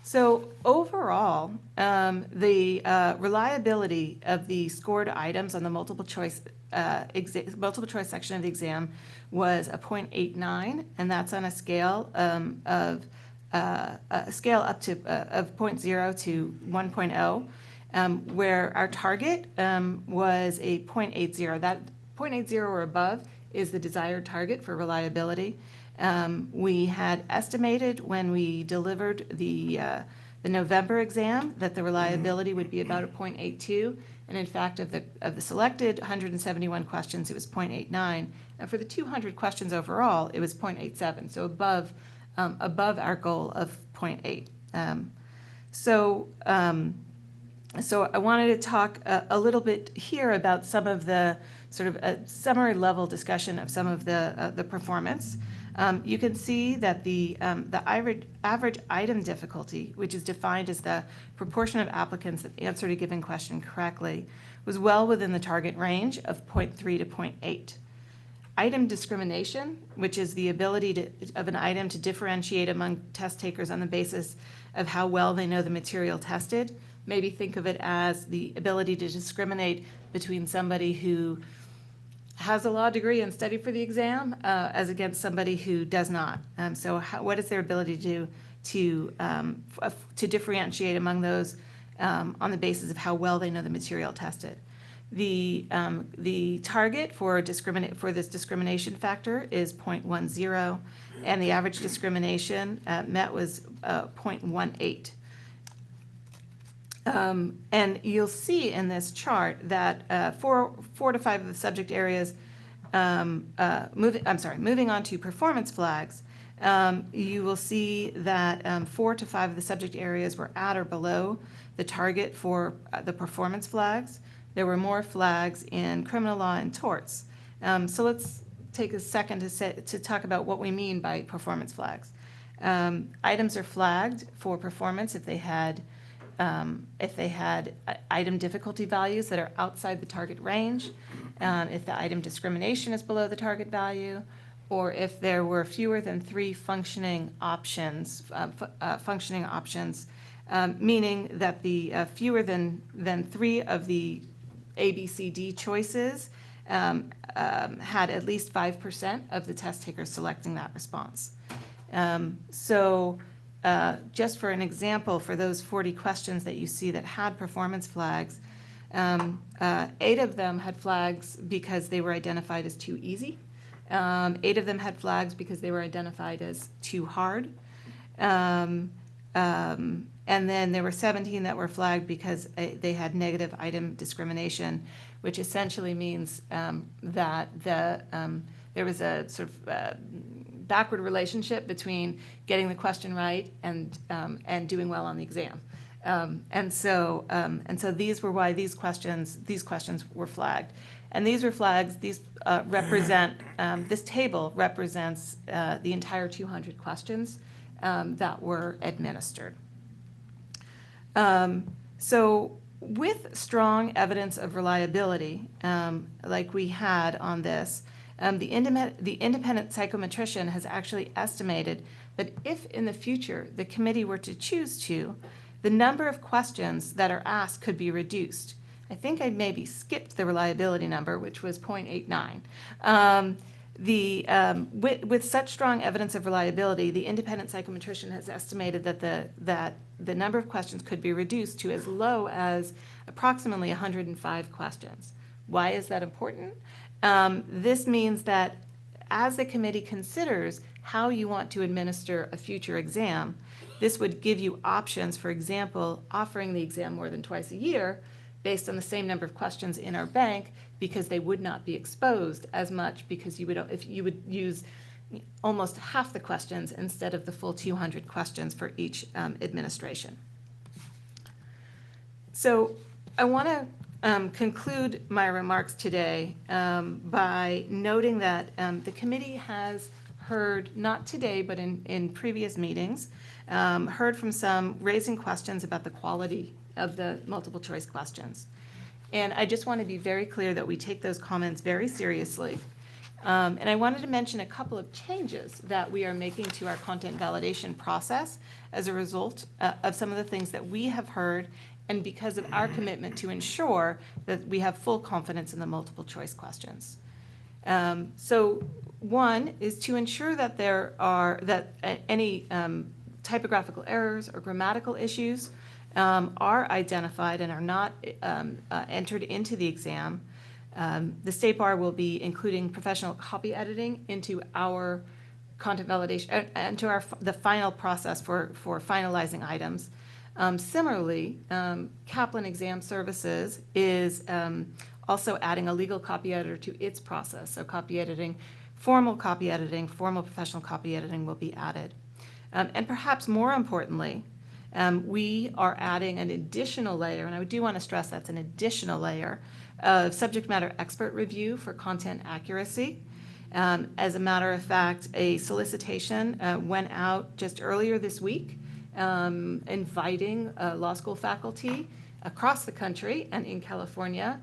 So overall, the reliability of the scored items on the multiple choice section of the exam was a 0.89, and that's on a scale of a scale up to of 0.0 to 1.0, where our target was a 0.80. That 0.80 or above is the desired target for reliability. We had estimated when we delivered the November exam that the reliability would be about a 0.82, and in fact, of the selected 171 questions, it was 0.89, and for the 200 questions overall, it was 0.87, so above our goal of 0.8. So I wanted to talk a little bit here about some of the sort of a summary level discussion of some of the performance. You can see that the average item difficulty, which is defined as the proportion of applicants that answered a given question correctly, was well within the target range of 0.3 to 0.8. Item discrimination, which is the ability of an item to differentiate among test takers on the basis of how well they know the material tested. Maybe think of it as the ability to discriminate between somebody who has a law degree and studied for the exam as against somebody who does not. What is their ability to differentiate among those on the basis of how well they know the material tested? The target for this discrimination factor is 0.10, and the average discrimination met was 0.18. And you'll see in this chart that 4 to 5 of the subject areas, moving on to performance flags, you will see that 4 to 5 of the subject areas were at or below the target for the performance flags. There were more flags in criminal law and torts. So let's take a second to talk about what we mean by performance flags. Items are flagged for performance if they had item difficulty values that are outside the target range, if the item discrimination is below the target value, or if there were fewer than 3 functioning options, meaning that the fewer than 3 of the A, B, C, D choices had at least 5% of the test takers selecting that response. Just for an example, for those 40 questions that you see that had performance flags, 8 of them had flags because they were identified as too easy. 8 of them had flags because they were identified as too hard. And then there were 17 that were flagged because they had negative item discrimination, which essentially means that there was a sort of backward relationship between getting the question right and doing well on the exam. And so these were why these questions were flagged. And these were flags, these represent, this table represents the entire 200 questions that were administered. So with strong evidence of reliability, like we had on this, the independent psychometrician has actually estimated that if in the future the committee were to choose to, the number of questions that are asked could be reduced. I think I maybe skipped the reliability number, which was 0.89. With such strong evidence of reliability, the independent psychometrician has estimated that the number of questions could be reduced to as low as approximately 105 questions. Why is that important? This means that as the committee considers how you want to administer a future exam, this would give you options, for example, offering the exam more than twice a year based on the same number of questions in our bank, because they would not be exposed as much, because if you would use almost half the questions instead of the full 200 questions for each administration. So I want to conclude my remarks today by noting that the committee has heard, not today, but in previous meetings, heard from some raising questions about the quality of the multiple choice questions. And I just want to be very clear that we take those comments very seriously. And I wanted to mention a couple of changes that we are making to our content validation process as a result of some of the things that we have heard, and because of our commitment to ensure that we have full confidence in the multiple choice questions. So one is to ensure that any typographical errors or grammatical issues are identified and are not entered into the exam. The State Bar will be including professional copy editing into our content validation, into the final process for finalizing items. Similarly, Kaplan Exam Services is also adding a legal copy editor to its process. So copy editing, formal professional copy editing will be added. And perhaps more importantly, we are adding an additional layer, and I do want to stress that's an additional layer of subject matter expert review for content accuracy. As a matter of fact, a solicitation went out just earlier this week, inviting law school faculty across the country and in California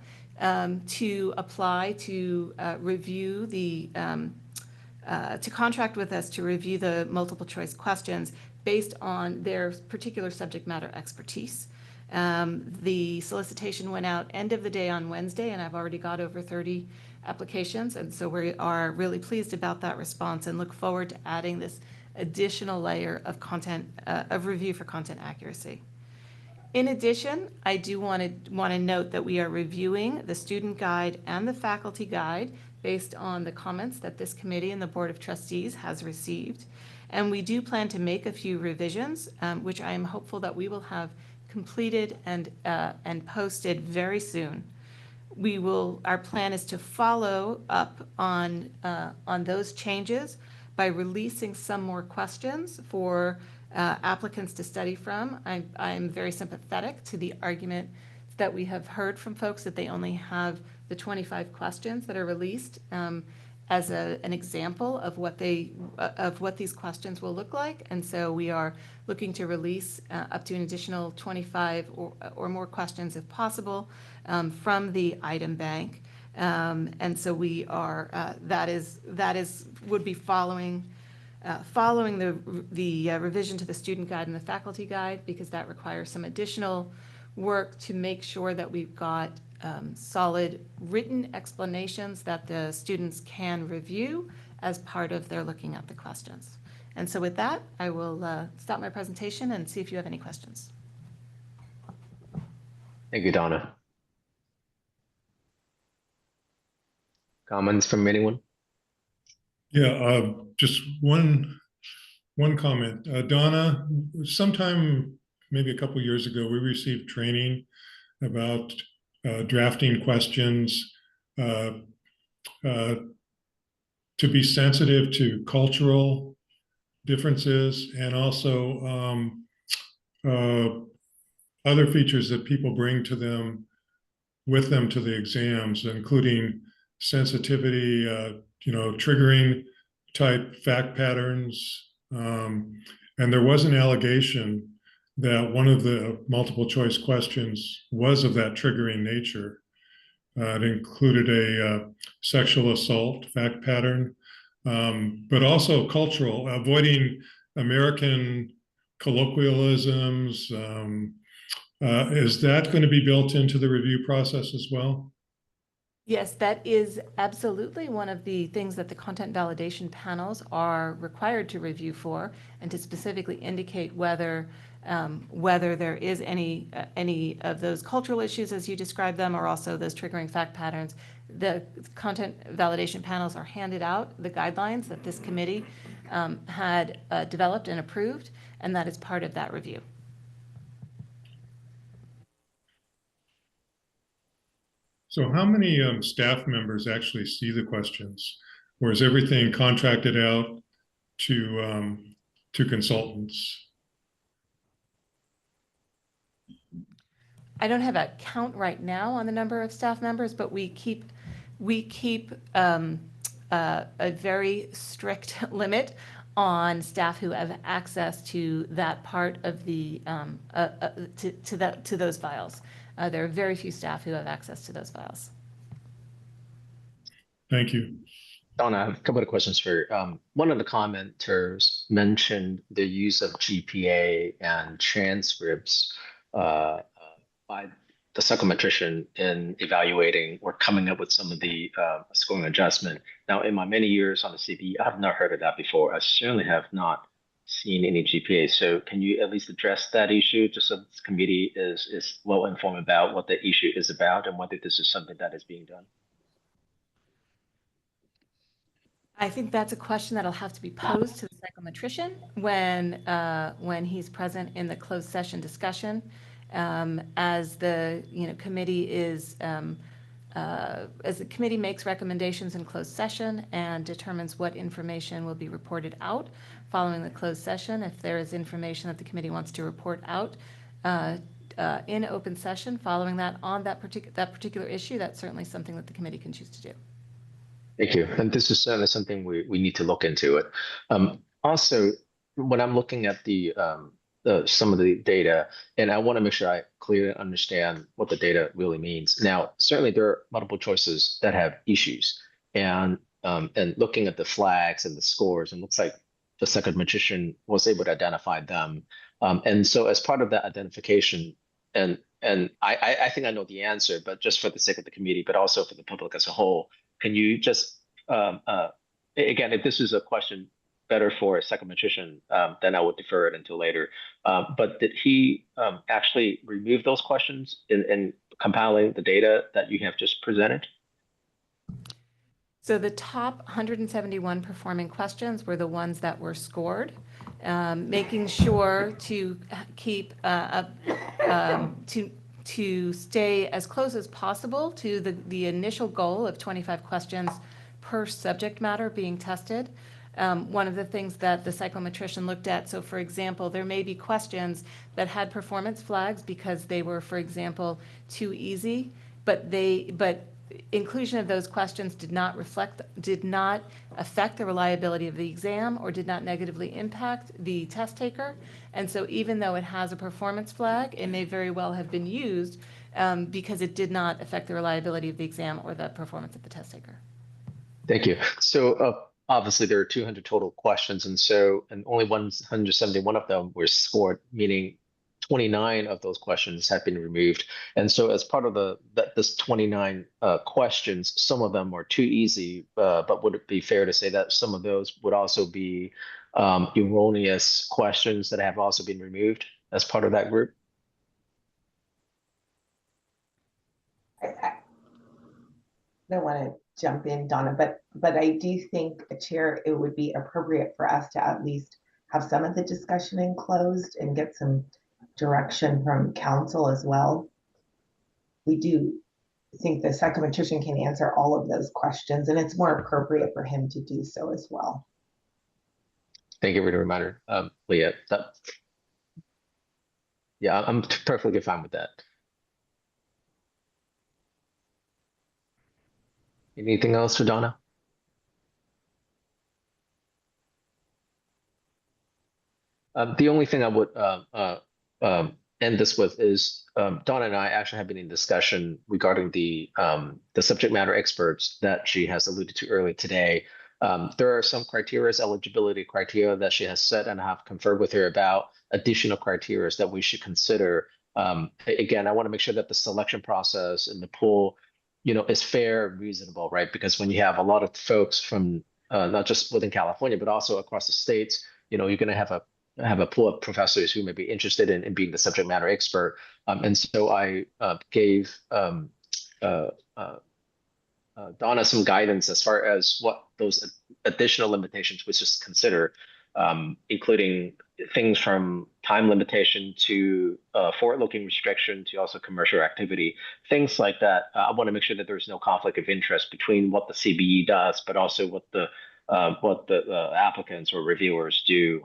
to apply to review to contract with us to review the multiple choice questions based on their particular subject matter expertise. The solicitation went out end of the day on Wednesday, and I've already got over 30 applications, and so we are really pleased about that response and look forward to adding this additional layer of content of review for content accuracy. In addition, I do want to note that we are reviewing the student guide and the faculty guide based on the comments that this committee and the Board of Trustees has received. And we do plan to make a few revisions, which I am hopeful that we will have completed and posted very soon. Our plan is to follow up on those changes by releasing some more questions for applicants to study from. I'm very sympathetic to the argument that we have heard from folks that they only have the 25 questions that are released as an example of what these questions will look like. And so we are looking to release up to an additional 25 or more questions if possible from the item bank. And so we are, would be following the revision to the student guide and the faculty guide, because that requires some additional work to make sure that we've got solid written explanations that the students can review as part of their looking at the questions. And so with that, I will stop my presentation and see if you have any questions. Thank you, Donna. Comments from anyone? Yeah, just one comment. Donna, sometime maybe a couple years ago, we received training about drafting questions to be sensitive to cultural differences and also other features that people bring to them with them to the exams, including sensitivity, triggering type fact patterns. And there was an allegation that one of the multiple choice questions was of that triggering nature. It included a sexual assault fact pattern, but also cultural, avoiding American colloquialisms. Is that going to be built into the review process as well? Yes, that is absolutely one of the things that the content validation panels are required to review for, and to specifically indicate whether there is any of those cultural issues as you described them, or also those triggering fact patterns. The content validation panels are handed out the guidelines that this committee had developed and approved, and that is part of that review. So how many staff members actually see the questions? Or is everything contracted out to consultants? I don't have a count right now on the number of staff members, but we keep a very strict limit on staff who have access to that part of the to those files. There are very few staff who have access to those files. Thank you. Donna, I have a couple of questions for you. One of the commenters mentioned the use of GPA and transcripts by the psychometrician in evaluating or coming up with some of the scoring adjustment. Now, in my many years on the CB, I have not heard of that before. I certainly have not seen any GPA. So can you at least address that issue just so this committee is well informed about what the issue is about and whether this is something that is being done? I think that's a question that'll have to be posed to the psychometrician when he's present in the closed session discussion. As the committee as the committee makes recommendations in closed session and determines what information will be reported out following the closed session. If there is information that the committee wants to report out in open session following that on that particular issue, that's certainly something that the committee can choose to do. Thank you. And this is certainly something we need to look into it. Also, when I'm looking at some of the data, and I want to make sure I clearly understand what the data really means. Now, certainly there are multiple choices that have issues, and looking at the flags and the scores, and looks like the psychometrician was able to identify them. And so as part of that identification, and I think I know the answer, but just for the sake of the committee, but also for the public as a whole, can you just, again, if this is a question better for a psychometrician, then I would defer it until later. But did he actually remove those questions in compiling the data that you have just presented? So the top 171 performing questions were the ones that were scored, making sure to keep to stay as close as possible to the initial goal of 25 questions per subject matter being tested. One of the things that the psychometrician looked at, so for example, there may be questions that had performance flags because they were, for example, too easy, but inclusion of those questions did not affect the reliability of the exam or did not negatively impact the test taker. And so even though it has a performance flag, it may very well have been used because it did not affect the reliability of the exam or the performance of the test taker. Thank you. So obviously there are 200 total questions, and only 171 of them were scored, meaning 29 of those questions have been removed. And so as part of this 29 questions, some of them are too easy, but would it be fair to say that some of those would also be erroneous questions that have also been removed as part of that group? I don't want to jump in, Donna, but I do think, Chair, it would be appropriate for us to at least have some of the discussion enclosed and get some direction from council as well. We do think the psychometrician can answer all of those questions, and it's more appropriate for him to do so as well. Thank you for the reminder, Leah. Yeah, I'm perfectly fine with that. Anything else for Donna? The only thing I would end this with is Donna and I actually have been in discussion regarding the subject matter experts that she has alluded to earlier today. There are some criteria, eligibility criteria that she has set, and I have conferred with her about additional criteria that we should consider. Again, I want to make sure that the selection process and the pool, is fair and reasonable, right? Because when you have a lot of folks from not just within California, but also across the states, you're going to have a pool of professors who may be interested in being the subject matter expert. And so I gave Donna some guidance as far as what those additional limitations we just consider, including things from time limitation to forward-looking restriction to also commercial activity, things like that. I want to make sure that there's no conflict of interest between what the CBE does, but also what the applicants or reviewers do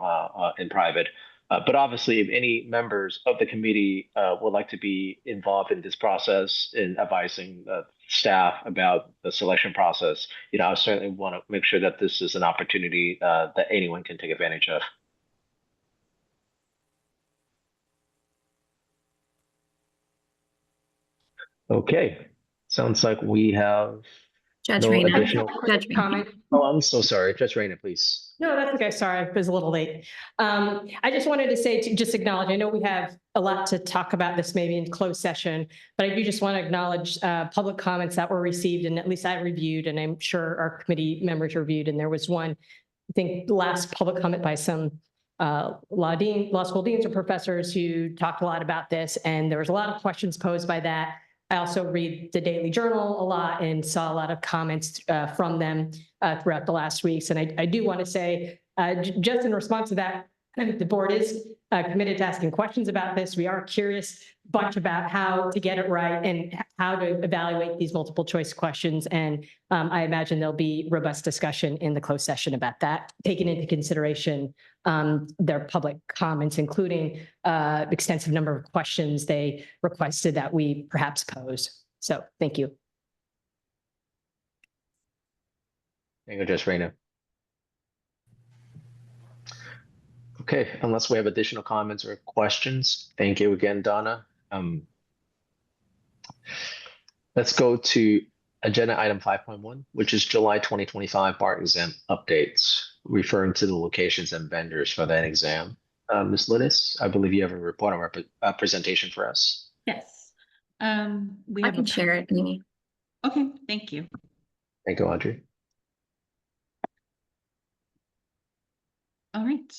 in private. But obviously, if any members of the committee would like to be involved in this process in advising staff about the selection process, I certainly want to make sure that this is an opportunity that anyone can take advantage of. Okay, sounds like we have Judge no Reyna. additional Judge comment. Oh, I'm so sorry, Judge Reyna, please. No, that's okay. Sorry, I was a little late. I just wanted to say, to just acknowledge, I know we have a lot to talk about this maybe in closed session, but I do just want to acknowledge public comments that were received, and at least I reviewed, and I'm sure our committee members reviewed. And there was one, I think, last public comment by some law school deans or professors who talked a lot about this, and there was a lot of questions posed by that. I also read the Daily Journal a lot and saw a lot of comments from them throughout the last weeks. And I do want to say, just in response to that, the board is committed to asking questions about this. We are curious bunch about how to get it right and how to evaluate these multiple choice questions. And I imagine there'll be robust discussion in the closed session about that, taking into consideration their public comments, including extensive number of questions they requested that we perhaps pose. So thank you. Thank you, Judge Reyna. Okay, unless we have additional comments or questions, thank you again, Donna. Let's go to agenda item 5.1, which is July 2025 bar exam updates, referring to the locations and vendors for that exam. Ms. Lidis, I believe you have a report or presentation for us. Yes. I can share it, Mimi. Okay, thank you. Thank you, Audrey. All right.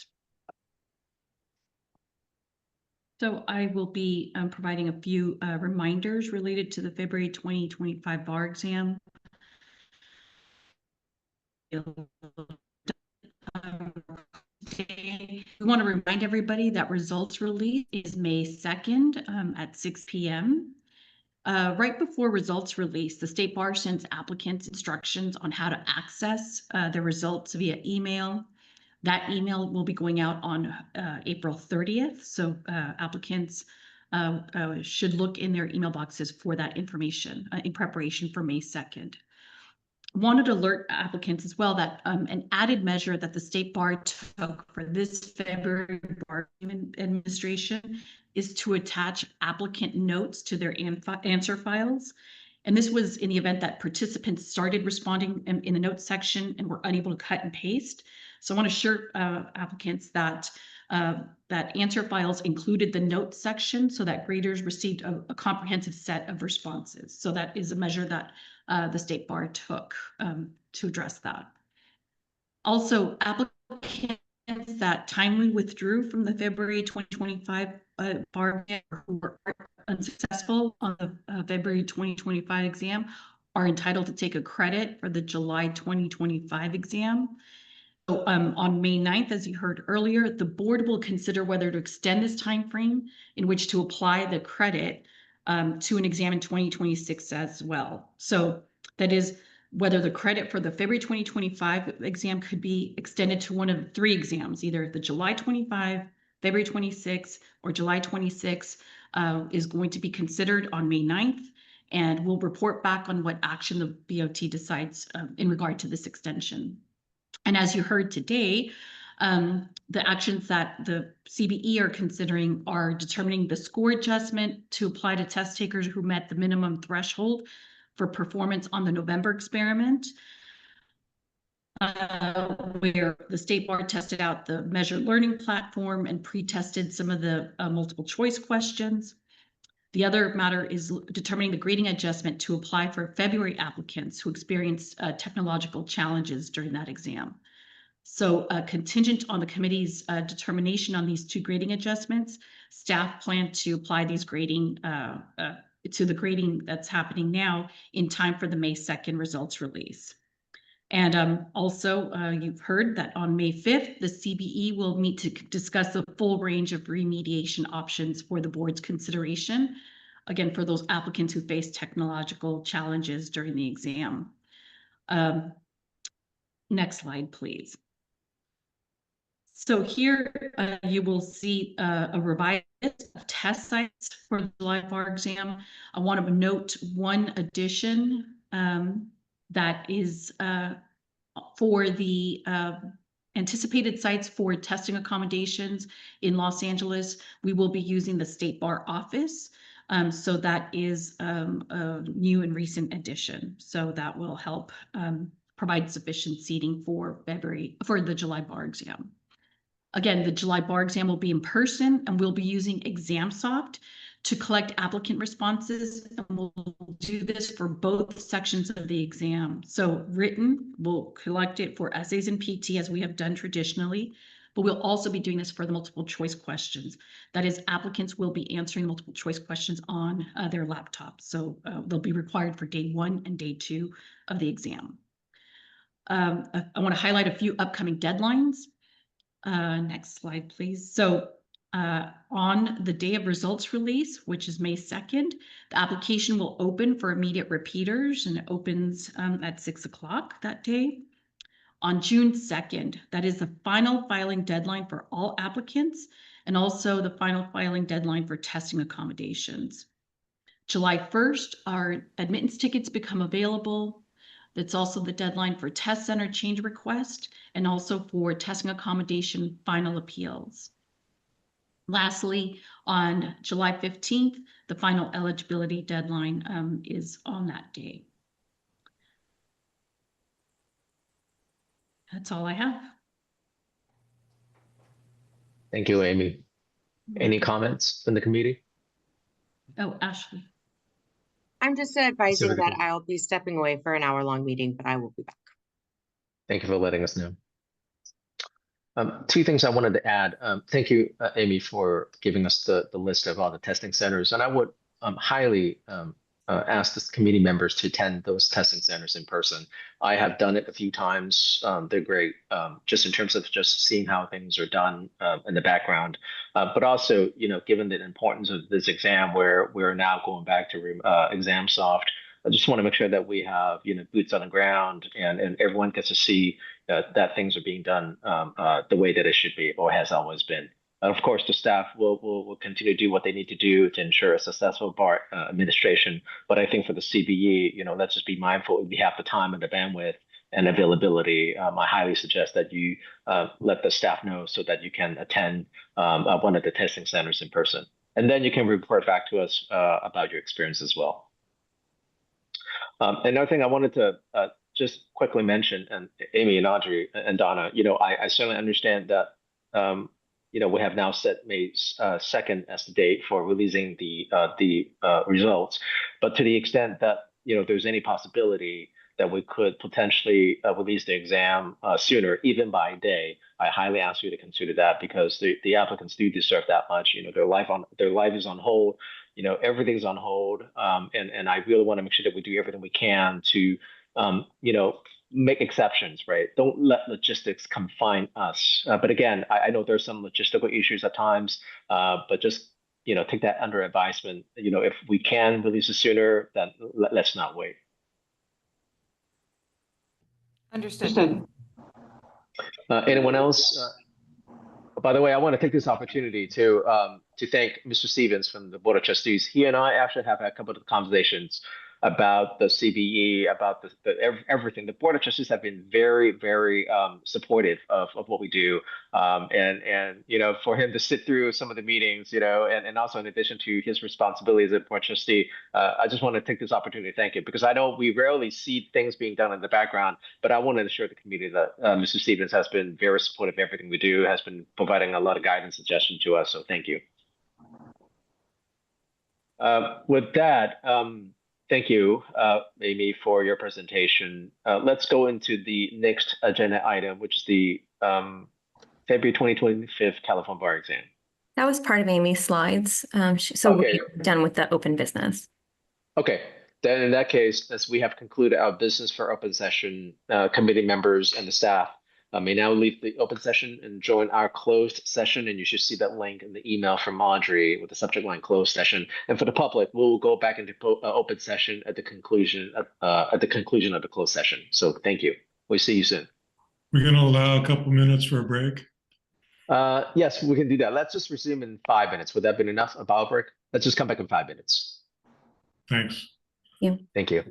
So I will be providing a few reminders related to the February 2025 bar exam. We want to remind everybody that results release is May 2nd at 6 p.m. Right before results release, the State Bar sends applicants instructions on how to access their results via email. That email will be going out on April 30th. So applicants should look in their email boxes for that information in preparation for May 2nd. Wanted to alert applicants as well that an added measure that the State Bar took for this February bar administration is to attach applicant notes to their answer files. And this was in the event that participants started responding in the notes section and were unable to cut and paste. So I want to assure applicants that that answer files included the notes section so that graders received a comprehensive set of responses. So that is a measure that the State Bar took to address that. Also, applicants that timely withdrew from the February 2025 bar who were unsuccessful on the February 2025 exam are entitled to take a credit for the July 2025 exam. So on May 9th, as you heard earlier, the board will consider whether to extend this time frame in which to apply the credit to an exam in 2026 as well. So that is whether the credit for the February 2025 exam could be extended to one of three exams, either the July 25, February 26, or July 26 is going to be considered on May 9th. And we'll report back on what action the BOT decides in regard to this extension. And as you heard today, the actions that the CBE are considering are determining the score adjustment to apply to test takers who met the minimum threshold for performance on the November experiment, where the State Bar tested out the measured learning platform and pre-tested some of the multiple choice questions. The other matter is determining the grading adjustment to apply for February applicants who experienced technological challenges during that exam. So contingent on the committee's determination on these two grading adjustments, staff plan to apply these grading to the grading that's happening now in time for the May 2nd results release. And also, you've heard that on May 5th, the CBE will meet to discuss the full range of remediation options for the board's consideration. Again, for those applicants who face technological challenges during the exam. Next slide, please. So here you will see a revised list of test sites for the July bar exam. I want to note one addition that is for the anticipated sites for testing accommodations in Los Angeles. We will be using the State Bar office. So that is a new and recent addition. So that will help provide sufficient seating for the July bar exam. Again, the July bar exam will be in person, and we'll be using ExamSoft to collect applicant responses, and we'll do this for both sections of the exam. So written, we'll collect it for essays and PT as we have done traditionally, but we'll also be doing this for the multiple choice questions. That is, applicants will be answering multiple choice questions on their laptops. So they'll be required for day 1 and day 2 of the exam. I want to highlight a few upcoming deadlines. Next slide, please. So on the day of results release, which is May 2nd, the application will open for immediate repeaters, and it opens at 6 o'clock that day. On June 2nd, that is the final filing deadline for all applicants, and also the final filing deadline for testing accommodations. July 1st, our admittance tickets become available. That's also the deadline for test center change request and also for testing accommodation final appeals. Lastly, on July 15th, the final eligibility deadline is on that day. That's all I have. Thank you, Amy. Any comments from the committee? Oh, Ashley. I'm just advising that I'll be stepping away for an hour-long meeting, but I will be back. Thank you for letting us know. 2 things I wanted to add. Thank you, Amy, for giving us the list of all the testing centers. And I would highly ask the committee members to attend those testing centers in person. I have done it a few times. They're great, just in terms of just seeing how things are done in the background. But also, given the importance of this exam, where we're now going back to ExamSoft, I just want to make sure that we have, boots on the ground, and everyone gets to see that things are being done the way that it should be or has always been. Of course, the staff will continue to do what they need to do to ensure a successful bar administration. But I think for the CBE, let's just be mindful. If we have the time and the bandwidth and availability, I highly suggest that you let the staff know so that you can attend one of the testing centers in person. And then you can report back to us about your experience as well. Another thing I wanted to just quickly mention, and Amy and Audrey and Donna, I certainly understand that we have now set May 2nd as the date for releasing the results. But to the extent that there's any possibility that we could potentially release the exam sooner, even by day, I highly ask you to consider that, because the applicants do deserve that much. Their life is on hold. Everything's on hold, and I really want to make sure that we do everything we can to make exceptions, right? Don't let logistics confine us. But again, I know there's some logistical issues at times, but just take that under advisement. If we can release it sooner, then let's not wait. Understood. Anyone else? By the way, I want to take this opportunity to thank Mr. Stevens from the Board of Trustees. He and I actually have had a couple of conversations about the CBE, about everything. The Board of Trustees have been very, very supportive of what we do, and for him to sit through some of the meetings, and also in addition to his responsibilities as a Board Trustee, I just want to take this opportunity to thank him, because I know we rarely see things being done in the background, but I want to assure the community that Mr. Stevens has been very supportive of everything we do, has been providing a lot of guidance and suggestion to us. So thank you. With that. Thank you, Amy, for your presentation. Let's go into the next agenda item, which is the February 2025 California Bar Exam. That was part of Amy's slides. So Okay. we're done with the open business. Okay, Then in that case, as we have concluded our business for open session, committee members and the staff may now leave the open session and join our closed session. And you should see that link in the email from Audrey with the subject line closed session. And for the public, we'll go back into open session at the conclusion of the closed session. So thank you. We'll see you soon. We're going to allow a couple minutes for a break. Yes, we can do that. Let's just resume in 5 minutes. Would that be enough? A power break? Let's just come back in 5 minutes. Thanks. Yeah. Thank you.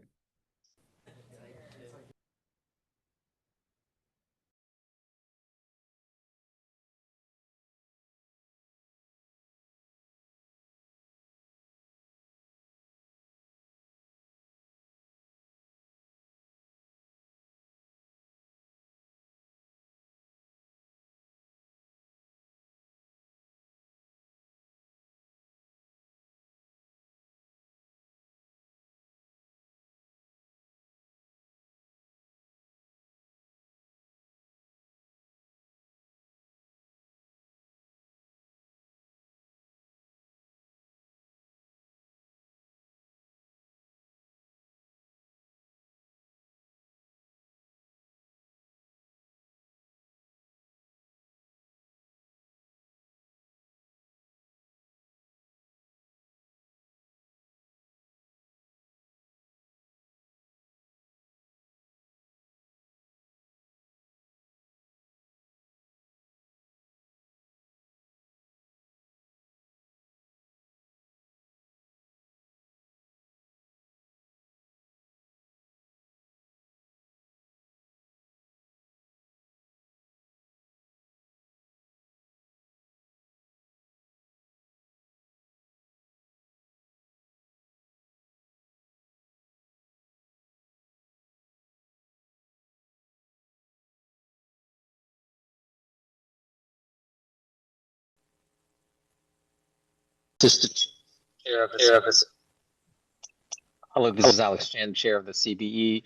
Hello, this is Alex Chan, Chair of the CBE.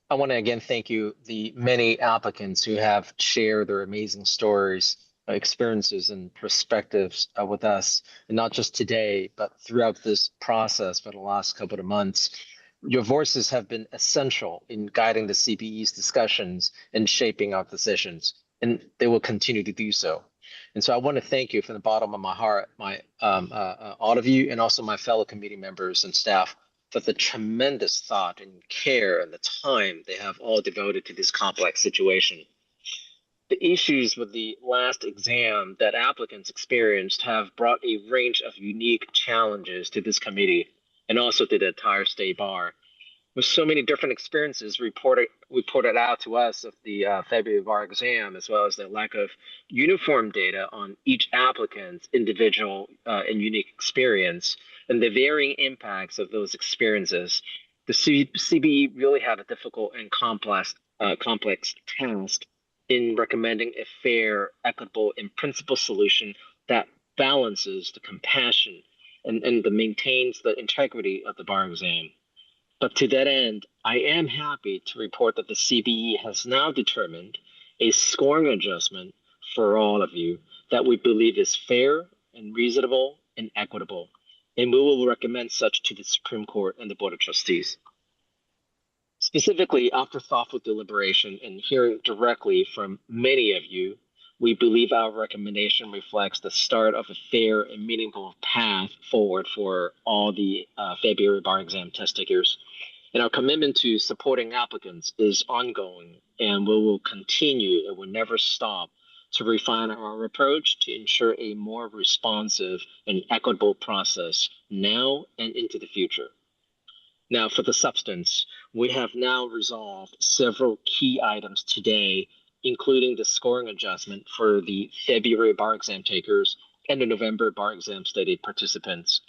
I want to again thank you, the many applicants who have shared their amazing stories, experiences, and perspectives with us, and not just today, but throughout this process for the last couple of months. Your voices have been essential in guiding the CBE's discussions and shaping our decisions, and they will continue to do so. And so I want to thank you from the bottom of my heart, all of you, and also my fellow committee members and staff, for the tremendous thought and care and the time they have all devoted to this complex situation. The issues with the last exam that applicants experienced have brought a range of unique challenges to this committee and also to the entire state bar. With so many different experiences reported out to us of the February bar exam, as well as the lack of uniform data on each applicant's individual and unique experience, and the varying impacts of those experiences, the CBE really had a difficult and complex task in recommending a fair, equitable, and principled solution that balances the compassion and maintains the integrity of the bar exam. But to that end, I am happy to report that the CBE has now determined a scoring adjustment for all of you that we believe is fair and reasonable and equitable, and we will recommend such to the Supreme Court and the Board of Trustees. Specifically, after thoughtful deliberation and hearing directly from many of you, we believe our recommendation reflects the start of a fair and meaningful path forward for all the February bar exam test takers. And our commitment to supporting applicants is ongoing, and we will continue and will never stop to refine our approach to ensure a more responsive and equitable process now and into the future. Now, for the substance, we have now resolved several key items today, including the scoring adjustment for the February bar exam takers and the November bar exam study participants.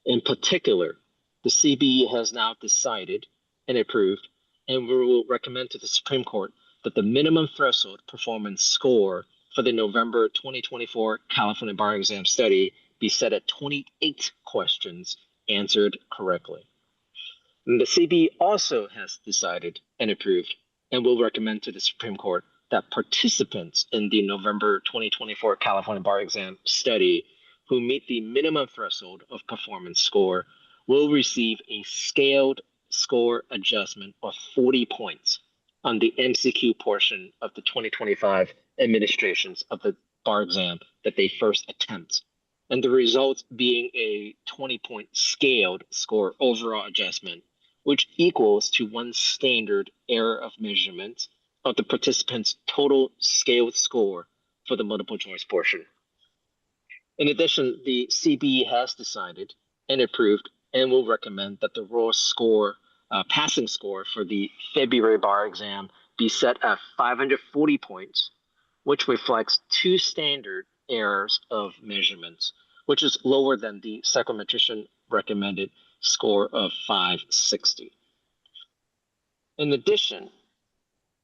In particular, the CBE has now decided and approved, and we will recommend to the Supreme Court that the minimum threshold performance score for the November 2024 California bar exam study be set at 28 questions answered correctly. And the CBE also has decided and approved, and will recommend to the Supreme Court that participants in the November 2024 California bar exam study who meet the minimum threshold of performance score will receive a scaled score adjustment of 40 points on the MCQ portion of the 2025 administrations of the bar exam that they first attempt, and the result being a 20-point scaled score overall adjustment, which equals to one standard error of measurement of the participant's total scaled score for the multiple choice portion. In addition, the CBE has decided and approved and will recommend that the raw score, passing score for the February bar exam be set at 540 points, which reflects two standard errors of measurements, which is lower than the psychometrician recommended score of 560. In addition,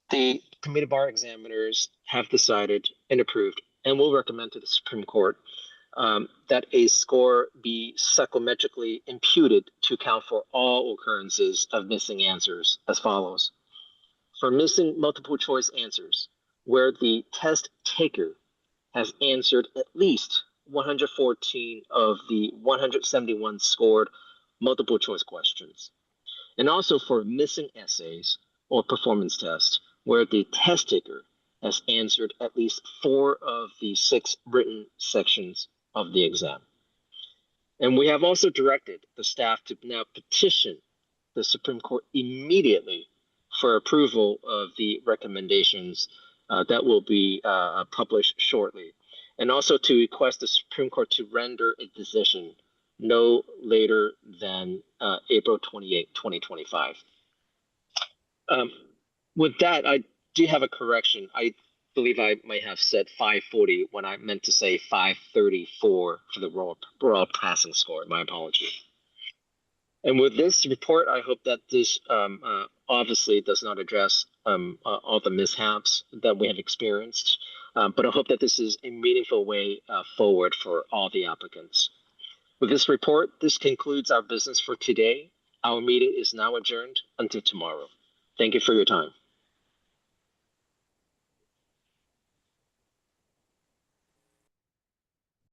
the committee bar examiners have decided and approved and will recommend to the Supreme Court that a score be psychometrically imputed to account for all occurrences of missing answers as follows. For missing multiple choice answers, where the test taker has answered at least 114 of the 171 scored multiple choice questions, and also for missing essays or performance tests, where the test taker has answered at least 4 of the 6 written sections of the exam. And we have also directed the staff to now petition the Supreme Court immediately for approval of the recommendations that will be published shortly, and also to request the Supreme Court to render a decision no later than April 28, 2025. With that, I do have a correction. I believe I might have said 540 when I meant to say 534 for the raw passing score. My apology. And with this report, I hope that this obviously does not address all the mishaps that we have experienced, but I hope that this is a meaningful way forward for all the applicants. With this report, this concludes our business for today. Our meeting is now adjourned until tomorrow. Thank you for your time.